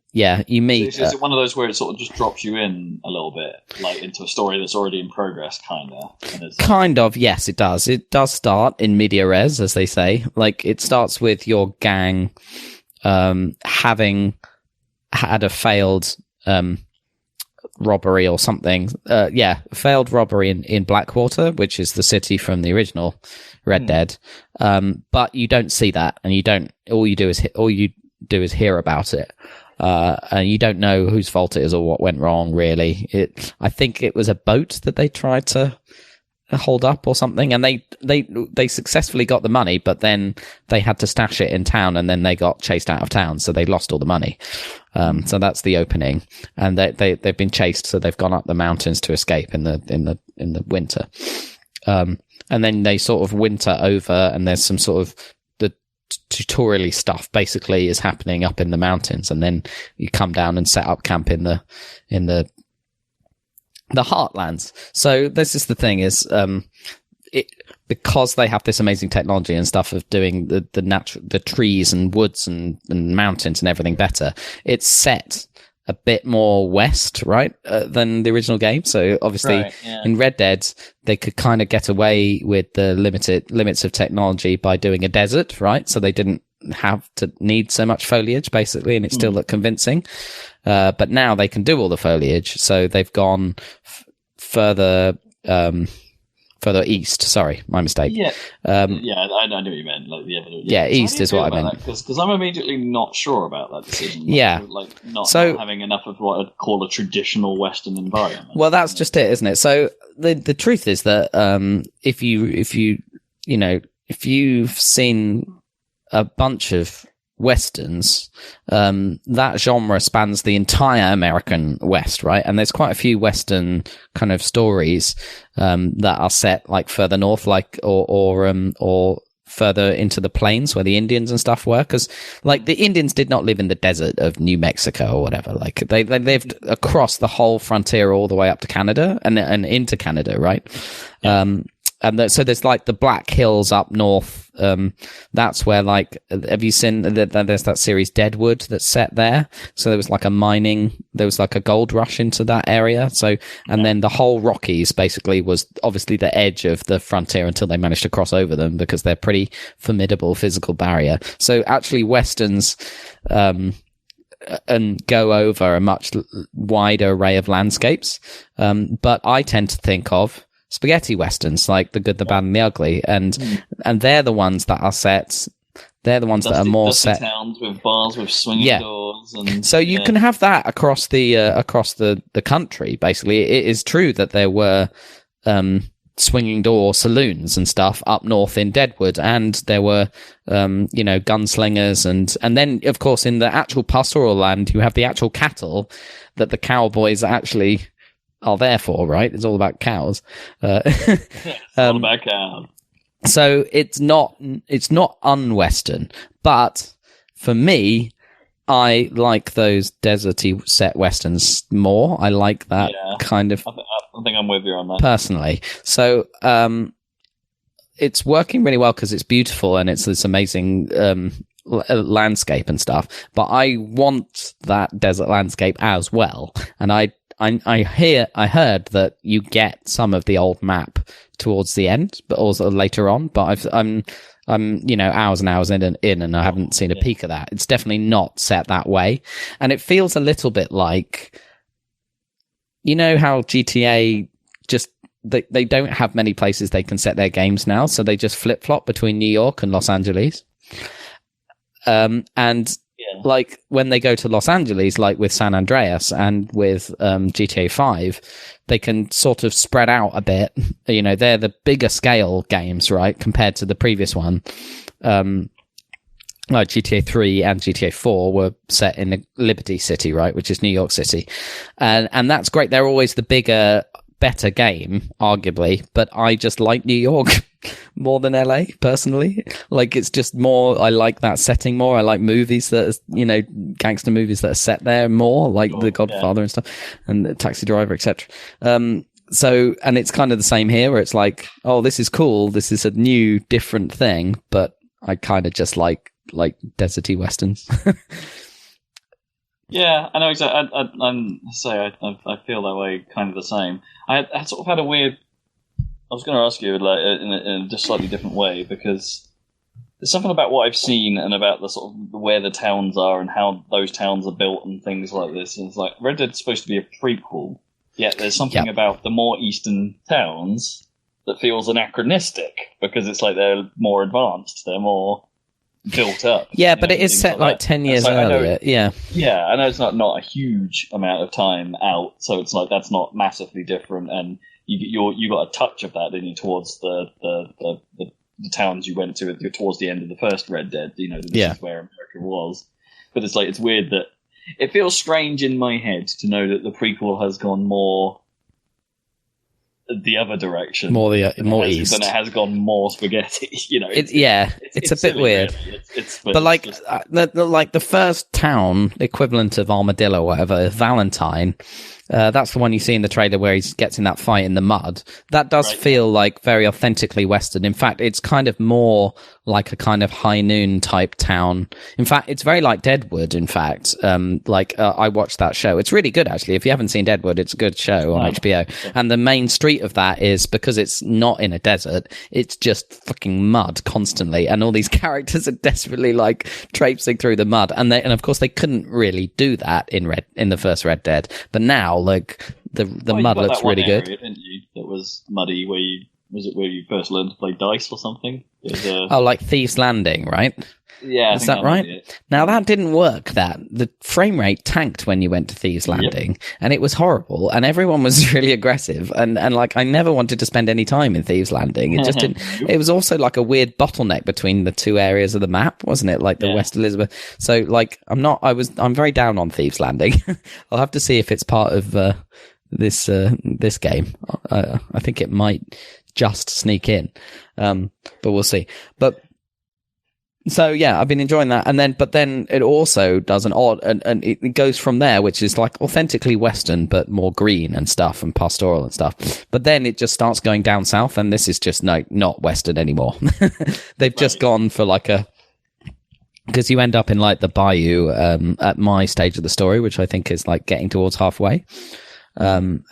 meet. So is it one of those where it sort of just drops you in a little bit, like into a story that's already in progress, kind of? Kind of, yes, it does. It does start in media res, as they say. Like it starts with your gang having had a failed robbery or something. Failed robbery in Blackwater, which is the city from the original Red Dead. But you don't see that, and all you do is hear about it, and you don't know whose fault it is or what went wrong. Really, I think it was a boat that they tried to hold up or something, and they successfully got the money, but then they had to stash it in town, and then they got chased out of town, so they lost all the money. So that's the opening, and they've been chased, so they've gone up the mountains to escape in the winter, and then they sort of winter over, and there's some sort of tutorially stuff basically is happening up in the mountains, and then you come down and set up camp in the heartlands. So this is the thing is because they have this amazing technology and stuff of doing the trees and woods and mountains and everything better, it's set a bit more west, right, than the original game. So obviously in Red Dead, they could kind of get away with the limits of technology by doing a desert, right? So they didn't have to need so much foliage basically, and it still looked convincing. But now they can do all the foliage. So they've gone further east. Sorry, my mistake. Yeah, I know what you meant. Like the evidence. Yeah, east is what I meant. Because I'm immediately not sure about that decision. Not having enough of what I'd call a traditional Western environment. Well, that's just it, isn't it? So the truth is that if you've seen a bunch of Westerns, that genre spans the entire American West, right? And there's quite a few Western kind of stories that are set like further north, like or further into the plains where the Indians and stuff were, because like the Indians did not live in the desert of New Mexico or whatever. Like they lived across the whole frontier all the way up to Canada and into Canada, right? so there's like the Black Hills up north. That's where, like, have you seen there's that series Deadwood that's set there? So there was like a gold rush into that area. So, and then the whole Rockies basically was obviously the edge of the frontier until they managed to cross over them, because they're pretty formidable physical barrier. So actually Westerns, and go over a much wider array of landscapes. But I tend to think of spaghetti westerns, like The Good, the Bad, and the Ugly, and they're the ones that are set. They're the ones that are more set. Towns with bars with swinging doors, and so you can have that across the country. Basically, it is true that there were swinging door saloons and stuff up north in Deadwood, and there were gunslingers, and then of course in the actual pastoral land you have the actual cattle that the cowboys actually are there for, right? It's all about cows. It's all about cows. So it's not un-Western, but for me, I like those deserty set westerns more. I like that kind of. I think I'm with you on that personally. So it's working really well because it's beautiful and it's this amazing landscape and stuff. But I want that desert landscape as well, and I heard that you get some of the old map towards the end, but also later on. But I'm hours and hours in and I haven't seen a peek of that. It's definitely not set that way, and it feels a little bit like, you know how GTA just they don't have many places they can set their games now, so they just flip flop between New York and Los Angeles. Like when they go to Los Angeles, like with San Andreas and with GTA 5, they can sort of spread out a bit. You know, they're the bigger scale games, right, compared to the previous one. GTA 3 and GTA 4 were set in Liberty City, right, which is New York City. And that's great. They're always the bigger, better game, arguably, but I just like New York more than LA, personally. Like, it's just more, I like that setting more. I like movies that are, gangster movies that are set there more, like The Godfather and stuff, and The Taxi Driver, etc. So, and it's kind of the same here, where it's like, oh, this is cool, this is a new, different thing, but I kind of just like deserty westerns. Yeah, I know exactly. I feel that way, kind of the same. I sort of had a weird. I was going to ask you in a just slightly different way, because there's something about what I've seen and about the sort of where the towns are and how those towns are built and things like this. And it's like Red Dead's supposed to be a prequel, yet there's something about the more eastern towns that feels anachronistic, because it's like they're more advanced, they're more built up. Yeah, but it is set like 10 years earlier. Yeah, I know it's not a huge amount of time out, so it's like that's not massively different, and you got a touch of that, didn't you, towards the towns you went to towards the end of the first Red Dead. This is where America was, but it's like it's weird that it feels strange in my head to know that the prequel has gone more the other direction, more east, than it has gone more spaghetti. It's a bit weird. Really. But like the first town equivalent of Armadillo, or whatever, Valentine. That's the one you see in the trailer where he gets in that fight in the mud. That does feel like very authentically Western. In fact, it's kind of more like a kind of High Noon type town. In fact, it's very like Deadwood, in fact. I watched that show. It's really good, actually. If you haven't seen Deadwood, it's a good show on HBO. Okay. And the main street of that is, because it's not in a desert, it's just fucking mud constantly. And all these characters are desperately like traipsing through the mud. And of course, they couldn't really do that in the first Red Dead. But now, like, the mud looks really good. Didn't you? That was muddy. Where you first learned to play dice or something? Like Thieves Landing, right? Yeah, is that right? Now that didn't work. The frame rate tanked when you went to Thieves Landing, and it was horrible. And everyone was really aggressive, and like I never wanted to spend any time in Thieves Landing. It just didn't. It was also like a weird bottleneck between the two areas of the map, wasn't it? Like the West Elizabeth. So like I'm very down on Thieves Landing. I'll have to see if it's part of this game. I think it might just sneak in, but we'll see. But So yeah, I've been enjoying that, but then it also does an odd, and it goes from there, which is like authentically Western, but more green and stuff and pastoral and stuff. But then it just starts going down south, and this is just not Western anymore. They've just gone for like because you end up in like the bayou at my stage of the story, which I think is like getting towards halfway. You've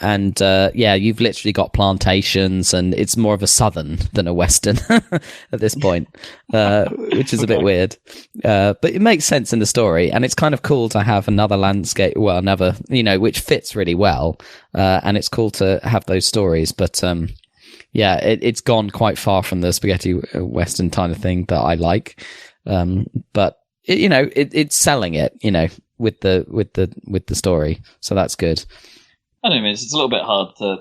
literally got plantations, and it's more of a southern than a western at this point, which is a bit weird. But it makes sense in the story, and it's kind of cool to have another landscape, which fits really well. And it's cool to have those stories, but, it's gone quite far from the spaghetti western kind of thing that I like. But it's selling it, with the story. So that's good. I don't know, it's a little bit hard to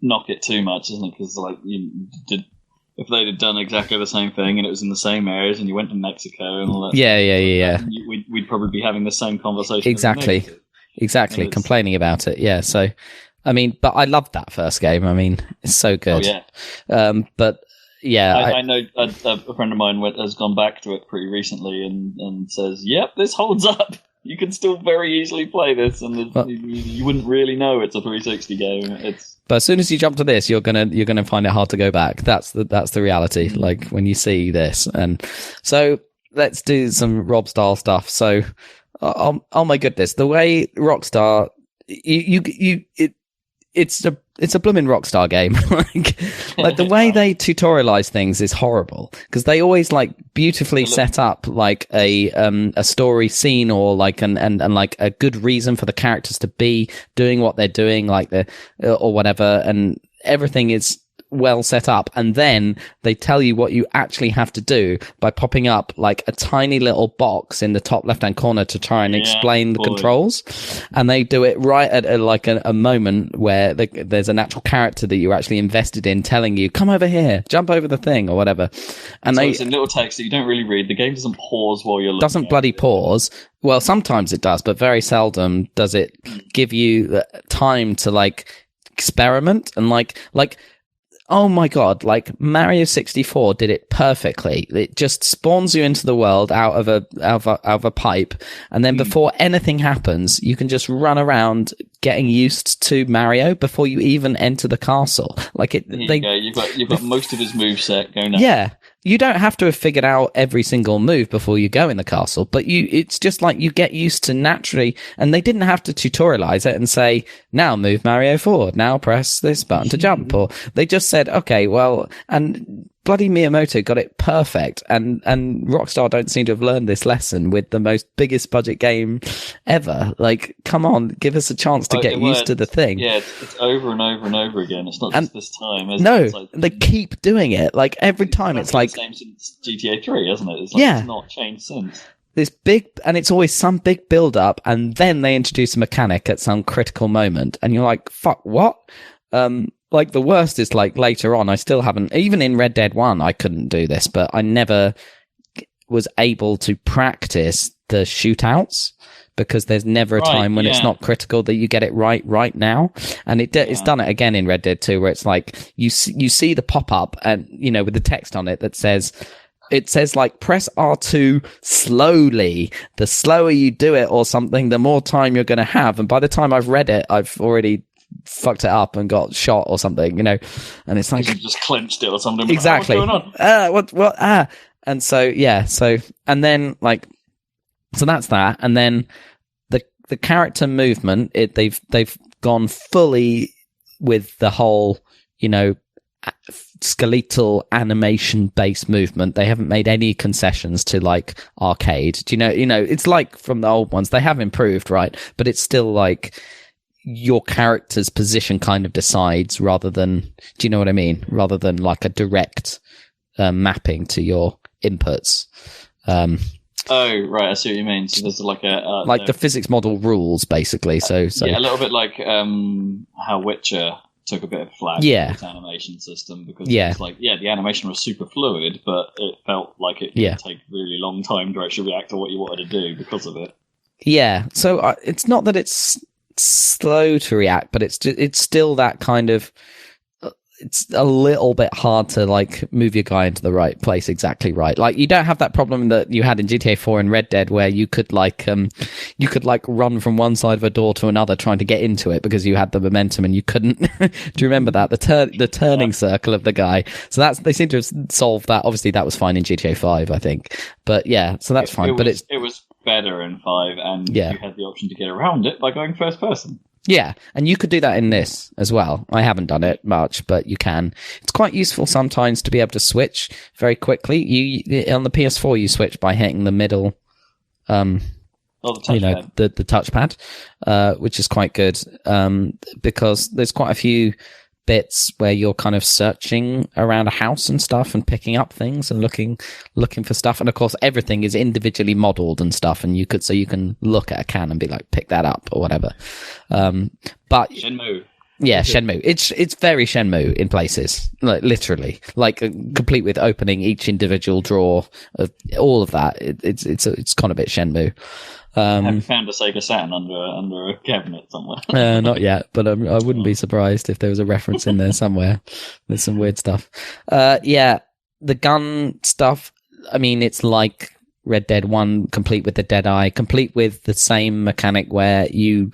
knock it too much, isn't it? Because like if they'd have done exactly the same thing and it was in the same areas and you went to Mexico and all that, we'd probably be having the same conversation. Exactly, complaining about it. Yeah, so I mean, but I loved that first game. I mean, it's so good. Oh, yeah. But yeah, I know a friend of mine has gone back to it pretty recently and says, "Yep, this holds up. You can still very easily play this, and you wouldn't really know it's a 360 game." But as soon as you jump to this, you're gonna find it hard to go back. That's the reality. Mm-hmm. Like when you see this, and so let's do some Rob style stuff. So, oh my goodness, the way Rockstar, it's a blooming Rockstar game. like the way they tutorialize things is horrible, because they always like beautifully set up like a story scene or like and like a good reason for the characters to be doing what they're doing, like or whatever, and everything is well set up, and then they tell you what you actually have to do by popping up like a tiny little box in the top left hand corner to try and explain the controls, and they do it right at a moment where there's an actual character that you're actually invested in telling you, come over here, jump over the thing or whatever, and it's in little text that you don't really read. The game doesn't pause while you're looking. Doesn't bloody pause. Well, sometimes it does, but very seldom does it give you time to like experiment and like oh my god, like Mario 64 did it perfectly. It just spawns you into the world out of a pipe, and then before anything happens, you can just run around getting used to Mario before you even enter the castle. Like you've got most of his moveset going on. Yeah. You don't have to have figured out every single move before you go in the castle, but it's just like you get used to naturally, and they didn't have to tutorialize it and say, now move Mario forward, now press this button to jump, or they just said, okay, well, and bloody Miyamoto got it perfect, and Rockstar don't seem to have learned this lesson with the biggest budget game ever. Like, come on, give us a chance to get used to the thing. Yeah, it's over and over and over again. It's not just this time. They keep doing it. Like every time, it's like the same since GTA 3, hasn't it? It's not changed since. This big, and it's always some big build up, and then they introduce a mechanic at some critical moment, and you're like, fuck, what? Like the worst is like later on, I still haven't, even in Red Dead 1, I couldn't do this, but I never was able to practice the shootouts, because there's never a time when it's not critical that you get it right now. And it's done it again in Red Dead 2, where it's like, you see the pop-up and, with the text on it that says, like, press R2 slowly. The slower you do it or something, the more time you're going to have. And by the time I've read it, I've already fucked it up and got shot or something, and it's like you just clenched it or something. Exactly. What's going on? And so and then like, so that's that, and then the character movement. They've gone fully with the whole skeletal animation based movement. They haven't made any concessions to like arcade. Do you know? It's like from the old ones. They have improved, right? But it's still like, your character's position kind of decides, rather than, do you know what I mean? Rather than like a direct mapping to your inputs. Oh, right, I see what you mean. So there's like the physics model rules, basically. So yeah, a little bit like how Witcher took a bit of flack with its animation system, because it's like, the animation was super fluid, but it felt like it would take a really long time to actually react to what you wanted to do because of it. Yeah, so it's not that it's slow to react, but it's still that kind of it's a little bit hard to like move your guy into the right place exactly right. Like you don't have that problem that you had in GTA 4 and Red Dead where you could like run from one side of a door to another trying to get into it because you had the momentum and you couldn't. Do you remember that? The turning circle of the guy. So they seem to have solved that. Obviously that was fine in GTA 5, I think. But yeah, so that's fine. But it was better in 5 and you had the option to get around it by going first person. Yeah, and you could do that in this as well. I haven't done it much, but you can. It's quite useful sometimes to be able to switch very quickly. On the PS4, you switch by hitting the middle, the touchpad, which is quite good, because there's quite a few bits where you're kind of searching around a house and stuff and picking up things and looking for stuff, and of course everything is individually modeled and stuff, and you can look at a can and be like, pick that up or whatever. But Shenmue. Yeah, Shenmue. It's very Shenmue in places, like literally, like complete with opening each individual drawer, all of that. It's kind of a bit Shenmue. Have you found a Sega Saturn under a cabinet somewhere? Not yet, but I wouldn't be surprised if there was a reference in there somewhere. There's some weird stuff. Yeah, the gun stuff. I mean, it's like Red Dead 1, complete with the Deadeye, complete with the same mechanic where you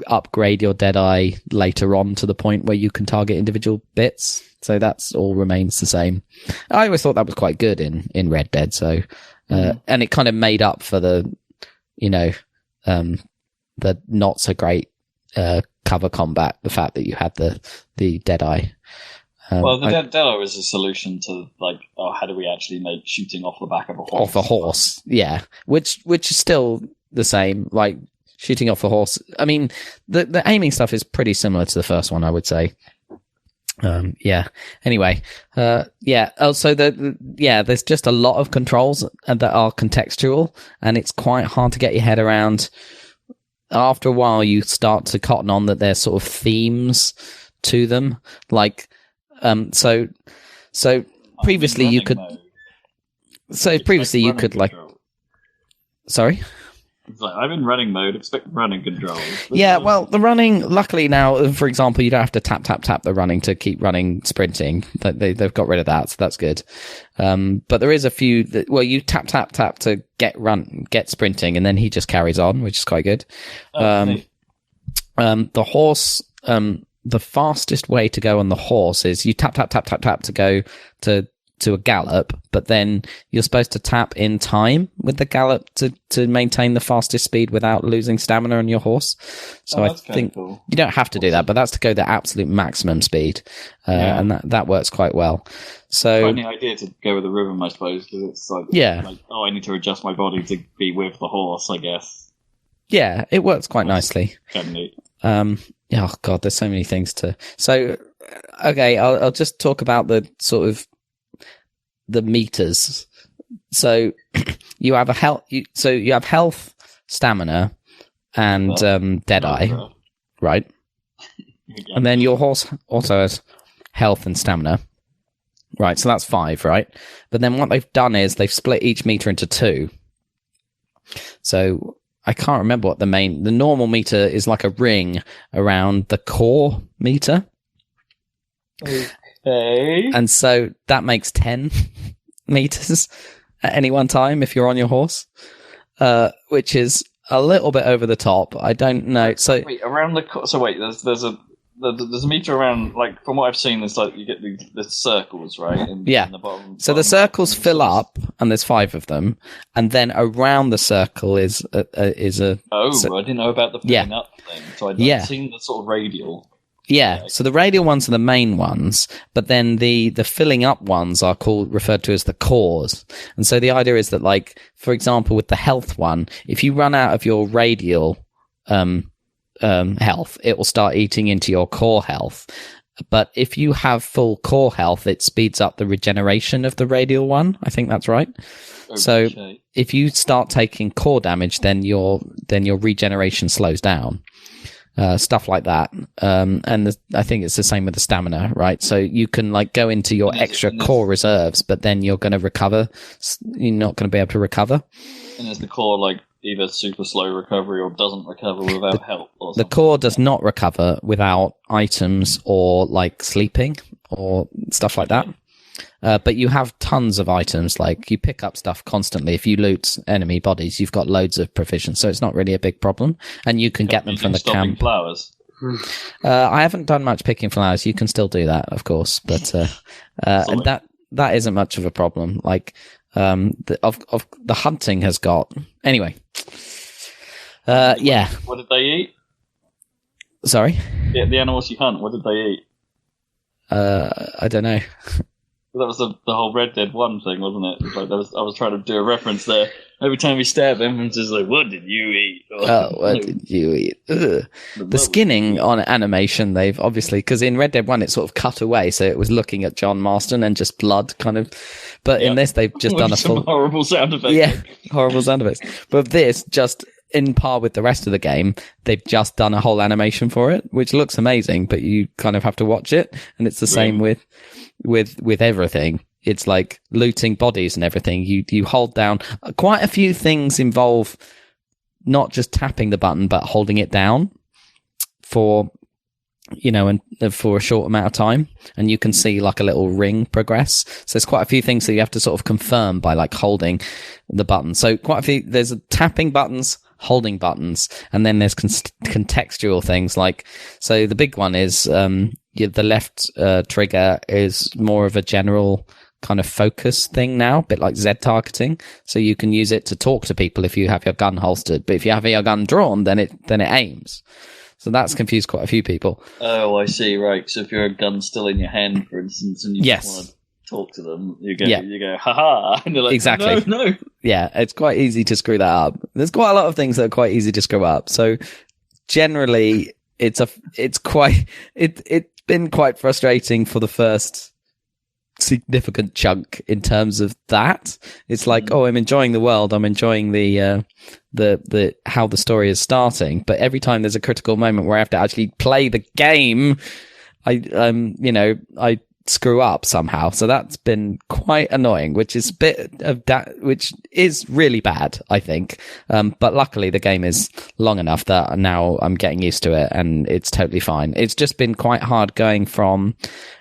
upgrade your Deadeye later on to the point where you can target individual bits. So that's all remains the same. I always thought that was quite good in Red Dead. So, and it kind of made up for the not so great cover combat, the fact that you had the Deadeye. Deadeye was a solution to like, how do we actually make shooting off the back of a horse? Off a horse, yeah. Which is still the same, like shooting off a horse. I mean, the aiming stuff is pretty similar to the first one, I would say. Yeah. Anyway, yeah. Also, there's just a lot of controls that are contextual, and it's quite hard to get your head around. After a while, you start to cotton on that there's sort of themes to them. Like, so previously you could. So previously you could like. Sorry. It's like, I'm in running mode, expect running controls. Yeah, well, the running, luckily now, for example, you don't have to tap the running to keep running sprinting. They've got rid of that, so that's good. But there is a few you tap to get sprinting, and then he just carries on, which is quite good. The horse, the fastest way to go on the horse is you tap to go to a gallop, but then you're supposed to tap in time with the gallop to maintain the fastest speed without losing stamina on your horse. So I think cool. You don't have to do that, but that's to go the absolute maximum speed, and that works quite well. So funny idea to go with the rhythm, I suppose, because it's like, I need to adjust my body to be with the horse, I guess. Yeah, it works quite nicely. Neat. Oh god, there's so many things to. So okay, I'll just talk about the sort of the meters. So you have you have health, stamina, and Deadeye, right? And then your horse also has health and stamina, right? So that's 5, right? But then what they've done is they've split each meter into 2. So I can't remember what the normal meter is, like a ring around the core meter. Okay. And so that makes 10 meters at any one time if you're on your horse, which is a little bit over the top. I don't know. So wait, around there's a meter around, like, from what I've seen, there's like you get the circles, right? In the bottom, so the circles fill up, and there's 5 of them, and then around the circle is a. I didn't know about the filling up thing. So I'd seen the sort of radial. Yeah, so the radial ones are the main ones, but then the filling up ones are referred to as the cores. And so the idea is that, like, for example, with the health one, if you run out of your radial health, it will start eating into your core health. But if you have full core health, it speeds up the regeneration of the radial one. I think that's right. Okay. So if you start taking core damage, then your regeneration slows down. Stuff like that. And I think it's the same with the stamina, right? So you can like go into your extra core reserves, but then you're going to recover. You're not going to be able to recover. And is the core like either super slow recovery or doesn't recover without help? Or something? The core does not recover without items or like sleeping. or stuff like that. But you have tons of items, like you pick up stuff constantly. If you loot enemy bodies, you've got loads of provisions, so it's not really a big problem. And you can get them from the camp. Flowers. I haven't done much picking flowers. You can still do that, of course, but that isn't much of a problem. Like the hunting has got anyway. Yeah. What did they eat? Sorry. Yeah, the animals you hunt. What did they eat? I don't know. That was the whole Red Dead 1 thing, wasn't it? Like I was trying to do a reference there. Every time you stab him, it's just like, what did you eat? What did you eat? The skinning on animation, they've obviously, because in Red Dead 1 it's sort of cut away, so it was looking at John Marston and just blood kind of. But in this, they've just done a full. Horrible sound effects. Yeah, horrible sound effects. But this, just in par with the rest of the game, they've just done a whole animation for it, which looks amazing, but you kind of have to watch it. And it's the same with everything. It's like looting bodies and everything. You hold down. Quite a few things involve not just tapping the button, but holding it down for, and for a short amount of time. And you can see like a little ring progress. So there's quite a few things that you have to sort of confirm by like holding the button. So quite a few, there's tapping buttons, holding buttons, and then there's contextual things like, so the big one is, the left trigger is more of a general kind of focus thing now, a bit like Z targeting. So you can use it to talk to people if you have your gun holstered, but if you have your gun drawn, then it aims. So that's confused quite a few people. Oh, I see. Right. So if your gun's still in your hand, for instance, and you just want to talk to them, you go, haha, and they're like, exactly. No. Yeah, it's quite easy to screw that up. There's quite a lot of things that are quite easy to screw up. So generally, it's been quite frustrating for the first significant chunk in terms of that. It's like, I'm enjoying the world, I'm enjoying the how the story is starting, but every time there's a critical moment where I have to actually play the game, I screw up somehow. So that's been quite annoying, which is a bit of that, which is really bad, I think. But luckily the game is long enough that now I'm getting used to it and it's totally fine. It's just been quite hard going from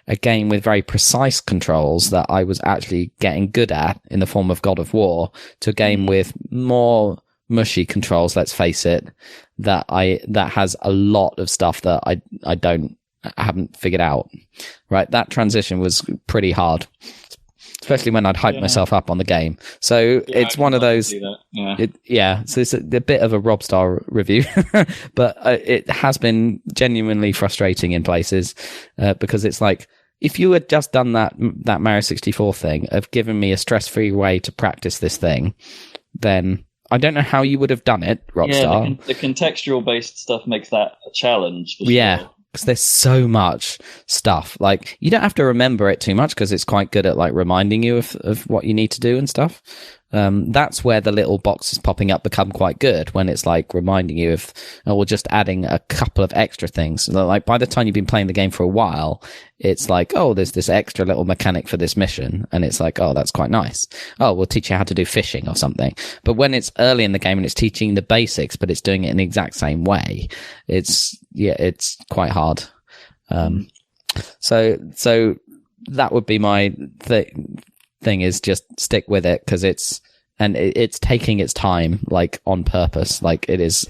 a game with very precise controls that I was actually getting good at in the form of God of War to a game with more mushy controls, let's face it, that has a lot of stuff that I haven't figured out. Right, that transition was pretty hard, especially when I'd hyped myself up on the game. So it's one of those. So it's a bit of a Robstar review, but it has been genuinely frustrating in places because it's like, if you had just done that Mario 64 thing of giving me a stress-free way to practice this thing, then I don't know how you would have done it, Rockstar. Yeah, the contextual-based stuff makes that a challenge. For sure. Because there's so much stuff. Like, you don't have to remember it too much because it's quite good at like reminding you of what you need to do and stuff. That's where the little boxes popping up become quite good, when it's like reminding you of, or just adding a couple of extra things. So like by the time you've been playing the game for a while, it's like, there's this extra little mechanic for this mission. And it's like, that's quite nice. We'll teach you how to do fishing or something. But when it's early in the game and it's teaching the basics, but it's doing it in the exact same way, it's quite hard. So that would be my thing, is just stick with it, because it's taking its time, like on purpose. Like, it is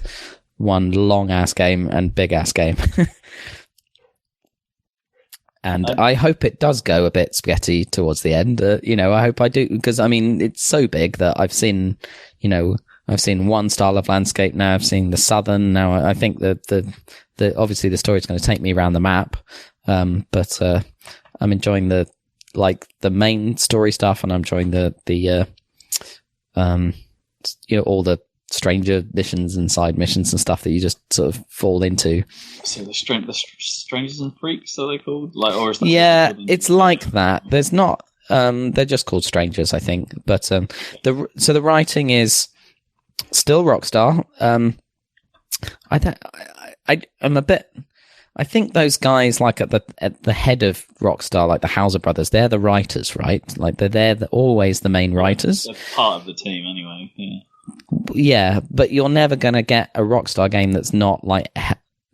one long ass game and big ass game. And I hope it does go a bit spaghetti towards the end. I hope I do, because I mean, it's so big that I've seen one style of landscape now. I've seen the southern. Now I think that the obviously the story is going to take me around the map. But I'm enjoying the main story stuff, and I'm enjoying all the stranger missions and side missions and stuff that you just sort of fall into. So the strangers and freaks, are they called? Or is that it's like that. There's not. They're just called strangers, I think. But the writing is still Rockstar. I'm a bit. I think those guys, like at the head of Rockstar, like the Hauser brothers, they're the writers, right? Like they're always the main writers. They're part of the team, anyway. Yeah. Yeah, but you're never going to get a Rockstar game that's not, like,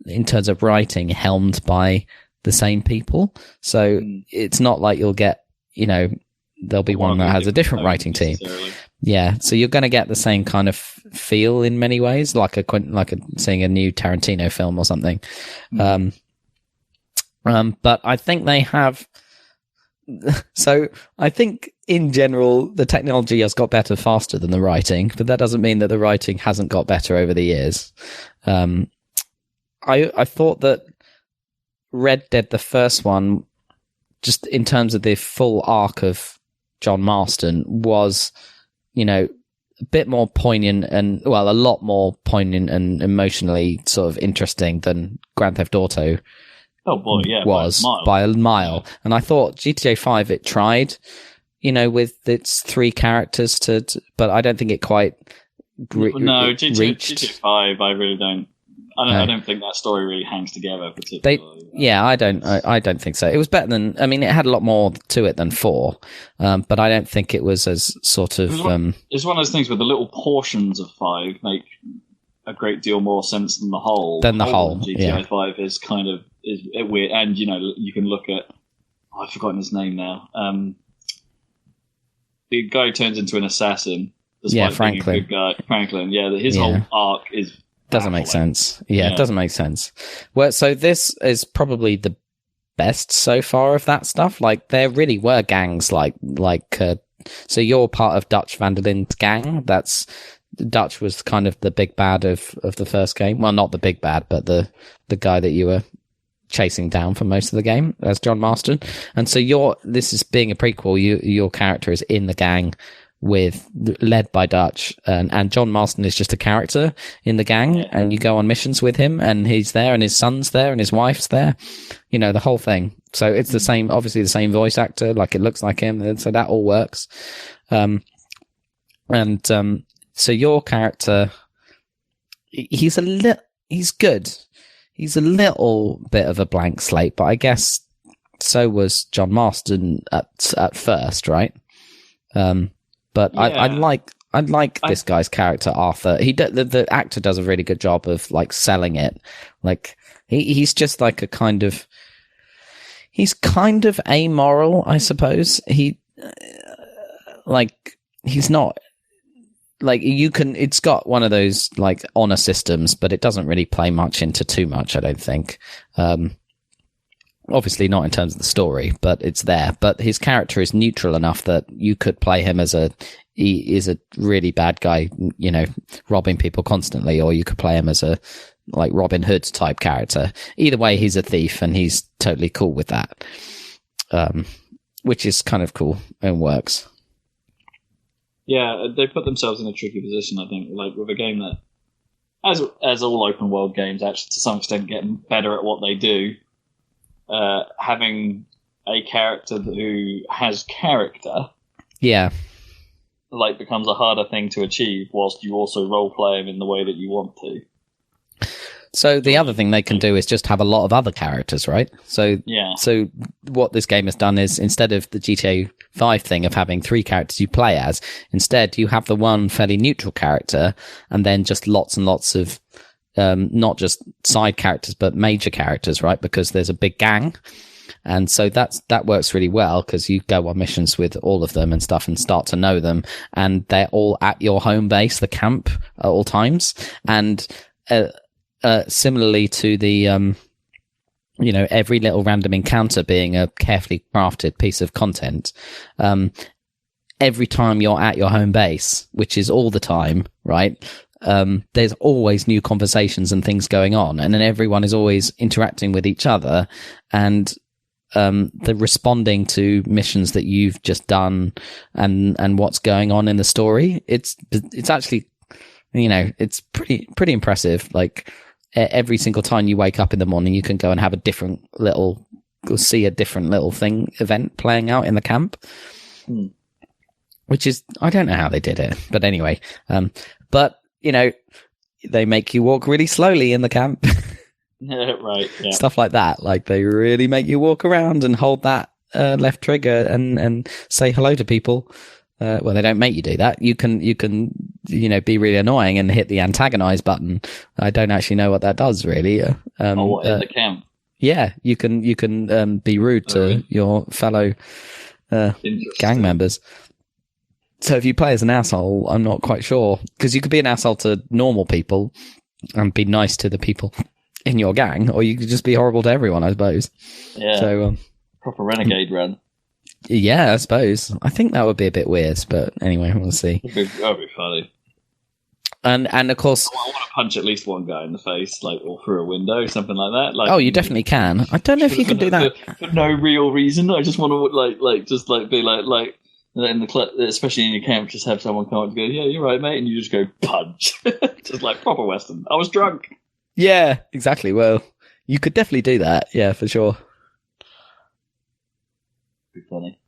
in terms of writing, helmed by the same people. So it's not like you'll get, there'll be one that has a different writing team. Yeah, so you're going to get the same kind of feel in many ways, like seeing a new Tarantino film or something. But I think they have. So I think in general the technology has got better faster than the writing, but that doesn't mean that the writing hasn't got better over the years. I thought that Red Dead, the first one, just in terms of the full arc of John Marston, was, a bit more poignant and, a lot more poignant and emotionally sort of interesting than Grand Theft Auto was by a mile. And I thought GTA 5, it tried, with its 3 characters but I don't think it quite reached. GTA 5, I really don't. I don't think that story really hangs together particularly. I don't think so. It was better than. I mean, it had a lot more to it than 4, but I don't think it was as sort of. It's one of those things where the little portions of 5 make a great deal more sense than the whole. GTA 5 is kind of is weird, and you can look at. I've forgotten his name now. The guy who turns into an assassin. Franklin. Being a good guy. Franklin. Yeah, his whole arc is. Doesn't make sense. Yeah, it doesn't make sense. Well, so this is probably the best so far of that stuff. Like, there really were gangs so you're part of Dutch Van der Linde's gang. Dutch was kind of the big bad of the first game. Well, not the big bad, but the guy that you were chasing down for most of the game as John Marston. And so this is being a prequel. Your character is in the gang led by Dutch, and John Marston is just a character in the gang, and you go on missions with him, and he's there, and his son's there, and his wife's there, the whole thing. So it's obviously the same voice actor, like it looks like him, and so that all works. So your character, he's good. He's a little bit of a blank slate, but I guess so was John Marston at first, right? But I like this guy's character, Arthur. The actor does a really good job of selling it. Like he's just like he's kind of amoral, I suppose. He's not it's got one of those honor systems, but it doesn't really play much into too much, I don't think. Obviously not in terms of the story, but it's there. But his character is neutral enough that you could play him as he is a really bad guy, robbing people constantly, or you could play him as a Robin Hood type character. Either way, he's a thief, and he's totally cool with that, which is kind of cool and works. Yeah, they put themselves in a tricky position, I think, with a game that, as all open world games, actually to some extent get better at what they do. Having a character who has character, becomes a harder thing to achieve, whilst you also role play him in the way that you want to. So the other thing they can do is just have a lot of other characters, right? So what this game has done is, instead of the GTA 5 thing of having 3 characters you play as, instead you have the one fairly neutral character, and then just lots and lots of not just side characters, but major characters, right? Because there's a big gang. And so that works really well, because you go on missions with all of them and stuff and start to know them. And they're all at your home base, the camp, at all times. And similarly to the, every little random encounter being a carefully crafted piece of content, every time you're at your home base, which is all the time, right? There's always new conversations and things going on, and then everyone is always interacting with each other, and they're responding to missions that you've just done and what's going on in the story. It's actually, it's pretty impressive. Every single time you wake up in the morning, you can go and have a different little event playing out in the camp. Which is, I don't know how they did it, but anyway, but they make you walk really slowly in the camp. Right. Yeah. Stuff like that. They really make you walk around and hold that left trigger and say hello to people. Well, they don't make you do that. You can be really annoying and hit the antagonize button. I don't actually know what that does really. In the camp. Yeah, you can be rude to your fellow gang members. So if you play as an asshole, I'm not quite sure, because you could be an asshole to normal people and be nice to the people in your gang, or you could just be horrible to everyone, I suppose. Yeah. So proper renegade run. Yeah, I suppose. I think that would be a bit weird, but anyway, we'll see. That'd be funny. And of course, I want to punch at least one guy in the face, like, or through a window, something like that. Like, oh, you definitely can. I don't know if you can do that for no real reason. I just want to be like in the especially in your camp, just have someone come up and go, "Yeah, you're right, mate," and you just go punch, just like proper Western. I was drunk. Yeah, exactly. Well, you could definitely do that. Yeah, for sure. Be funny.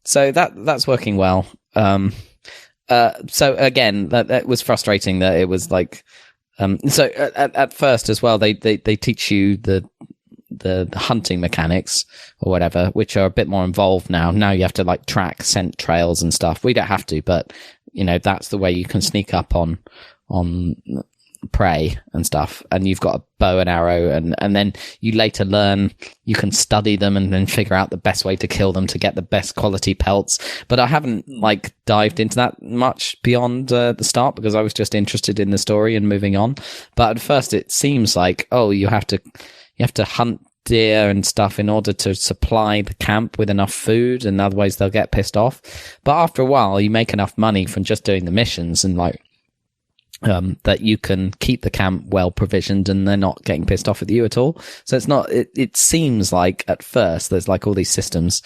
So that's working well. So again, that was frustrating that it was like, so at first as well, they teach you the hunting mechanics or whatever, which are a bit more involved now. Now you have to like track scent trails and stuff. We don't have to, but you know, that's the way you can sneak up on prey and stuff, and you've got a bow and arrow, and then you later learn you can study them and then figure out the best way to kill them to get the best quality pelts. But I haven't like dived into that much beyond the start, because I was just interested in the story and moving on. But at first it seems like, oh, you have to hunt deer and stuff in order to supply the camp with enough food, and otherwise they'll get pissed off. But after a while you make enough money from just doing the missions and like that you can keep the camp well provisioned and they're not getting pissed off with you at all. So it's not, it seems like at first there's like all these systems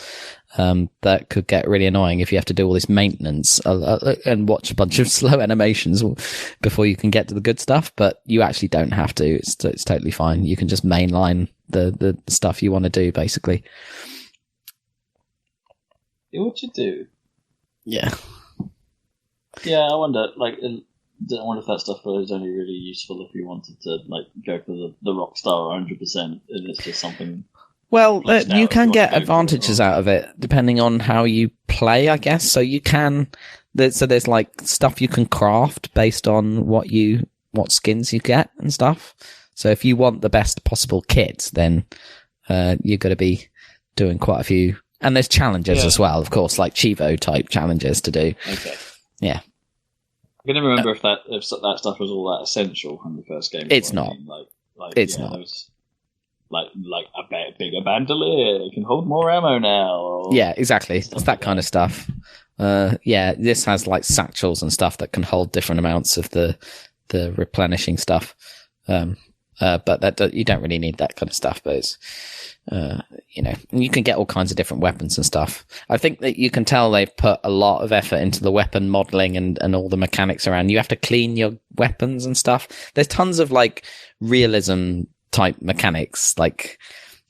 that could get really annoying if you have to do all this maintenance and watch a bunch of slow animations before you can get to the good stuff. But you actually don't have to. It's totally fine. You can just mainline the stuff you want to do, basically. What you do? Yeah. Yeah, I wonder, if that stuff is only really useful if you wanted to like go for the rock star 100%, and it's just something. Well, you can get advantages out of it depending on how you play, I guess. So you can. So there's like stuff you can craft based on what skins you get and stuff. So if you want the best possible kit, then you're going to be doing quite a few. And there's challenges as well, of course, like Chivo type challenges to do. Okay. Yeah. I can never remember if that stuff was all that essential in the first game. It's not. It's not. There's like a bigger bandolier. It can hold more ammo now. Yeah, exactly. It's that kind of stuff. This has like satchels and stuff that can hold different amounts of the replenishing stuff. But that you don't really need that kind of stuff. But it's, you can get all kinds of different weapons and stuff. I think that you can tell they've put a lot of effort into the weapon modeling and all the mechanics around. You have to clean your weapons and stuff. There's tons of like realism type mechanics, like,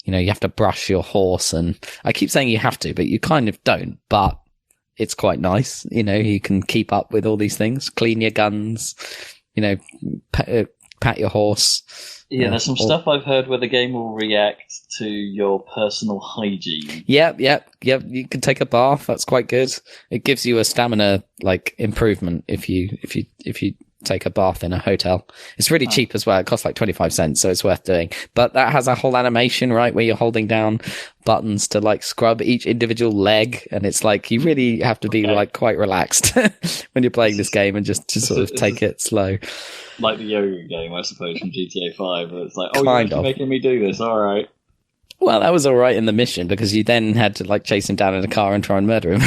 you have to brush your horse, and I keep saying you have to, but you kind of don't, but it's quite nice. You can keep up with all these things, clean your guns, pat your horse. Yeah, there's some stuff I've heard where the game will react to your personal hygiene. Yep. You can take a bath. That's quite good. It gives you a stamina improvement if you take a bath in a hotel. It's really cheap as well. It costs like 25 cents, so it's worth doing. But that has a whole animation, right, where you're holding down buttons to like scrub each individual leg, and it's like you really have to be like quite relaxed when you're playing this game and just sort of take it slow. Like the yoga game, I suppose, from GTA 5, where it's like, you're actually making me do this, all right. Well, that was all right in the mission, because you then had to like chase him down in a car and try and murder him.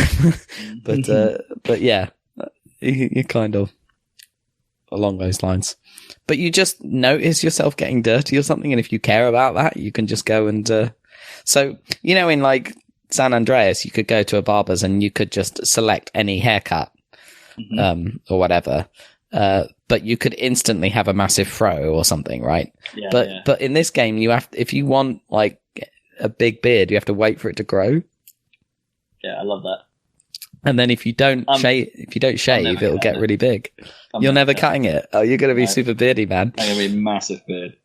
But yeah, you kind of along those lines. But you just notice yourself getting dirty or something, and if you care about that, you can just go and so in like San Andreas, you could go to a barber's and you could just select any haircut or whatever. But you could instantly have a massive fro or something, right? Yeah, but in this game, if you want like a big beard, you have to wait for it to grow. Yeah, I love that. And then if you don't shave, it'll get really big. You're never cutting it. Oh, you're going to be super beardy, man. I'm going to be a massive beard.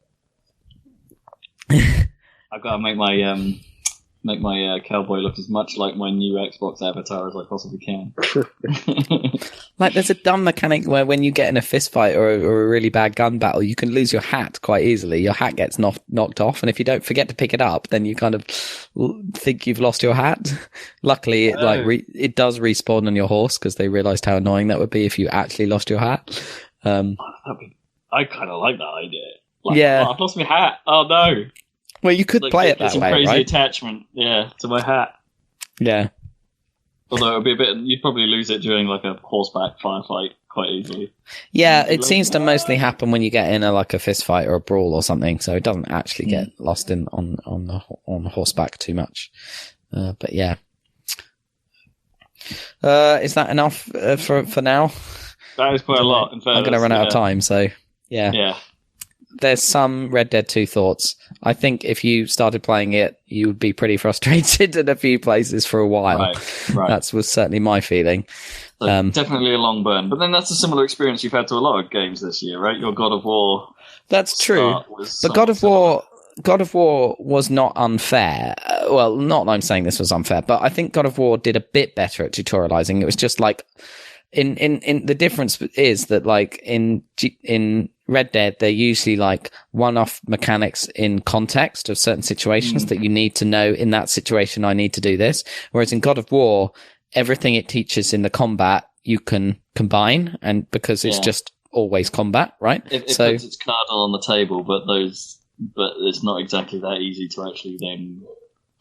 I've got to make my make my cowboy look as much like my new Xbox avatar as I possibly can. Like, there's a dumb mechanic where when you get in a fist fight or a really bad gun battle, you can lose your hat quite easily. Your hat gets knocked off, and if you don't forget to pick it up, then you kind of think you've lost your hat. Luckily, it does respawn on your horse, because they realised how annoying that would be if you actually lost your hat. I kind of like that idea. Like, yeah. I've lost my hat. Oh, no. Well, you could play it that way, right? It's a crazy attachment, to my hat. Yeah. Although it would be a bit, you'd probably lose it during like a horseback firefight quite easily. Yeah, it seems to mostly happen when you get in a fist fight or a brawl or something, so it doesn't actually get lost on horseback too much. But yeah. Is that enough for now? That is quite a lot. In fairness, I'm going to run out of time, so yeah. Yeah. There's some Red Dead 2 thoughts. I think if you started playing it, you would be pretty frustrated in a few places for a while. Right. That was certainly my feeling. So definitely a long burn. But then that's a similar experience you've had to a lot of games this year, right? Your God of War. That's true. But God of War was not unfair. Well, not that I'm saying this was unfair, but I think God of War did a bit better at tutorializing. It was just like in the difference is that like in Red Dead, they're usually like one-off mechanics in context of certain situations that you need to know. In that situation, I need to do this. Whereas in God of War, everything it teaches in the combat you can combine, and because it's just always combat, right? It puts its cardinal on the table, but it's not exactly that easy to actually then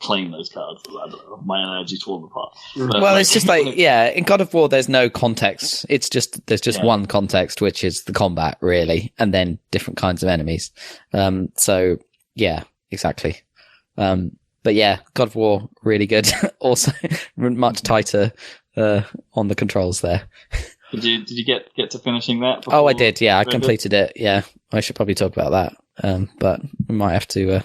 claim those cards. I don't know, my analogy's fallen apart. Well, it's just like, in God of War, there's no context. There's just one context, which is the combat, really, and then different kinds of enemies. So, yeah, exactly. But yeah, God of War, really good. Also, much tighter on the controls there. Did you get to finishing that? Oh, I did, yeah. I completed it, yeah. I should probably talk about that. But we might have to...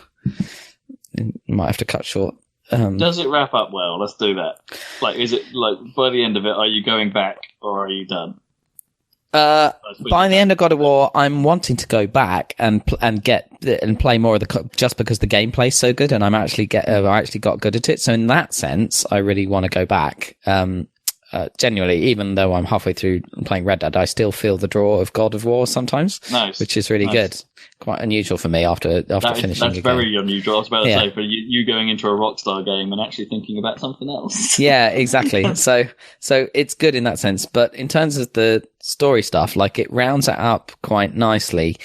might have to cut short. Does it wrap up well? Let's do that. Like, is it like by the end of it, are you going back or are you done? By the end of God of War, I'm wanting to go back and play more of just because the gameplay's so good, and I actually got good at it. So in that sense, I really want to go back. Genuinely, even though I'm halfway through playing Red Dead, I still feel the draw of God of War sometimes, which is really good. Quite unusual for me after finishing. That's very unusual. I was about to say, for you going into a Rockstar game and actually thinking about something else. Yeah, exactly. So it's good in that sense, but in terms of the story stuff, like it rounds it up quite nicely.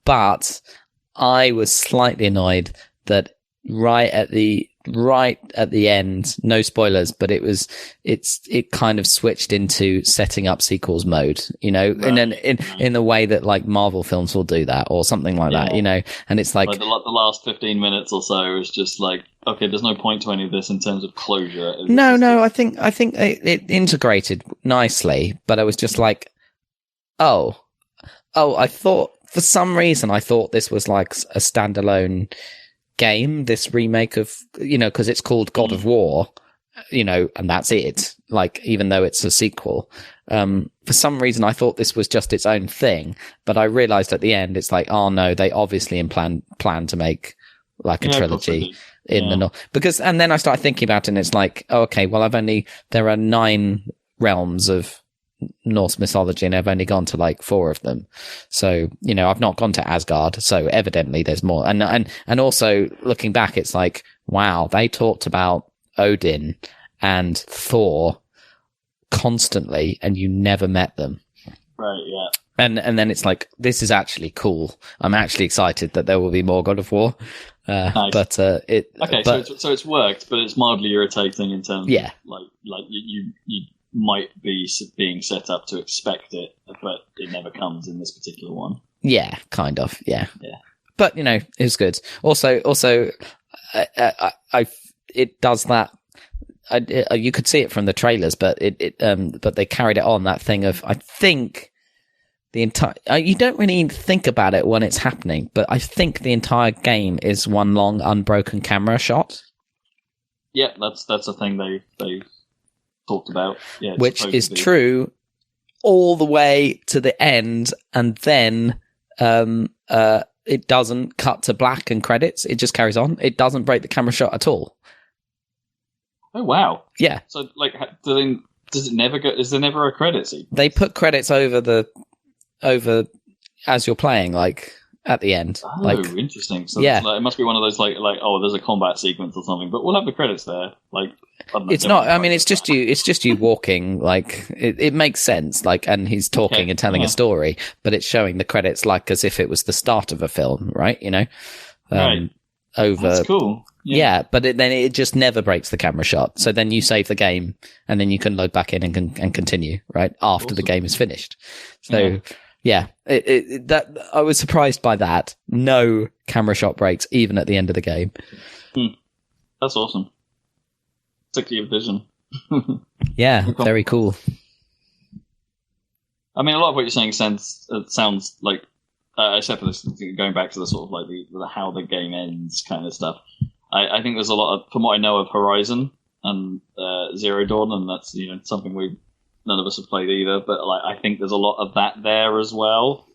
But I was slightly annoyed that right at the end, no spoilers, but it kind of switched into setting up sequels mode, and then in the way that like Marvel films will do that or something like that, and it's like the last 15 minutes or so is just like, okay, there's no point to any of this in terms of closure. No, I think it integrated nicely, but I was just like, I thought for some reason this was like a standalone game, this remake of, because it's called God of War, and that's it. Like, even though it's a sequel, for some reason I thought this was just its own thing, but I realized at the end it's like, oh no, they obviously plan to make like a trilogy in the north. And then I started thinking about it, and it's like, oh, okay, well there are 9 realms of Norse mythology, and I've only gone to like 4 of them. So, I've not gone to Asgard, so evidently there's more. And also looking back, it's like, wow, they talked about Odin and Thor constantly, and you never met them. Right, yeah. And then it's like, this is actually cool. I'm actually excited that there will be more God of War. Nice. But so it's worked, but it's mildly irritating in terms of like you might be being set up to expect it, but it never comes in this particular one. Yeah, kind of. Yeah. But it was good. Also, it does that. You could see it from the trailers, but but they carried it on, that thing of, I think the entire. You don't really think about it when it's happening, but I think the entire game is one long unbroken camera shot. Yeah, that's a thing they talked about, which is true all the way to the end, and then it doesn't cut to black and credits. It just carries on. It doesn't break the camera shot at all. Oh wow! Yeah. So like, does it never go? Is there never a credit sequence? They put credits over as you're playing, like at the end. Oh, like, interesting. So yeah, it must be one of those like oh, there's a combat sequence or something, but we'll have the credits there. Like, it's not. I mean, it's just you. It's just you walking. Like it makes sense. Like, and he's talking and telling a story, but it's showing the credits like as if it was the start of a film, right? You know, right. Over. That's cool. Yeah, but then it just never breaks the camera shot. So then you save the game, and then you can load back in and continue right after the game is finished. So that I was surprised by that. No camera shot breaks even at the end of the game. That's awesome. Particularly vision. Yeah, very cool. I mean, a lot of what you're saying sounds like, except for this, going back to the sort of like the how the game ends kind of stuff. I think there's a lot of, from what I know of Horizon and Zero Dawn, and that's something none of us have played either. But like, I think there's a lot of that there as well.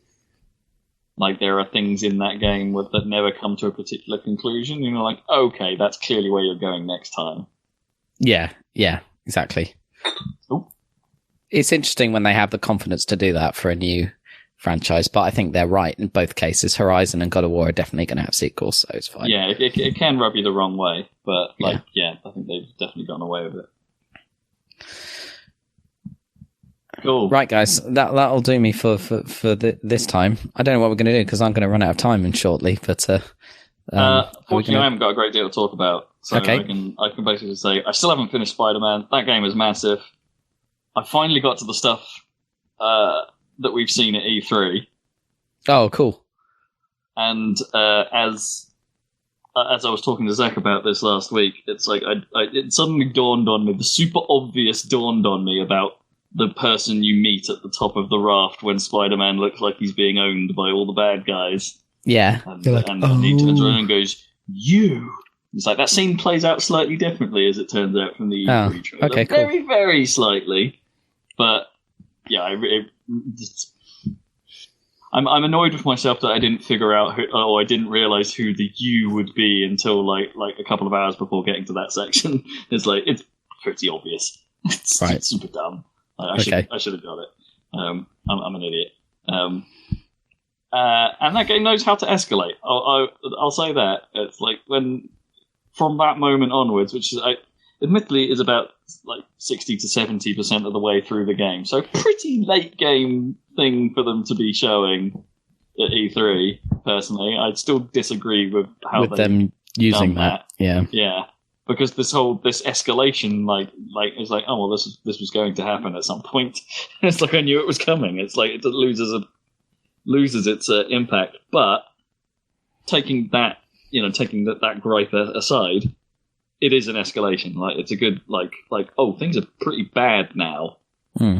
Like there are things in that game that never come to a particular conclusion. Like okay, that's clearly where you're going next time. Yeah, exactly. Ooh. It's interesting when they have the confidence to do that for a new franchise, but I think they're right in both cases. Horizon and God of War are definitely going to have sequels, so it's fine. Yeah, it can rub you the wrong way, but I think they've definitely gotten away with it. Cool. Right, guys, that'll do me for this time. I don't know what we're going to do because I'm going to run out of time shortly. But fortunately, I haven't got a great deal to talk about, so okay. I can basically say I still haven't finished Spider-Man. That game is massive. I finally got to the stuff that we've seen at E3. Oh, cool. And as I was talking to Zach about this last week, it's like it suddenly dawned on me. The super obvious dawned on me about the person you meet at the top of the raft when Spider-Man looks like he's being owned by all the bad guys. Yeah. And he turns around and goes, "You." It's like that scene plays out slightly differently, as it turns out, from the E3 trailer. Okay, cool. Very, very slightly. But yeah, I'm annoyed with myself that I didn't figure out I didn't realize who the "you" would be until like a couple of hours before getting to that section. It's pretty obvious. It's super dumb. I should have got it. I'm an idiot. And that game knows how to escalate. I'll say that. It's like when from that moment onwards, which is admittedly is about like 60 to 70% of the way through the game. So pretty late game thing for them to be showing at E3, personally. I'd still disagree with how with them using that. Yeah. Yeah. Because this escalation, like it's like, oh well, this was going to happen at some point. It's like I knew it was coming. It's like it loses its impact. But taking that gripe aside, it is an escalation. Like it's a good like things are pretty bad now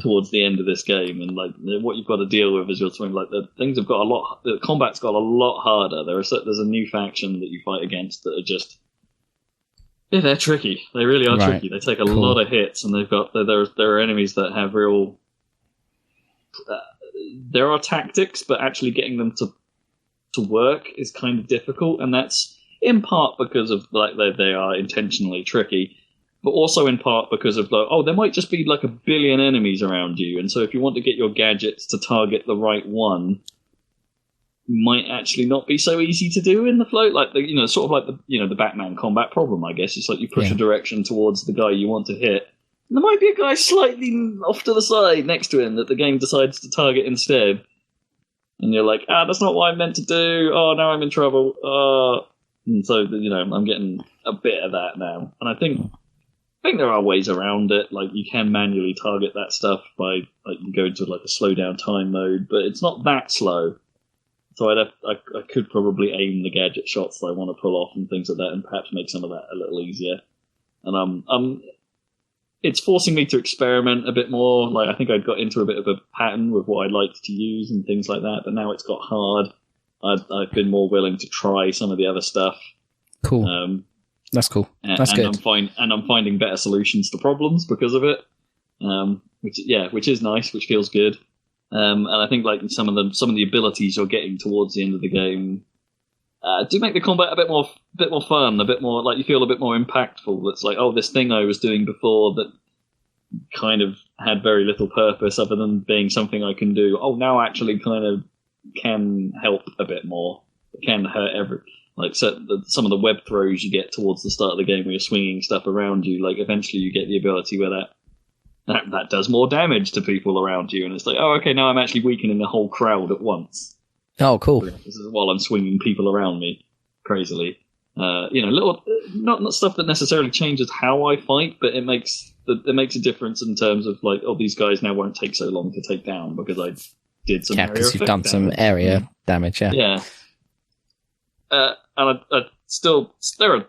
towards the end of this game, and like what you've got to deal with is the things have got the combat's got a lot harder. There's a new faction that you fight against that are just. Yeah, they're tricky. They really are tricky. They take a lot of hits, and they've got there are enemies that have real. There are tactics, but actually getting them to work is kind of difficult, and that's in part because of they are intentionally tricky, but also in part because of there might just be like a billion enemies around you, and so if you want to get your gadgets to target the right one. Might actually not be so easy to do in the flow, the Batman combat problem. I guess it's like you push a direction towards the guy you want to hit. And there might be a guy slightly off to the side next to him that the game decides to target instead, and you're like, that's not what I meant to do. Oh, now I'm in trouble. And so I'm getting a bit of that now, and I think there are ways around it. Like you can manually target that stuff by you go into a slow down time mode, but it's not that slow. So I could probably aim the gadget shots that I want to pull off and things like that, and perhaps make some of that a little easier. And it's forcing me to experiment a bit more. Like I think I'd got into a bit of a pattern with what I liked to use and things like that, but now it's got hard. I've been more willing to try some of the other stuff. Cool. That's cool. That's good. I'm finding better solutions to problems because of it. Which is nice, which feels good. And I think some of the abilities you're getting towards the end of the game do make the combat a bit more fun, a bit more like you feel a bit more impactful. It's like, oh, this thing I was doing before that kind of had very little purpose other than being something I can do. Oh, now actually kind of can help a bit more. It can hurt some of the web throws you get towards the start of the game where you're swinging stuff around you. Like eventually you get the ability where that does more damage to people around you, and it's like, oh, okay, now I'm actually weakening the whole crowd at once. Oh, cool! This is while I'm swinging people around me crazily. Little not stuff that necessarily changes how I fight, but it makes a difference in terms of like, oh, these guys now won't take so long to take down because I did some because you've done some area damage. Yeah. And there are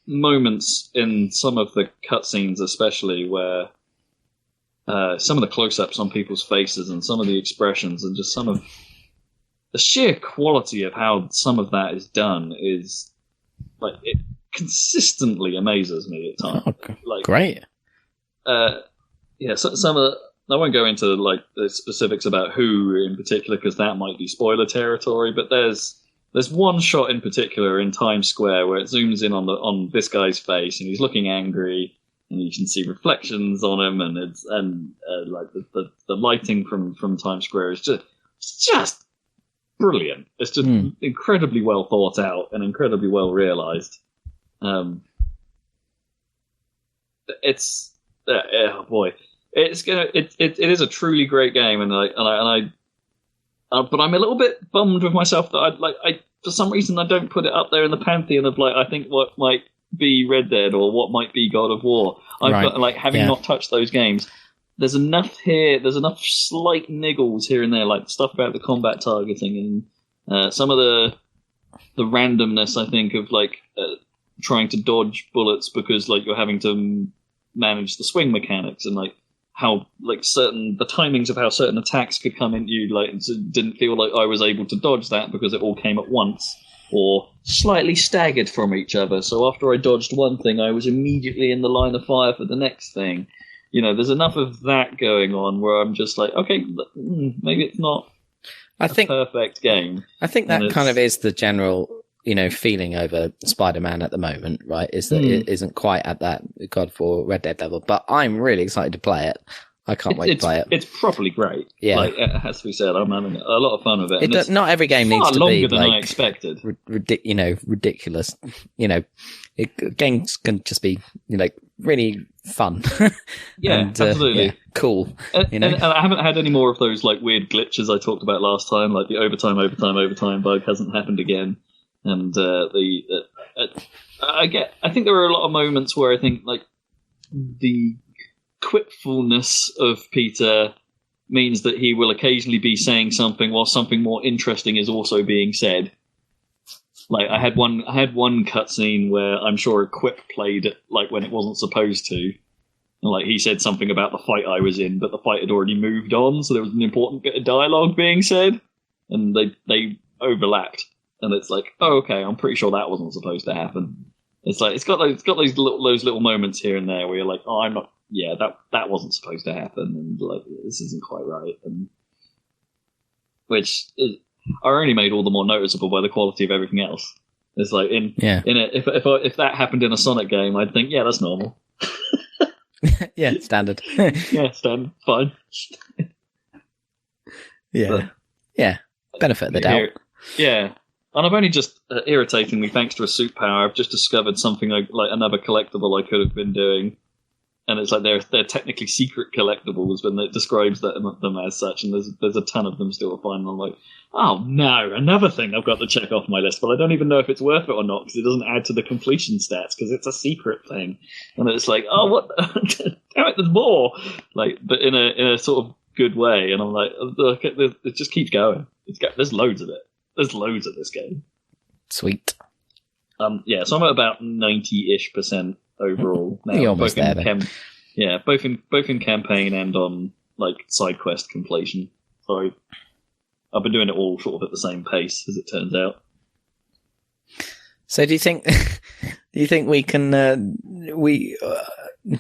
moments in some of the cutscenes, especially where some of the close-ups on people's faces and some of the expressions and just some of the sheer quality of how some of that is done is like it consistently amazes me at times. Oh, like, great. So some of I won't go into like the specifics about who in particular because that might be spoiler territory. But there's one shot in particular in Times Square where it zooms in on this guy's face and he's looking angry. And you can see reflections on him, and like the lighting from Times Square is just brilliant. It's just incredibly well thought out and incredibly well realized. It's oh boy, it is a truly great game, but I'm a little bit bummed with myself that I for some reason I don't put it up there in the pantheon of like I think what might be Red Dead or what might be God of War. I've got like having not touched those games. There's enough here. There's enough slight niggles here and there, like stuff about the combat targeting and some of the randomness. I think of like trying to dodge bullets because like you're having to manage the swing mechanics and like how like the timings of how certain attacks could come into you. Like it didn't feel like I was able to dodge that because it all came at once. Or slightly staggered from each other. So after I dodged one thing, I was immediately in the line of fire for the next thing. There's enough of that going on where I'm just like, okay, maybe it's not a perfect game. I think that kind of is the general, feeling over Spider-Man at the moment, right? Is that it isn't quite at that God of War Red Dead level, but I'm really excited to play it. I can't wait to play it. It's properly great. Yeah, like, it has to be said. I'm having a lot of fun with it. Not every game needs to be longer than like, I expected. Ridiculous. Games can just be really fun. Yeah, and, absolutely. Yeah, cool. And I haven't had any more of those like weird glitches I talked about last time. Like the overtime bug hasn't happened again. And I think there are a lot of moments where I think like the quipfulness of Peter means that he will occasionally be saying something while something more interesting is also being said. Like I had one cutscene where I'm sure a quip played like when it wasn't supposed to. And, like he said something about the fight I was in, but the fight had already moved on, so there was an important bit of dialogue being said, and they overlapped. And it's like, oh, okay, I'm pretty sure that wasn't supposed to happen. It's like it's got those little moments here and there where you're like, oh, I'm not. Yeah, that wasn't supposed to happen, and like this isn't quite right, and which are only made all the more noticeable by the quality of everything else. It's like if that happened in a Sonic game, I'd think, yeah, that's normal. Yeah, standard. Yeah, standard, fine. Yeah, benefit of the doubt. Yeah. And I've only just, irritatingly, thanks to a suit power, I've just discovered something like another collectible I could have been doing. And it's like they're technically secret collectibles when it describes them as such, and there's a ton of them still to find. And I'm like, oh no, another thing I've got to check off my list, but I don't even know if it's worth it or not because it doesn't add to the completion stats because it's a secret thing. And it's like, oh, what? Damn it, there's more. Like, but in a sort of good way. And I'm like, look, it just keeps going. There's loads of it. There's loads of this game. Sweet. So I'm at about 90-ish% overall now. You're almost there, both in campaign and on like side quest completion. So I've been doing it all sort of at the same pace, as it turns out. So do you think we can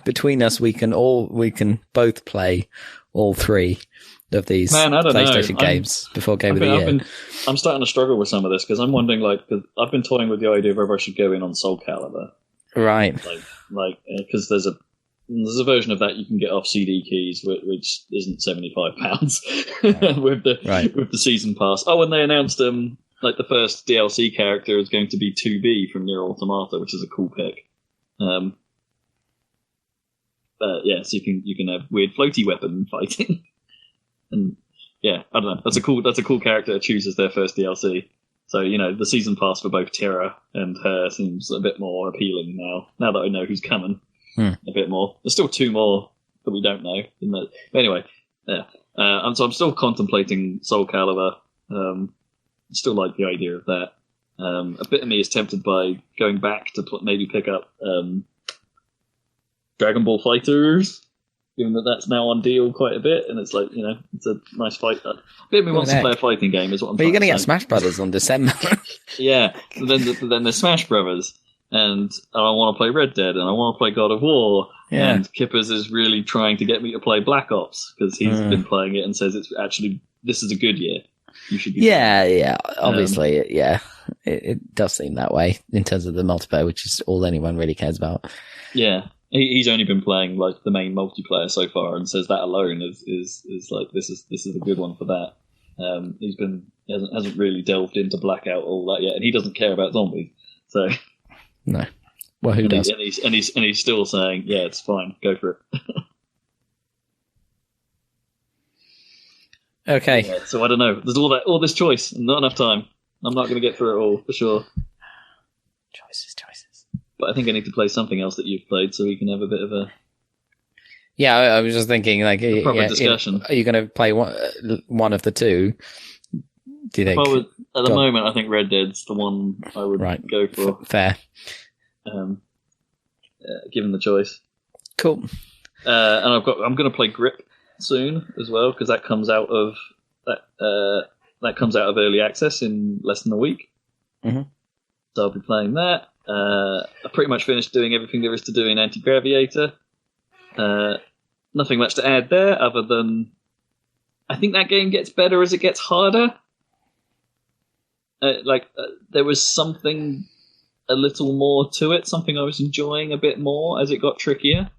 between us we can both play all three of these I don't PlayStation know. games before Game of the Year. I'm starting to struggle with some of this because I'm wondering, cause I've been toying with the idea of whether I should go in on Soul Calibur. Right. Because there's a version of that you can get off CD keys, which isn't £75 with the season pass. Oh, and they announced the first DLC character is going to be 2B from Nier Automata, which is a cool pick. So you can have weird floaty weapon fighting, and I don't know. That's a cool character that chooses their first DLC. So the season pass for both Terra and her seems a bit more appealing now. Now that I know who's coming, a bit more. There's still 2 more that we don't know. But anyway, yeah. So I'm still contemplating Soul Calibur. I still like the idea of that. A bit of me is tempted by going back to maybe pick up Dragon Ball Fighters, given that that's now on deal quite a bit, and it's it's a nice fight. A bit of me wants to play a fighting game, is what I'm saying. But you're going to get Smash Brothers on December. Yeah, then there's Smash Brothers, and I want to play Red Dead, and I want to play God of War, and Kippers is really trying to get me to play Black Ops, because he's been playing it and says this is a good year. You should be yeah, obviously, it does seem that way in terms of the multiplayer, which is all anyone really cares about. Yeah. He's only been playing the main multiplayer so far, and says that alone is like this is a good one for that. He hasn't really delved into Blackout all that yet, and he doesn't care about zombies. So no, well, who does? And he's still saying, yeah, it's fine, go for it. Okay. Yeah, so I don't know. There's all this choice, and not enough time. I'm not going to get through it all for sure. Choices. But I think I need to play something else that you've played, so we can have a bit of a... Yeah, I was just thinking, proper discussion. Are you going to play one of the two? Do you think? At the moment, I think Red Dead's the one I would go for. Fair. Given the choice. Cool. And I'm going to play Grip soon as well, because that comes out of early access in less than a week. Mm-hmm. So I'll be playing that. I pretty much finished doing everything there is to do in Anti-Graviator. Nothing much to add there, other than I think that game gets better as it gets harder. There was something a little more to it, something I was enjoying a bit more as it got trickier.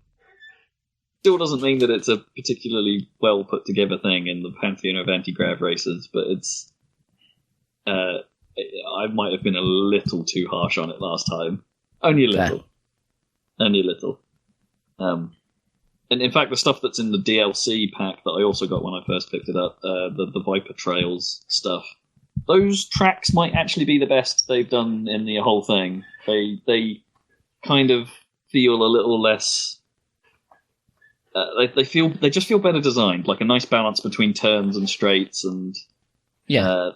Still doesn't mean that it's a particularly well put together thing in the pantheon of anti-grav races, but it's... I might have been a little too harsh on it last time. Only a little. Fair. Only a little. And in fact, the stuff that's in the DLC pack that I also got when I first picked it up, the Viper Trails stuff, those tracks might actually be the best they've done in the whole thing. They kind of feel a little less... They just feel better designed, like a nice balance between turns and straights and...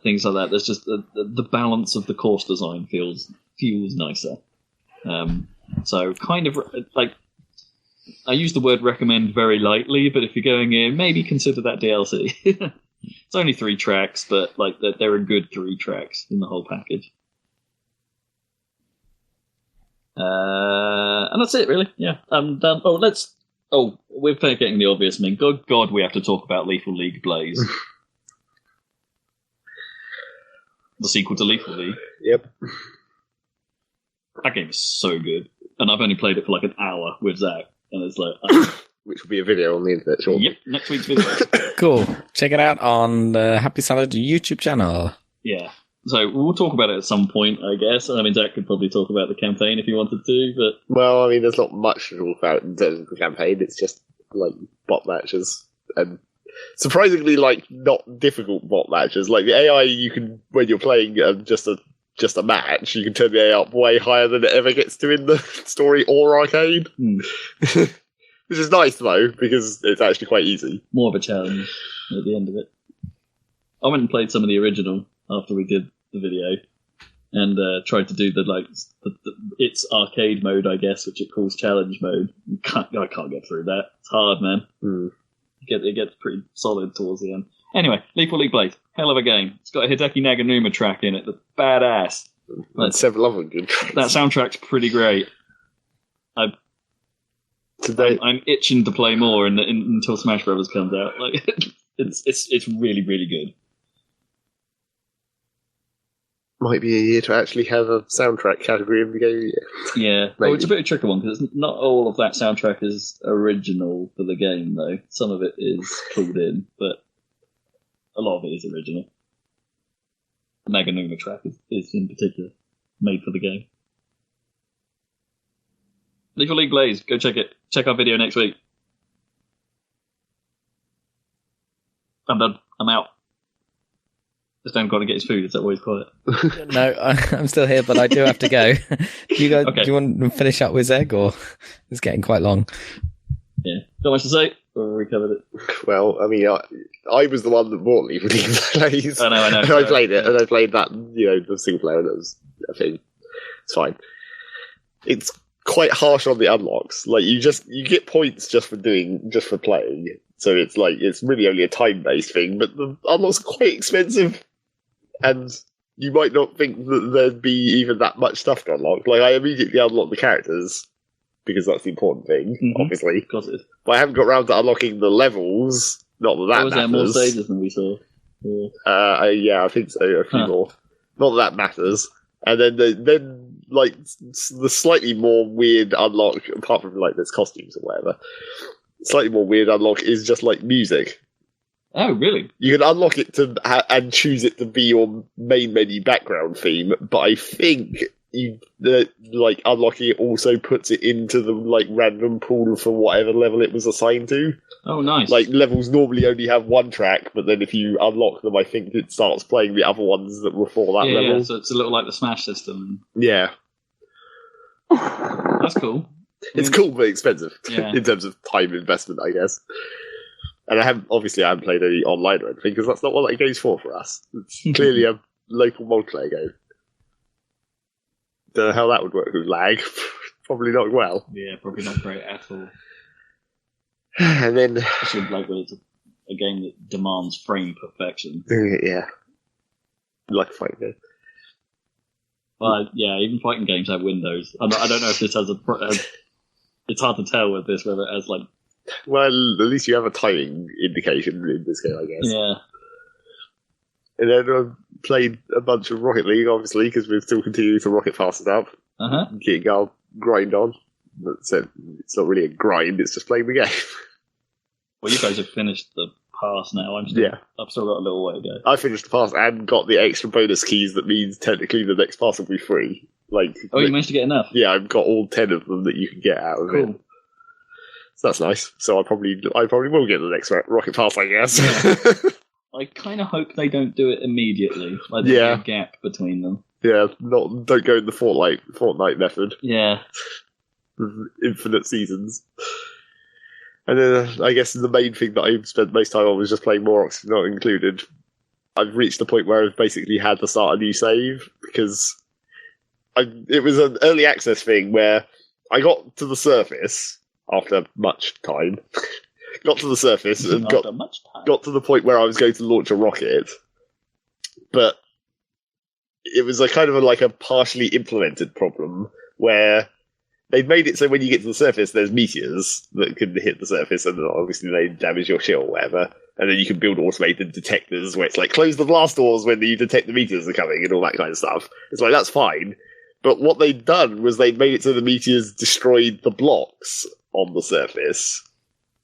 things like that. There's just the balance of the course design feels nicer. So kind of I use the word recommend very lightly, but if you're going in, maybe consider that DLC. It's only 3 tracks, but they're a good 3 tracks in the whole package. And that's it, really. Yeah, I'm done. We're getting the obvious. I mean, God, we have to talk about Lethal League Blaze. The sequel to Lethal League. Yep. That game is so good. And I've only played it for an hour with Zach. And it's which will be a video on the internet, sure. Yep, next week's video. Cool. Check it out on the Happy Salad YouTube channel. Yeah. So we'll talk about it at some point, I guess. I mean, Zach could probably talk about the campaign if he wanted to, but... Well, I mean, there's not much to talk about in terms of the campaign. It's just, bot matches and... surprisingly, not difficult bot matches. The AI, you can, when you're playing just a match, you can turn the AI up way higher than it ever gets to in the story or arcade. Which is nice, though, because it's actually quite easy. More of a challenge at the end of it. I went and played some of the original after we did the video, and tried to do its arcade mode, I guess, which it calls challenge mode. I can't get through that. It's hard, man. It gets pretty solid towards the end. Anyway, Lethal League Blaze, hell of a game. It's got a Hideki Naganuma track in it that's badass. And several other good tracks. That soundtrack's pretty great. I'm itching to play more until Smash Brothers comes out. It's really, really good. Might be a year to actually have a soundtrack category in the game. Yeah. Well, it's a bit of a tricky one because not all of that soundtrack is original for the game, though. Some of it is pulled in, but a lot of it is original. The Meganuma track is in particular made for the game. Leave a League Blaze. Go check it. Check our video next week. I'm done. I'm out. Just don't got to get his food. Is that why he's quiet? No, I'm still here, but I do have to go. Do you want to finish up with Zeg, or it's getting quite long? Yeah. Not much to say. We covered it. Well, I mean, I was the one that bought Leave League Blaze. I know. And I played it, and I played that, the single player, and it was a thing. It's fine. It's quite harsh on the unlocks. Like, you get points just for playing. So it's really only a time-based thing, but the unlocks are quite expensive. And you might not think that there'd be even that much stuff to unlock. Like, I immediately unlocked the characters, because that's the important thing, obviously. Of course it is. But I haven't got around to unlocking the levels. Not that matters. Was there more stages than we saw? Yeah, I think so. A few more. Not that matters. And then the slightly more weird unlock, apart from there's costumes or whatever, slightly more weird unlock is just music. Oh, really? You can unlock it and choose it to be your main menu background theme, but I think unlocking it also puts it into the random pool for whatever level it was assigned to. Oh, nice. Levels normally only have one track, but then if you unlock them, I think it starts playing the other ones that were for that level. Yeah, so it's a little like the Smash system. Yeah. That's cool. It's cool, but expensive Yeah. in terms of time investment, I guess. And I haven't played any online or anything, because that's not what that game's for us. It's clearly a local multiplayer game. Don't know how that would work with lag. Probably not well. Yeah, probably not great at all. And then... Especially when it's a game that demands frame perfection. Yeah. Like a fighting game. Well, yeah, even fighting games have windows. I don't know if this has it's hard to tell with this whether it has Well, at least you have a timing indication in this game, I guess. Yeah. And then I played a bunch of Rocket League, obviously, because we're still continuing to rocket fast up. Getting our grind on. It's not really a grind, it's just playing the game. Well, you guys have finished the pass now. I've still got a little way to go. I finished the pass and got the extra bonus keys that means technically the next pass will be free. You managed to get enough? Yeah, I've got all 10 of them that you can get out of it. So that's nice. So I probably will get the next rocket pass, I guess. Yeah. I kind of hope they don't do it immediately. There's a gap between them. Yeah, don't go in the Fortnite method. Yeah. Infinite seasons. And then I guess the main thing that I spent most time on was just playing more Oxygen Not Included. I've reached the point where I've basically had to start a new save, because it was an early access thing where I got to the surface after much time. Got to the surface and got to the point where I was going to launch a rocket, but it was a kind of a partially implemented problem where they'd made it so when you get to the surface, there's meteors that can hit the surface, and obviously they damage your ship or whatever, and then you can build automated detectors where it's close the blast doors when you detect the meteors are coming and all that kind of stuff. It's that's fine. But what they'd done was they'd made it so the meteors destroyed the blocks on the surface.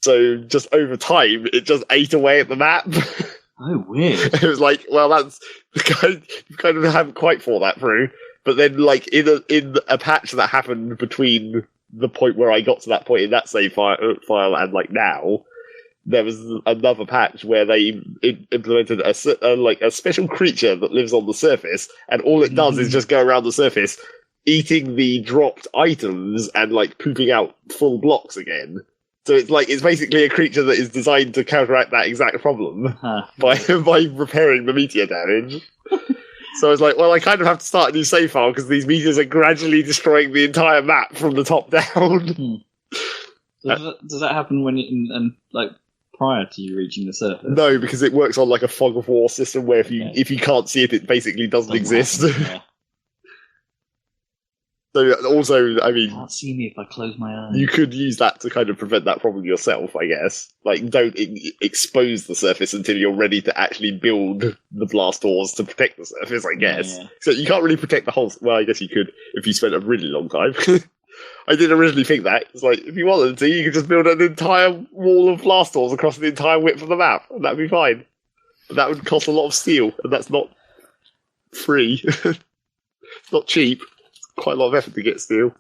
So just over time, it just ate away at the map. Oh, weird. It was that's you kind of haven't quite thought that through. But then, in a patch that happened between the point where I got to that point in that save file and now, there was another patch where they implemented a special creature that lives on the surface, and all it does is just go around the surface, eating the dropped items and pooping out full blocks again. So it's basically a creature that is designed to counteract that exact problem by repairing the meteor damage. So I was I kind of have to start a new save file because these meteors are gradually destroying the entire map from the top down. Does that happen when prior to you reaching the surface? No, because it works on a fog of war system where if you can't see it, it basically doesn't exist. So also, I mean, you can't see me if I close my eyes. You could use that to kind of prevent that problem yourself, I guess. Like, don't expose the surface until you're ready to actually build the blast doors to protect the surface, I guess. Yeah. So you can't really protect the whole... Well, I guess you could if you spent a really long time. I did originally think that. It's like, if you wanted to, you could just build an entire wall of blast doors across the entire width of the map, and that'd be fine. But that would cost a lot of steel, and that's not free. It's not cheap. Quite a lot of effort to get steel.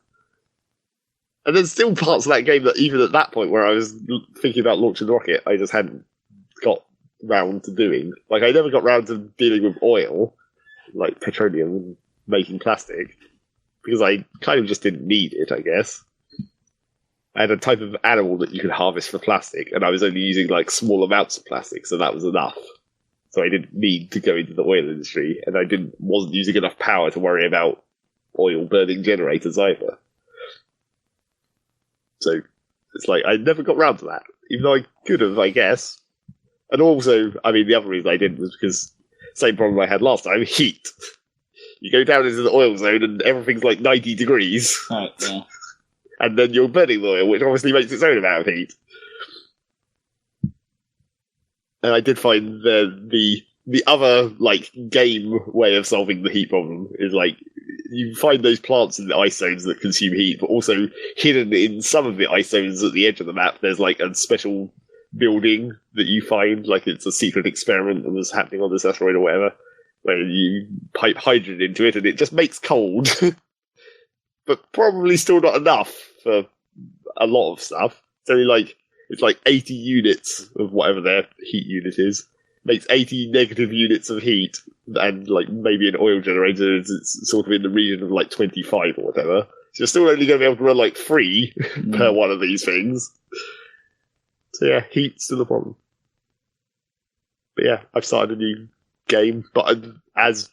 And there's still parts of that game that even at that point where I was thinking about launching the rocket, I just hadn't got round to doing. Like, I never got round to dealing with oil, like petroleum and making plastic, because I kind of just didn't need it, I guess. I had a type of animal that you could harvest for plastic, and I was only using like small amounts of plastic, so that was enough. So I didn't need to go into the oil industry, and I wasn't using enough power to worry about oil burning generators either. So it's like I never got round to that, even though I could have, I guess. And also, I mean, the other reason I didn't was because same problem I had last time: heat. You go down into the oil zone and everything's like 90 degrees, right? Yeah. And then you're burning the oil, which obviously makes its own amount of heat. And I did find the other like game way of solving the heat problem is like, you find those plants in the ice zones that consume heat, but also hidden in some of the ice zones at the edge of the map, there's like a special building that you find, like it's a secret experiment that was happening on this asteroid or whatever, where you pipe hydrogen into it and it just makes cold. But probably still not enough for a lot of stuff. It's like 80 units of whatever their heat unit is. Makes 80 negative units of heat, and like maybe an oil generator is sort of in the region of like 25 or whatever. So you're still only going to be able to run like 3 per one of these things. So yeah, heat's still a problem. But yeah, I've started a new game, but as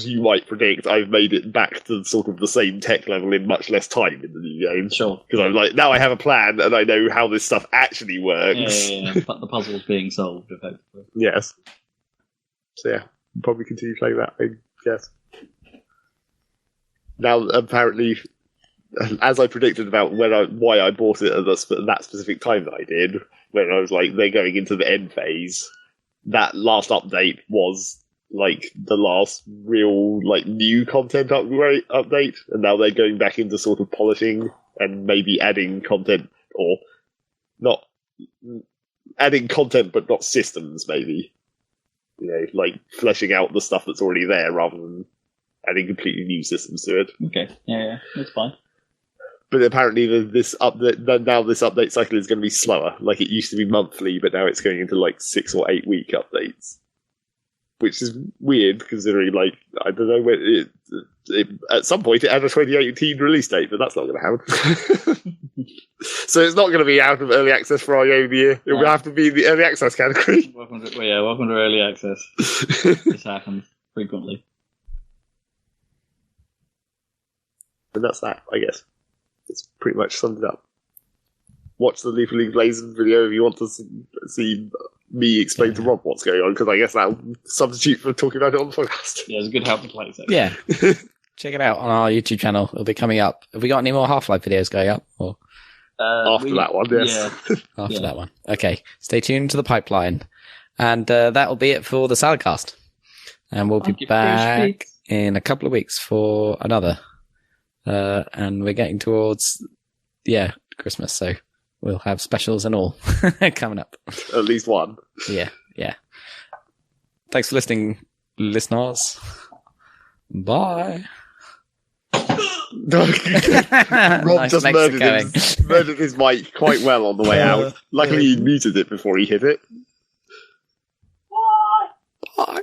you might predict, I've made it back to sort of the same tech level in much less time in the new game. Sure. Because I'm like, now I have a plan and I know how this stuff actually works. Yeah. But the puzzle's being solved, effectively. Yes. So yeah, I'll probably continue playing that, I guess. Now, apparently, as I predicted about why I bought it at that specific time that I did, when I was like, they're going into the end phase, that last update was like the last real like new content update, and now they're going back into sort of polishing and maybe adding content, or not adding content but not systems, maybe, you know, like fleshing out the stuff that's already there rather than adding completely new systems to it. Okay, yeah, that's fine. But apparently this update cycle is going to be slower. Like, it used to be monthly, but now it's going into like 6 or 8 week updates. Which is weird, considering, like, I don't know, when at some point it had a 2018 release date, but that's not going to happen. So it's not going to be out of early access for our game of the year. It will have to be in the early access category. Welcome to early access. This happens frequently. And that's that, I guess. It's pretty much summed it up. Watch the Lethal League Blazing video if you want to see me explain to Rob what's going on, because I guess that'll substitute for talking about it on the podcast. Yeah, it's a good help to play. So. Yeah. Check it out on our YouTube channel. It'll be coming up. Have we got any more Half-Life videos going up? Or after that one, yes. Yeah. After that one. Okay. Stay tuned to the pipeline. And that'll be it for the Saladcast. And we'll be back in a couple of weeks for another. And we're getting towards, Christmas, so we'll have specials and all coming up. At least one. Yeah. Thanks for listening, listeners. Bye. Rob just murdered his mic quite well on the way out. Luckily, he muted it before he hit it. Bye.